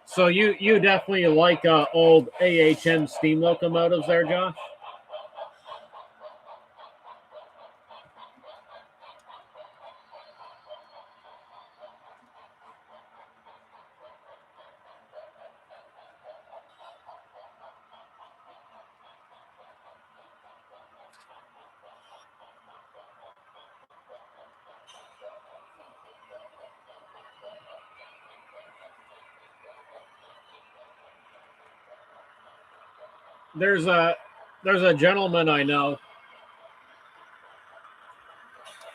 So you definitely like old AHM steam locomotives there, Josh? There's a gentleman I know.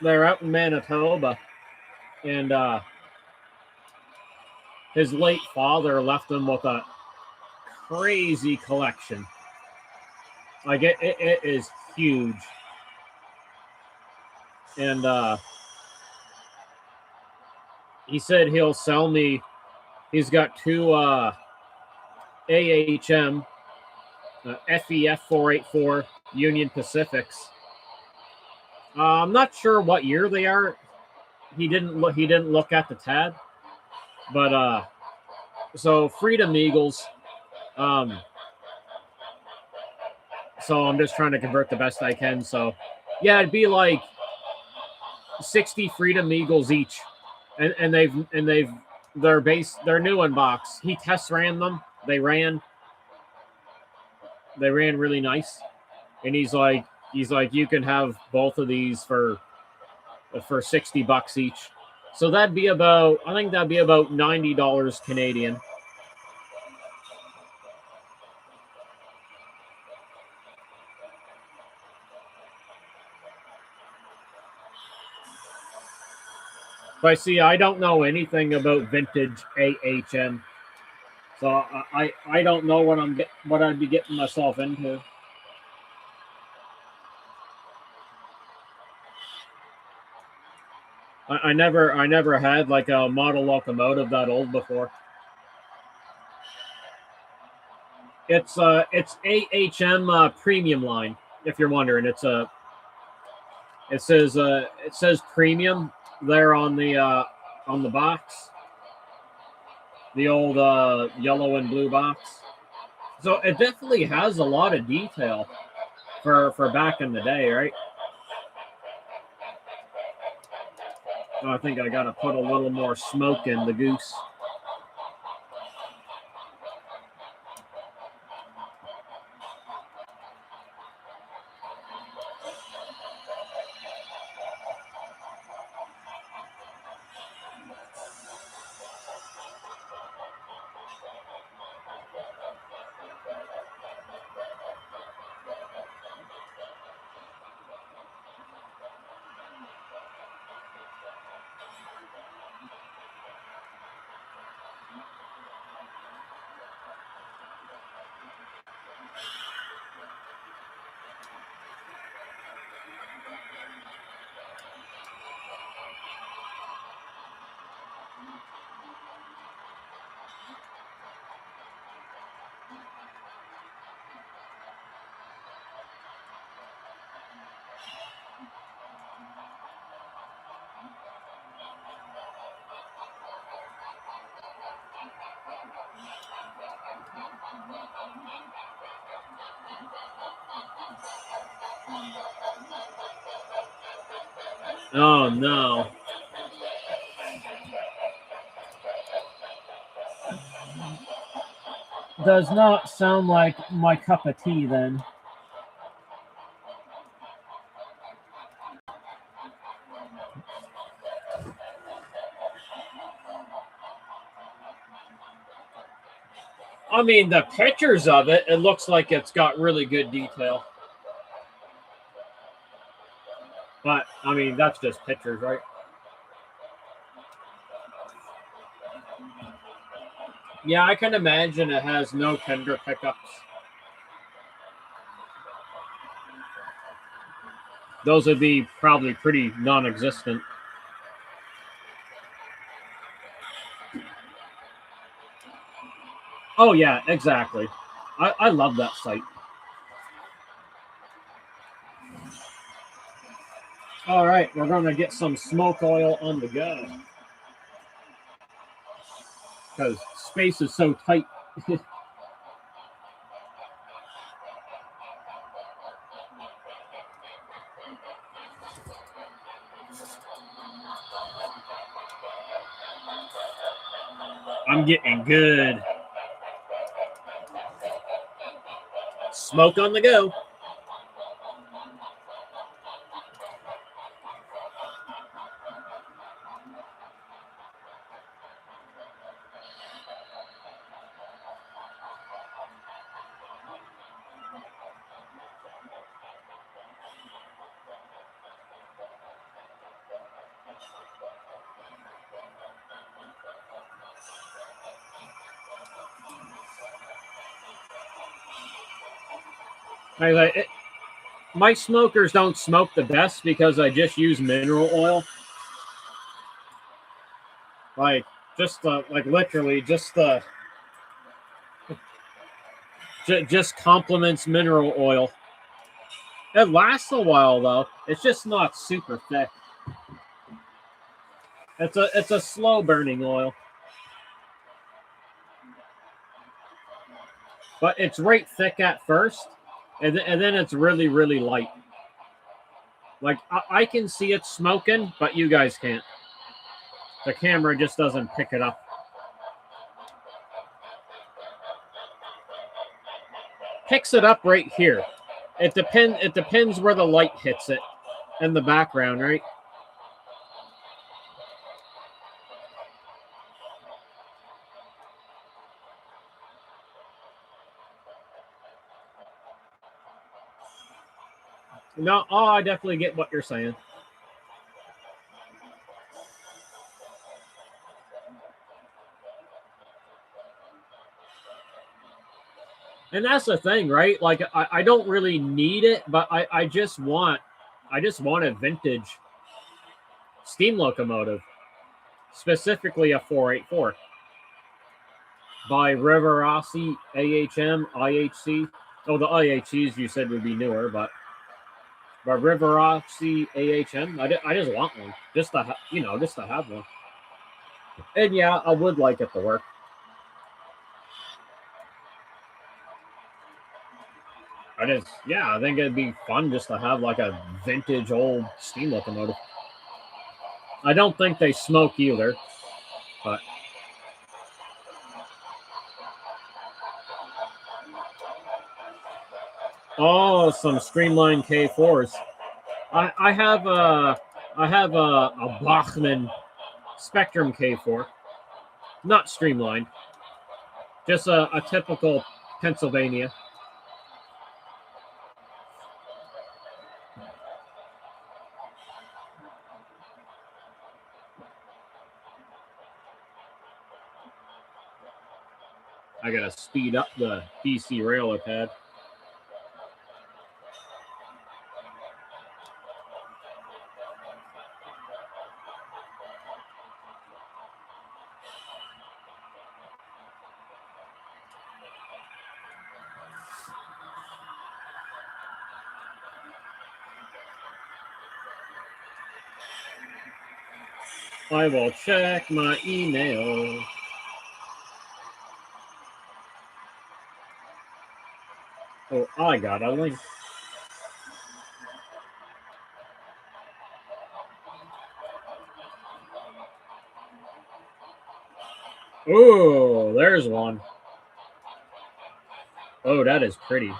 They're out in Manitoba, and his late father left him with a crazy collection. Like it is huge, and he said he'll sell me. He's got two AHM FEF 484 Union Pacifics. I'm not sure what year they are. He didn't look at the tab, but so Freedom Eagles. So I'm just trying to convert the best I can. So yeah, it'd be like 60 Freedom Eagles each, and they're new in box. He test ran them. They ran really nice, and he's like you can have both of these for $60 each. So that'd be about $90 Canadian. But see, I don't know anything about vintage AHM, so I don't know what I'd be getting myself into. I never had like a model locomotive that old before. It's AHM premium line. If you're wondering, it says premium there on the box, the old yellow and blue box. So it definitely has a lot of detail for back in the day, right? I think I got to put a little more smoke in the goose. Oh no. Does not sound like my cup of tea then. I mean, the pictures of it, it looks like it's got really good detail. But, I mean, that's just pictures, right? Yeah, I can imagine it has no tender pickups. Those would be probably pretty non-existent. Oh, yeah, exactly. I love that site. All right, we're going to get some smoke oil on the go. Because space is so tight. I'm getting good. Smoke on the go. My smokers don't smoke the best because I just use mineral oil. Like, literally, just complements mineral oil. It lasts a while though. It's just not super thick. It's a slow burning oil, but it's right thick at first, and then it's really really light. Like I can see it smoking, but you guys can't. The camera just doesn't pick it up. Picks it up right here. It depends where the light hits it in the background, right? No, oh, I definitely get what you're saying. And that's the thing, right? Like I don't really need it, but I just want a vintage steam locomotive, specifically a 484 by Rivarossi AHM IHC. Oh, the IHCs you said would be newer, but by Rivarossi AHM, I just want one, just to just to have one. And yeah, I would like it to work. I think it'd be fun just to have like a vintage old steam locomotive. I don't think they smoke either, but oh, some streamlined K4s. I have a Bachmann Spectrum K4, not streamlined, just a typical Pennsylvania. I gotta speed up the DC Railer pad. I will check my email. Oh, I got a link. Oh, there's one. Oh, that is pretty.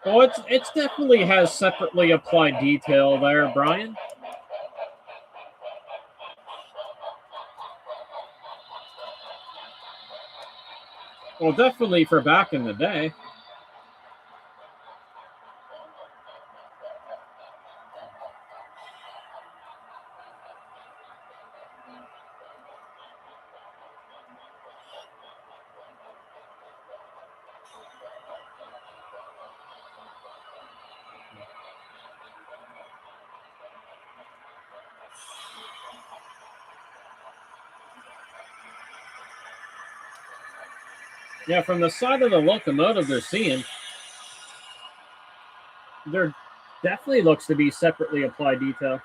Oh, it's definitely has separately applied detail there, Brian. Well, definitely for back in the day. Yeah, from the side of the locomotive they're seeing, there definitely looks to be separately applied detail.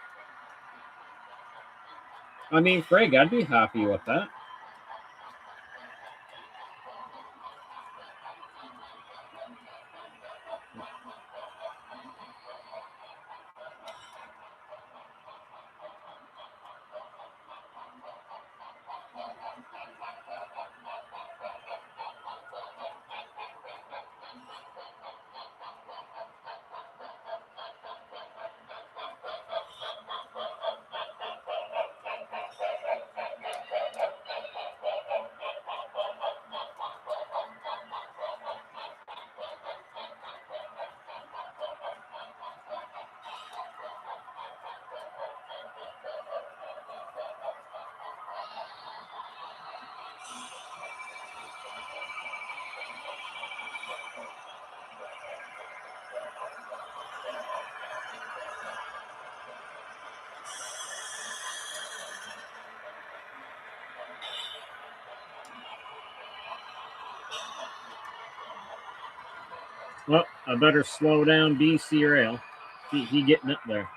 I mean, Craig, I'd be happy with that. Well, I better slow down BC Rail. He getting up there.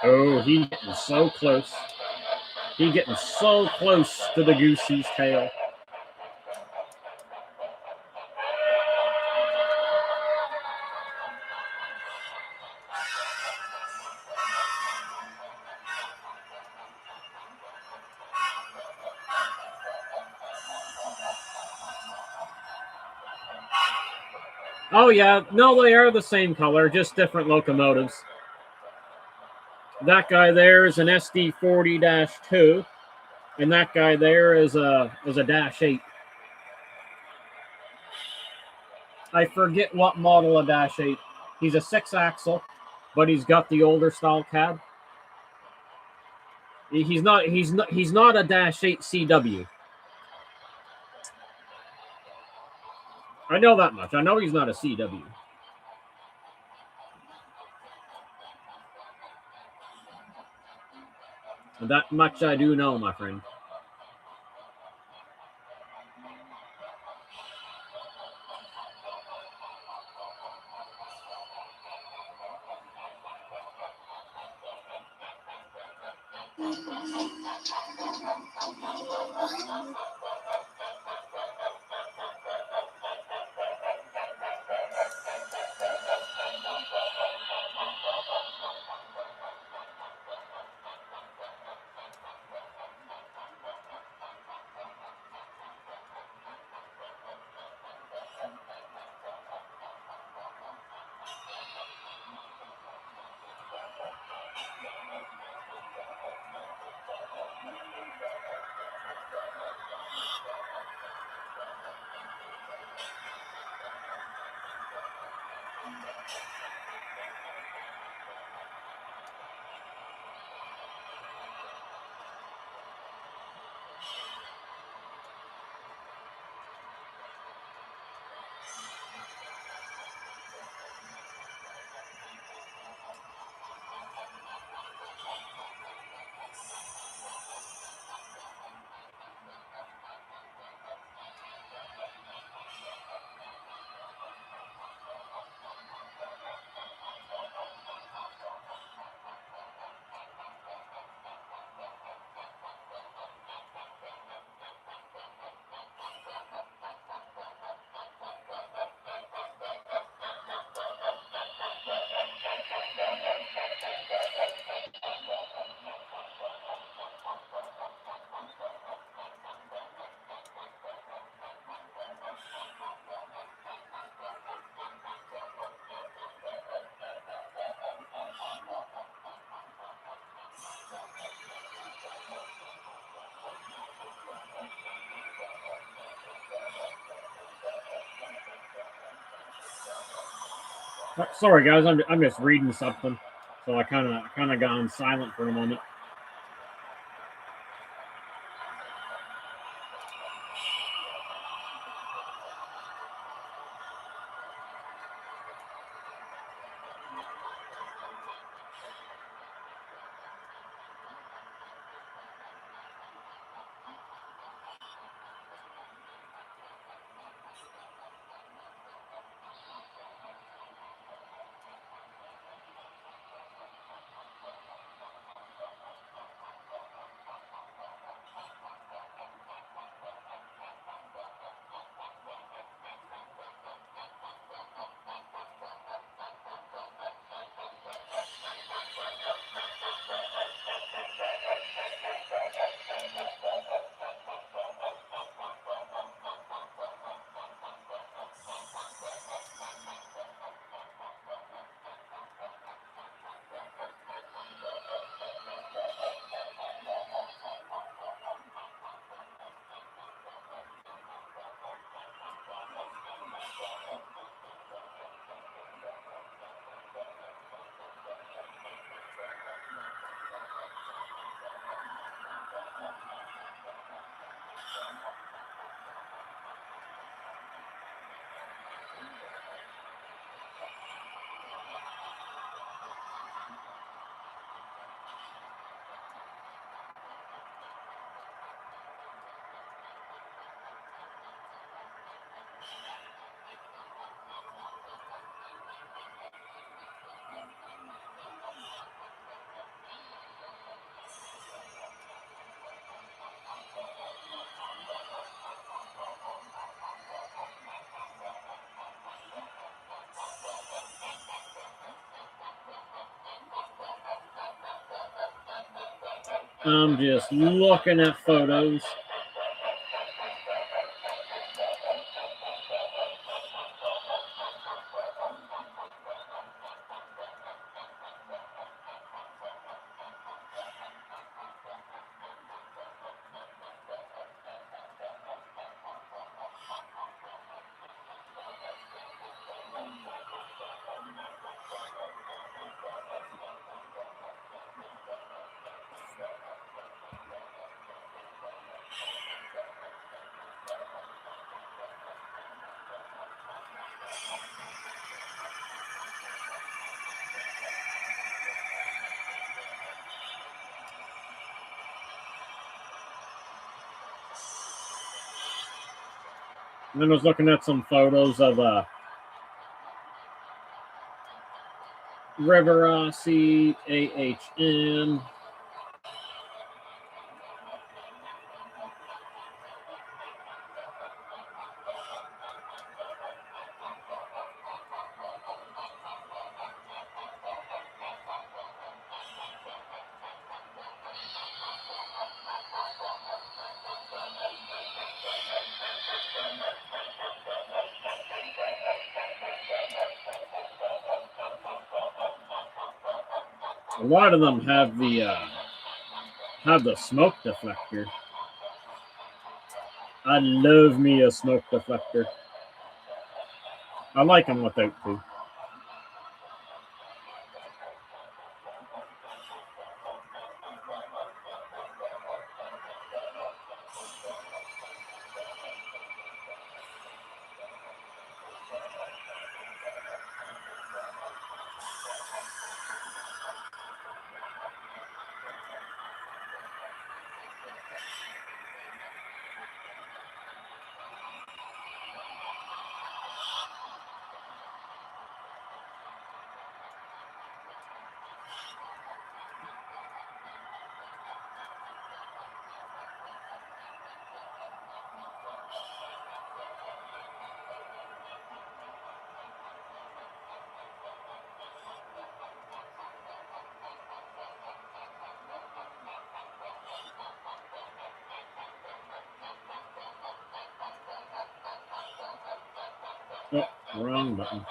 Oh, he getting so close. He getting so close to the goosey's tail. Oh yeah, no, they are the same color, just different locomotives. That guy there is an SD 40-2, and that guy there is a -8. I forget what model of -8. He's a 6-axle, but he's got the older style cab. He's not a -8 CW. I know that much. I know he's not a CW. That much I do know, my friend. Sorry, guys, I'm just reading something, so I kind of gone silent for a moment. I'm just looking at photos. And then I was looking at some photos of River Rossi, AHM. A lot of them have the smoke deflector. I love me a smoke deflector. I like them without too. Oh, wrong button.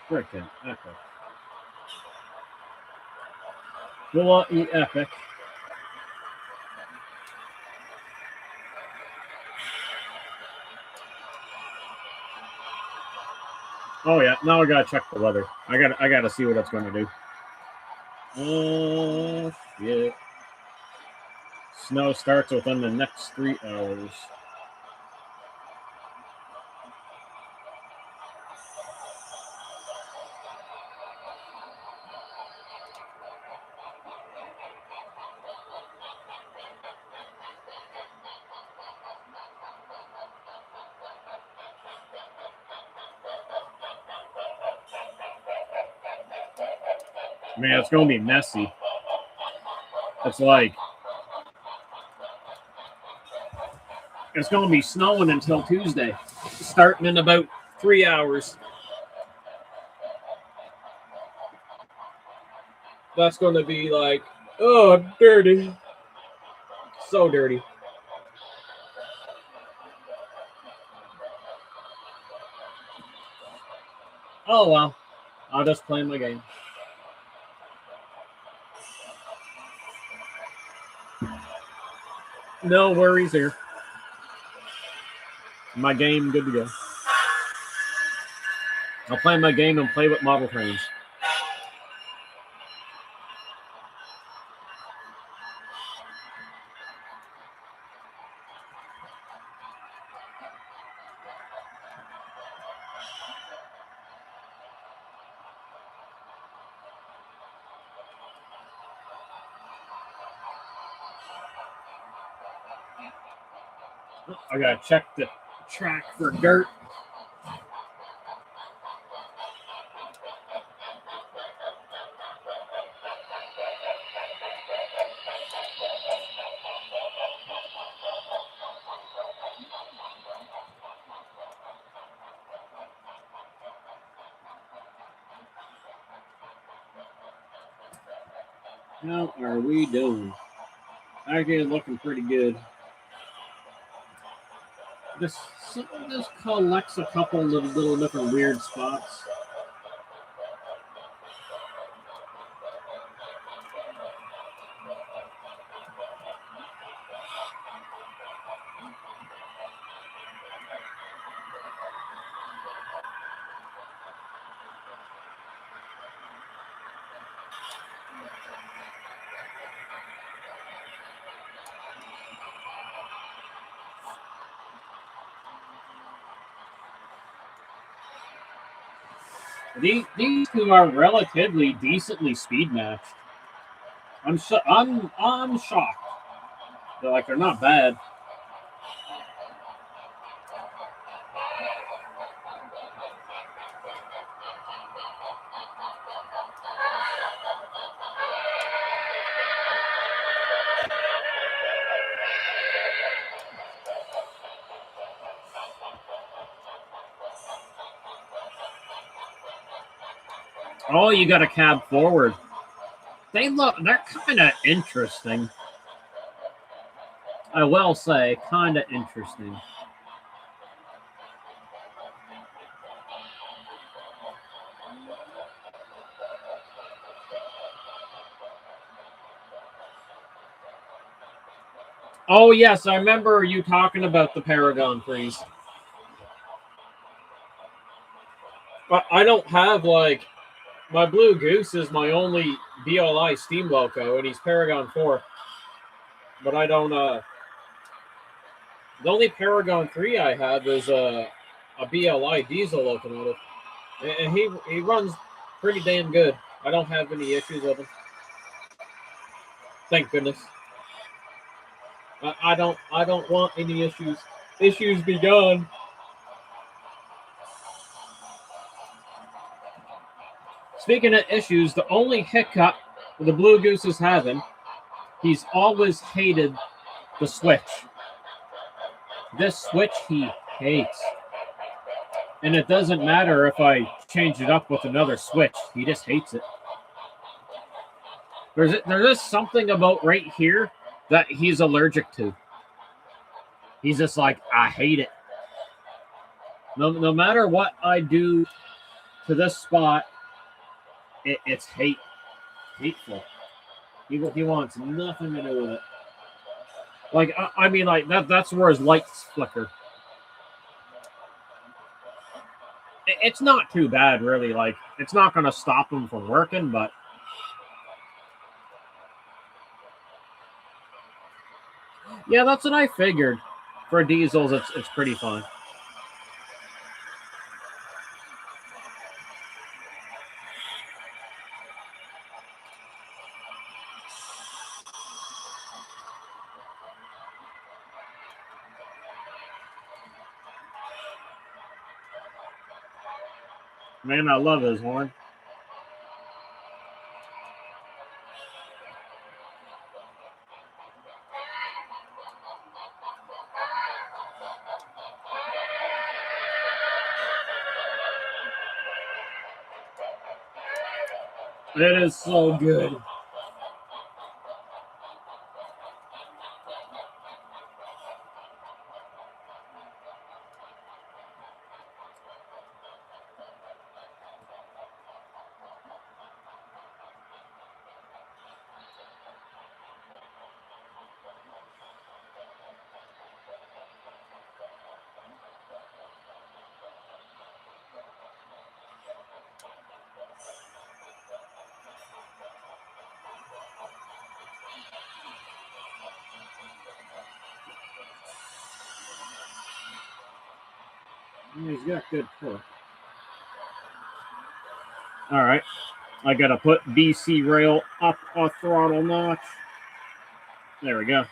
Frickin' epic. We'll eat epic. Oh yeah, now I gotta check the weather. I gotta see what it's gonna do. Oh shit. Snow starts within the next 3 hours. Man, it's gonna be messy. It's like it's gonna be snowing until Tuesday, starting in about 3 hours. That's gonna be like, oh, dirty, so dirty. Oh well, I'll just play my game. No worries here. My game, good to go. I'll play my game and play with model trains. I gotta check the track for dirt. How are we doing? Actually, looking pretty good. This collects a couple of little different weird spots. These two are relatively decently speed matched. I'm shocked. They're not bad. Oh, you got a cab forward. They're kind of interesting. I will say, kind of interesting. Oh yes, I remember you talking about the Paragon freeze. But I don't have my Blue Goose is my only BLI Steam Loco, and he's Paragon 4. But I don't. The only Paragon 3 I have is a BLI diesel locomotive, and he runs pretty damn good. I don't have any issues with him. Thank goodness. I don't want any issues. Issues be gone. Speaking of issues, the only hiccup the Blue Goose is having, he's always hated the switch. This switch he hates. And it doesn't matter if I change it up with another switch. He just hates it. There's something about right here that he's allergic to. He's just like, I hate it. No matter what I do, to this spot, it's hateful. He wants nothing to do with it. Like I mean, like that's where his lights flicker. It's not too bad, really. Like it's not going to stop him from working, but yeah, that's what I figured. For diesels, it's pretty fun. Man, I love his horn. It is so good. He's got good torque. All right. I got to put BC rail up a throttle notch. There we go.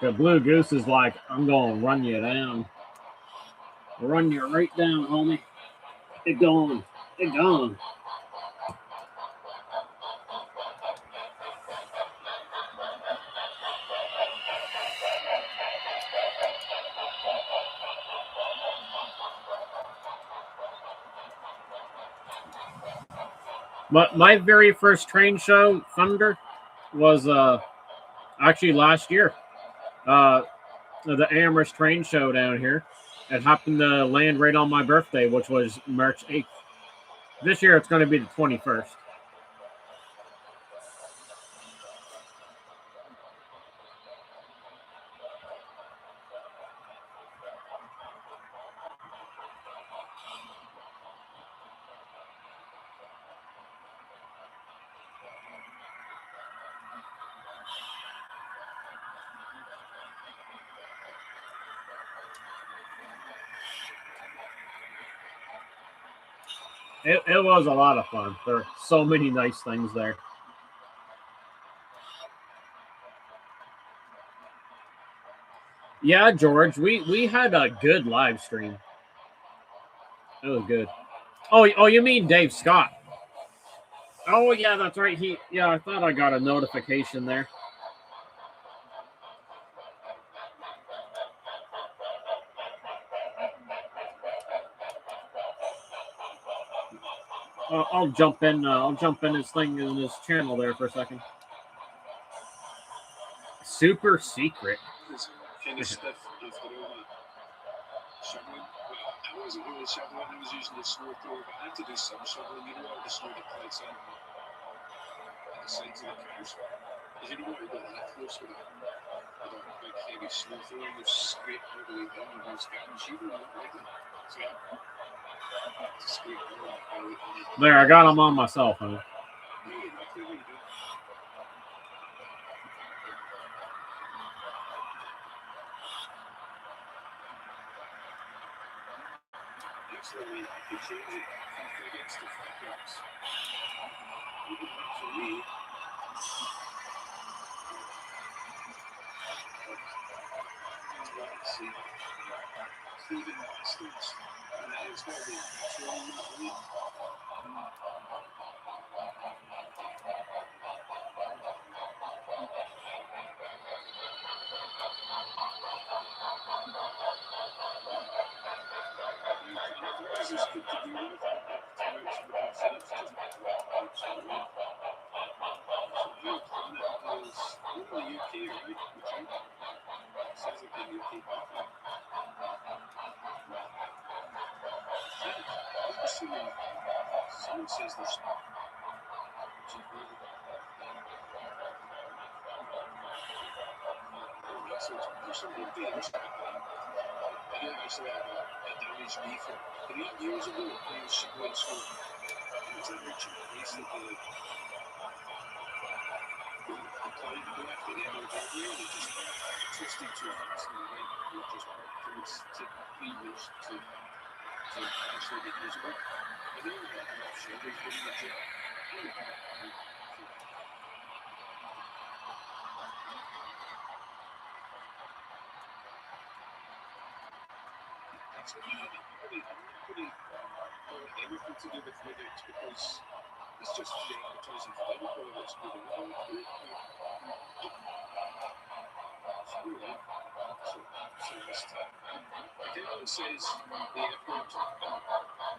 The Blue Goose is like, I'm going to run you down. Run you right down, homie. Get going. Get going. But my very first train show, Thunder, was actually last year. The Amherst train show down here. It happened to land right on my birthday, which was March 8th. This year it's going to be the 21st. It was a lot of fun. There are so many nice things there. Yeah, George, we had a good live stream. It was good. Oh, you mean Dave Scott? Oh, yeah, that's right. I thought I got a notification there. I'll jump in. I'll jump in his thing in his channel there for a second. Super secret. Kind of stiff after all that shoveling. I wasn't really shoveling, I was using the snow thrower, but I had to do some shoveling, you know, all the snow that collects in at the sides of the cars. Because you don't want to go that close with a big heavy snow thrower, you scrape all the way down and those gardens, you don't like that. So yeah, to scrape all that. There, I got him on my cell phone. Actually, you could change it against the front box. For me, see, Stephen Bastards, and it's got to be controlling that way. This is good to deal with. in the UK, right? Which I sounds like the UK bathroom. I'm assuming someone says there's so there's some good things. I did actually have a damaged knee from 3 years ago playing going so it was that Richard Price that the client left at the end of the day and it just twisted too fast and went it just took 3 years to actually get usable. I know that I'm not sure there's been legit. It's pretty anything to do with whether it's because it's just free advertising for them or whether it's good or not. If anyone says the airport,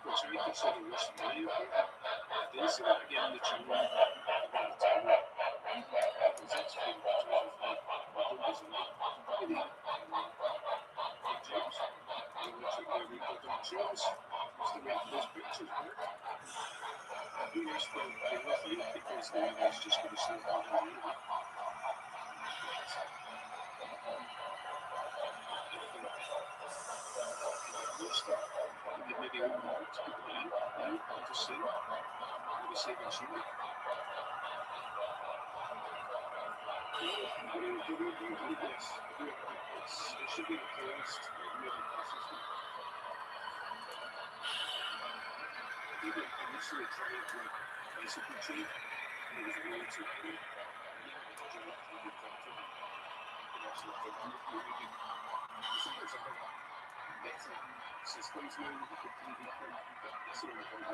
which I consider worse than my airport, they'll say that again in the channel about the time. Because that's free advertising for me. I don't deserve it. Maybe Big James. They literally rebuilt them themselves. Just to make those pictures work. Who knows for the other thing because the weather's just going to slow down a little bit. Maybe one more to put in. I'm just saying. Maybe save on something. It should be closed. I think initially tried like bicycle chain. And it was way too cool. Systems now you can TV from that's what I'm going to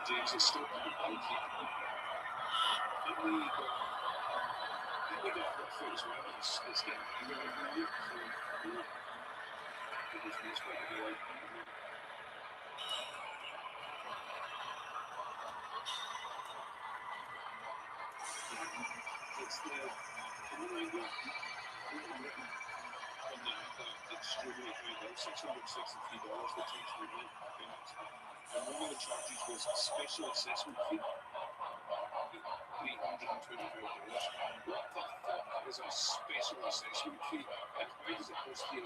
James is still coming out. We got that foot as well. It's getting bigger every year. So, it was nice to be like. It's the one I got written on the extremely high bill, $663, which actually went payments. And one of the charges was a special assessment fee. $325. What the fuck is a special assessment fee? And why does it cost $325? I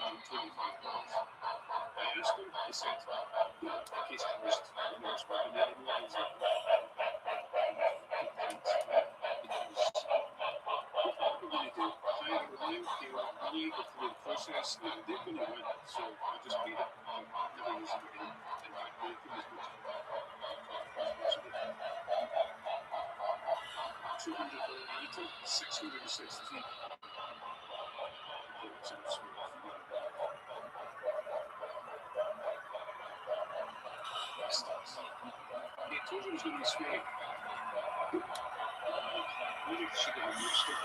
asked him, he said, the case closed. I'm not speaking anymore. He's like, process, they're going to win, so I just paid it. Never use it again. In fact, both of them as much $200 $663. He told you it was going to be sweaty. Maybe she got a new stick.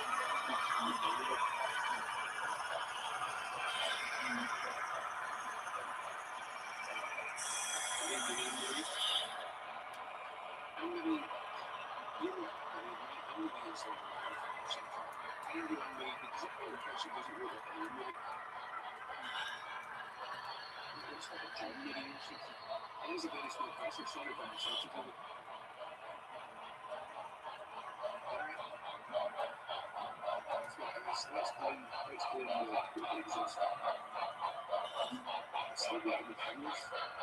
It is a very small price. I'm sorry about the search of it. Let's blame the exist. still let him hang with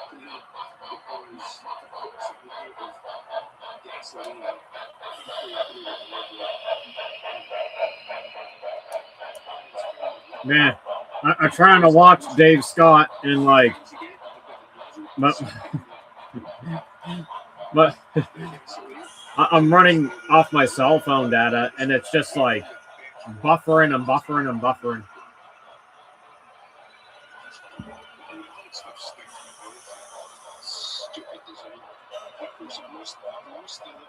clean because the constantly out of gasoline and through the driveway. Man, I'm trying to watch Dave Scott and like, but I'm running off my cell phone data and it's just like buffering and buffering and buffering. Stupid design. Of course, I've lost the little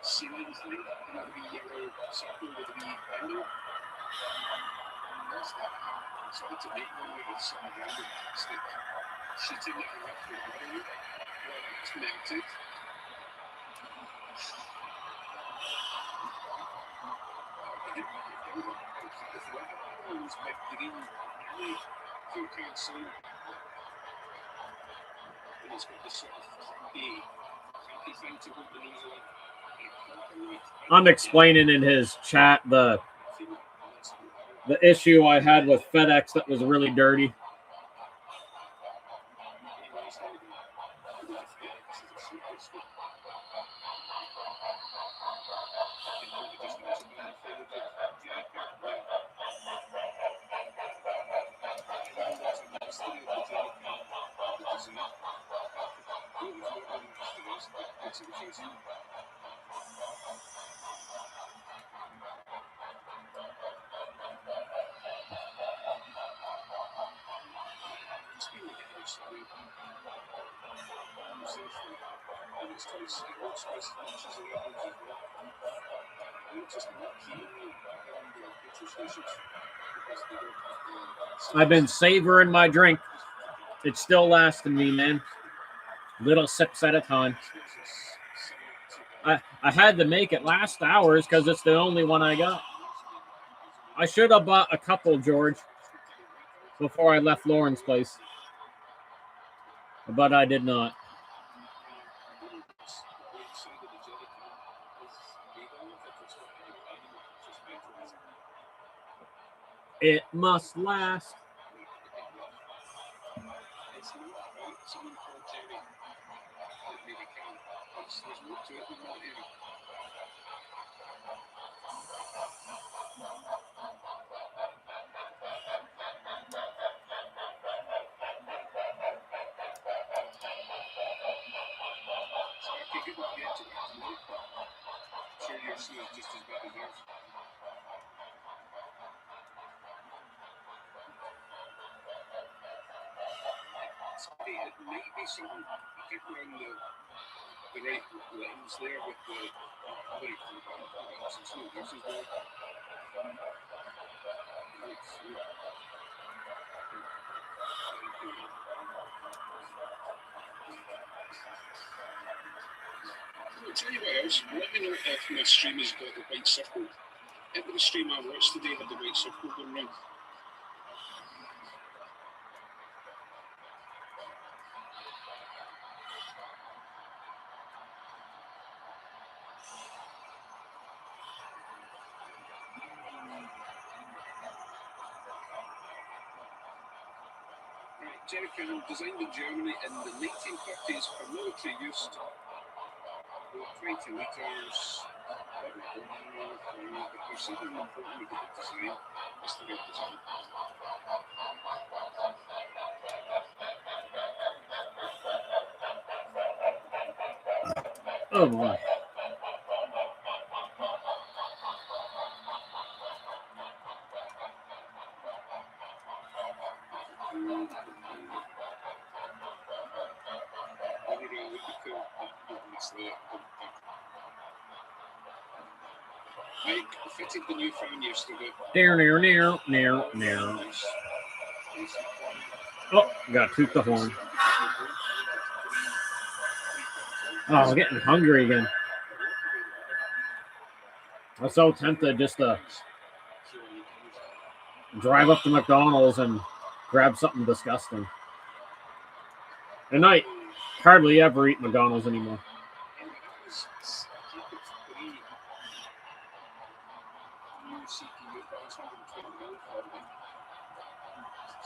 ceiling thing, and the wee yellow circle with the wee window. What's that? It's like to make one with some random plastic sheeting that I wrapped with rubber. Well, it's melted. With green alley four-card sign. And it's got this sort of crampy thing to hold the nose on. I'm explaining in his chat the issue I had with FedEx that was really dirty. I've been savoring my drink. It's still lasting me, man. Little sips at a time. I had to make it last hours because it's the only one I got. I should have bought a couple, George, before I left Lauren's place. But I did not. It must last. It might be something. I think we're on the right lens there with the some horses there. I'll tell you what else. Let me know if my stream has got the white circle. Every stream I watched today had the white circle going round. Jerry Cannon, designed in Germany in the 1930s for military use. 20 litres. There's something important with the design. It's the good design. Oh boy. Mike fitted the new fan yesterday. Near. Oh, gotta toot the horn. Oh, I'm getting hungry again. I'm so tempted just to drive up to McDonald's and grab something disgusting. And I hardly ever eat McDonald's anymore.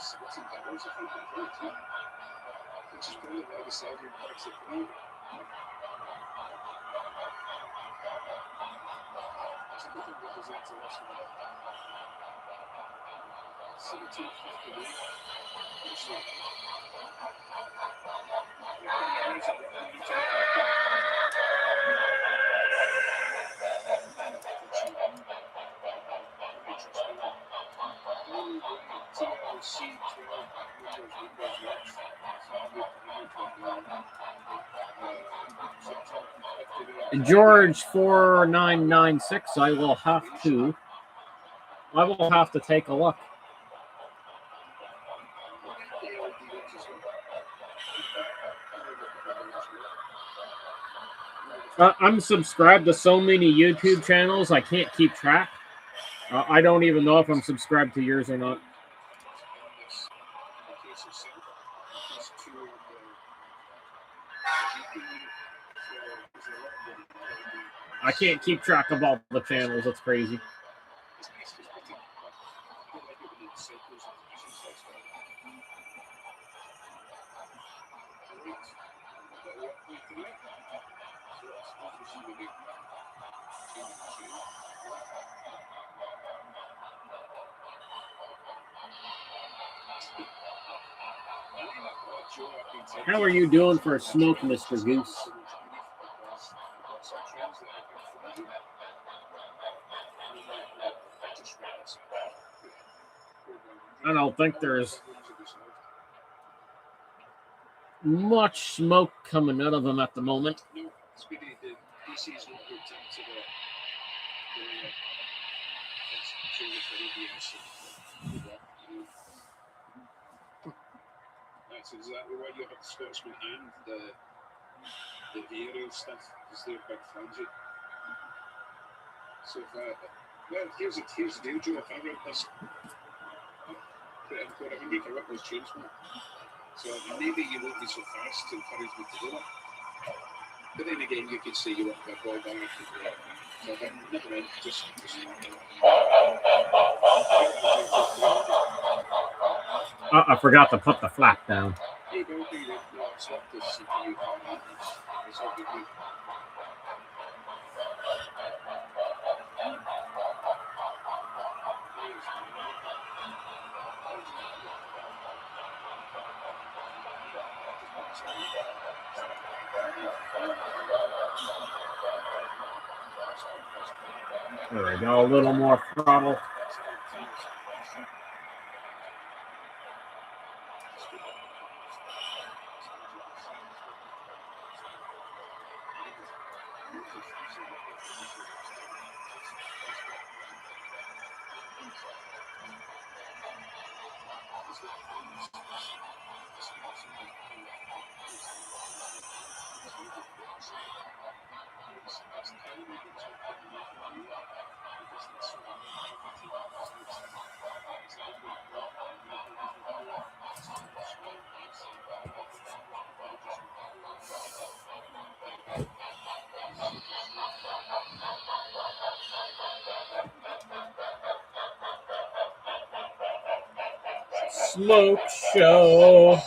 $70, I think, which is probably why the salary tax it through. So I think that goes into less than 1751. So George 4996. I will have to take a look. I'm subscribed to so many YouTube channels, I can't keep track. I don't even know if I'm subscribed to yours or not. I can't keep track of all the channels. It's crazy. How are you doing for a smoke, Mr. Goose? I don't think there's much smoke coming out of them at the moment. That's exactly why you have the Scotsman and the aerial stuff, because they're big fans of it. So well, here's the deal, Joe. If I rent this, put in for 100, I rip those tunes from it. So maybe you won't be so fast to encourage me to do it. But then again, you could say you want a boy band. So never mind, just I forgot to put the flap down. Hey, don't do that. No, it's not the CPU format. It's all good. There we go, a little more throttle. Smoke show.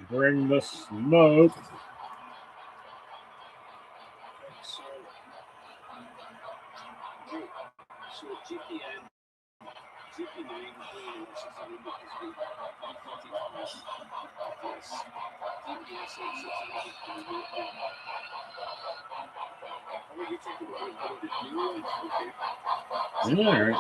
Bring the smoke. So GPN, GP9, All right.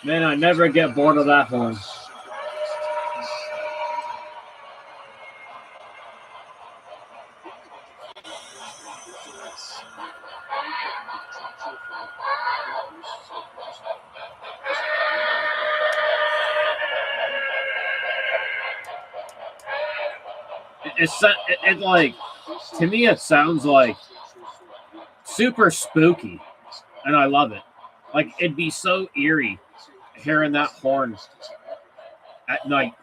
Man, I never get bored of that horn. It like, to me, it sounds like super spooky, and I love it. Like, it'd be so eerie hearing that horn at night.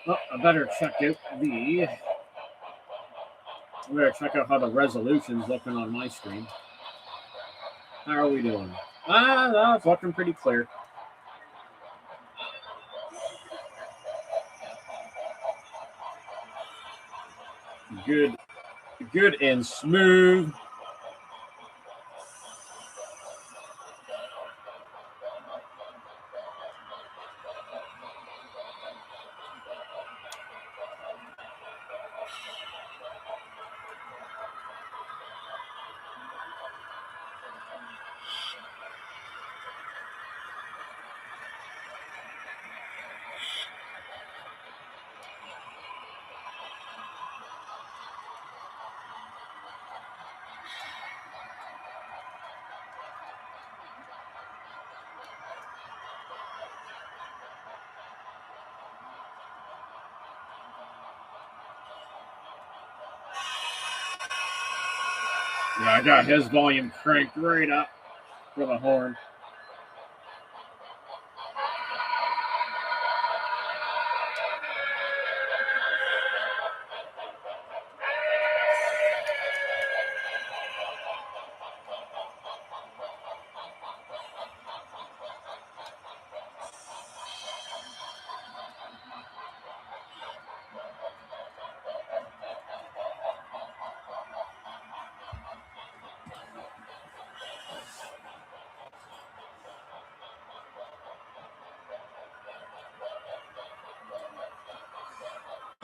Well, I better check out how the resolution's looking on my screen. How are we doing? That's looking pretty clear. Good and smooth. Yeah, I got his volume cranked right up for the horn.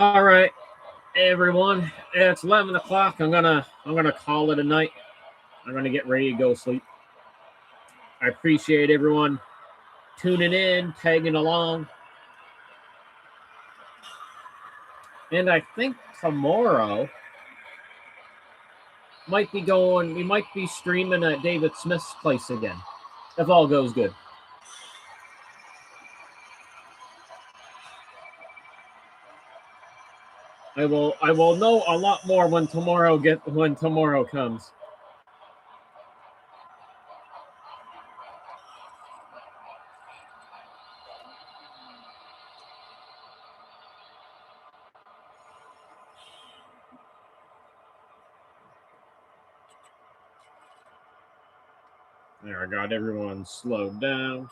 All right, everyone. It's 11 o'clock. I'm gonna call it a night. I'm gonna get ready to go sleep. I appreciate everyone tuning in, tagging along. And I think tomorrow we might be streaming at David Smith's place again, if all goes good. I will know a lot more when tomorrow comes. There, I got everyone slowed down.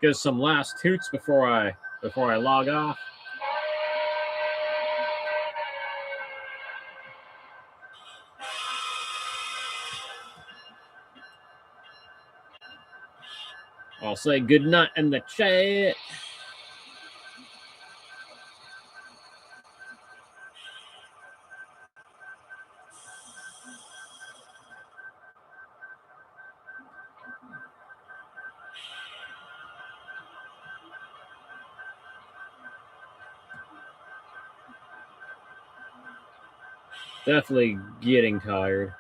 Get some last toots before I log off. I'll say good night in the chat. Definitely getting tired.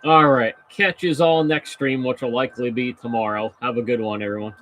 All right. Catch yous all next stream, which will likely be tomorrow. Have a good one, everyone.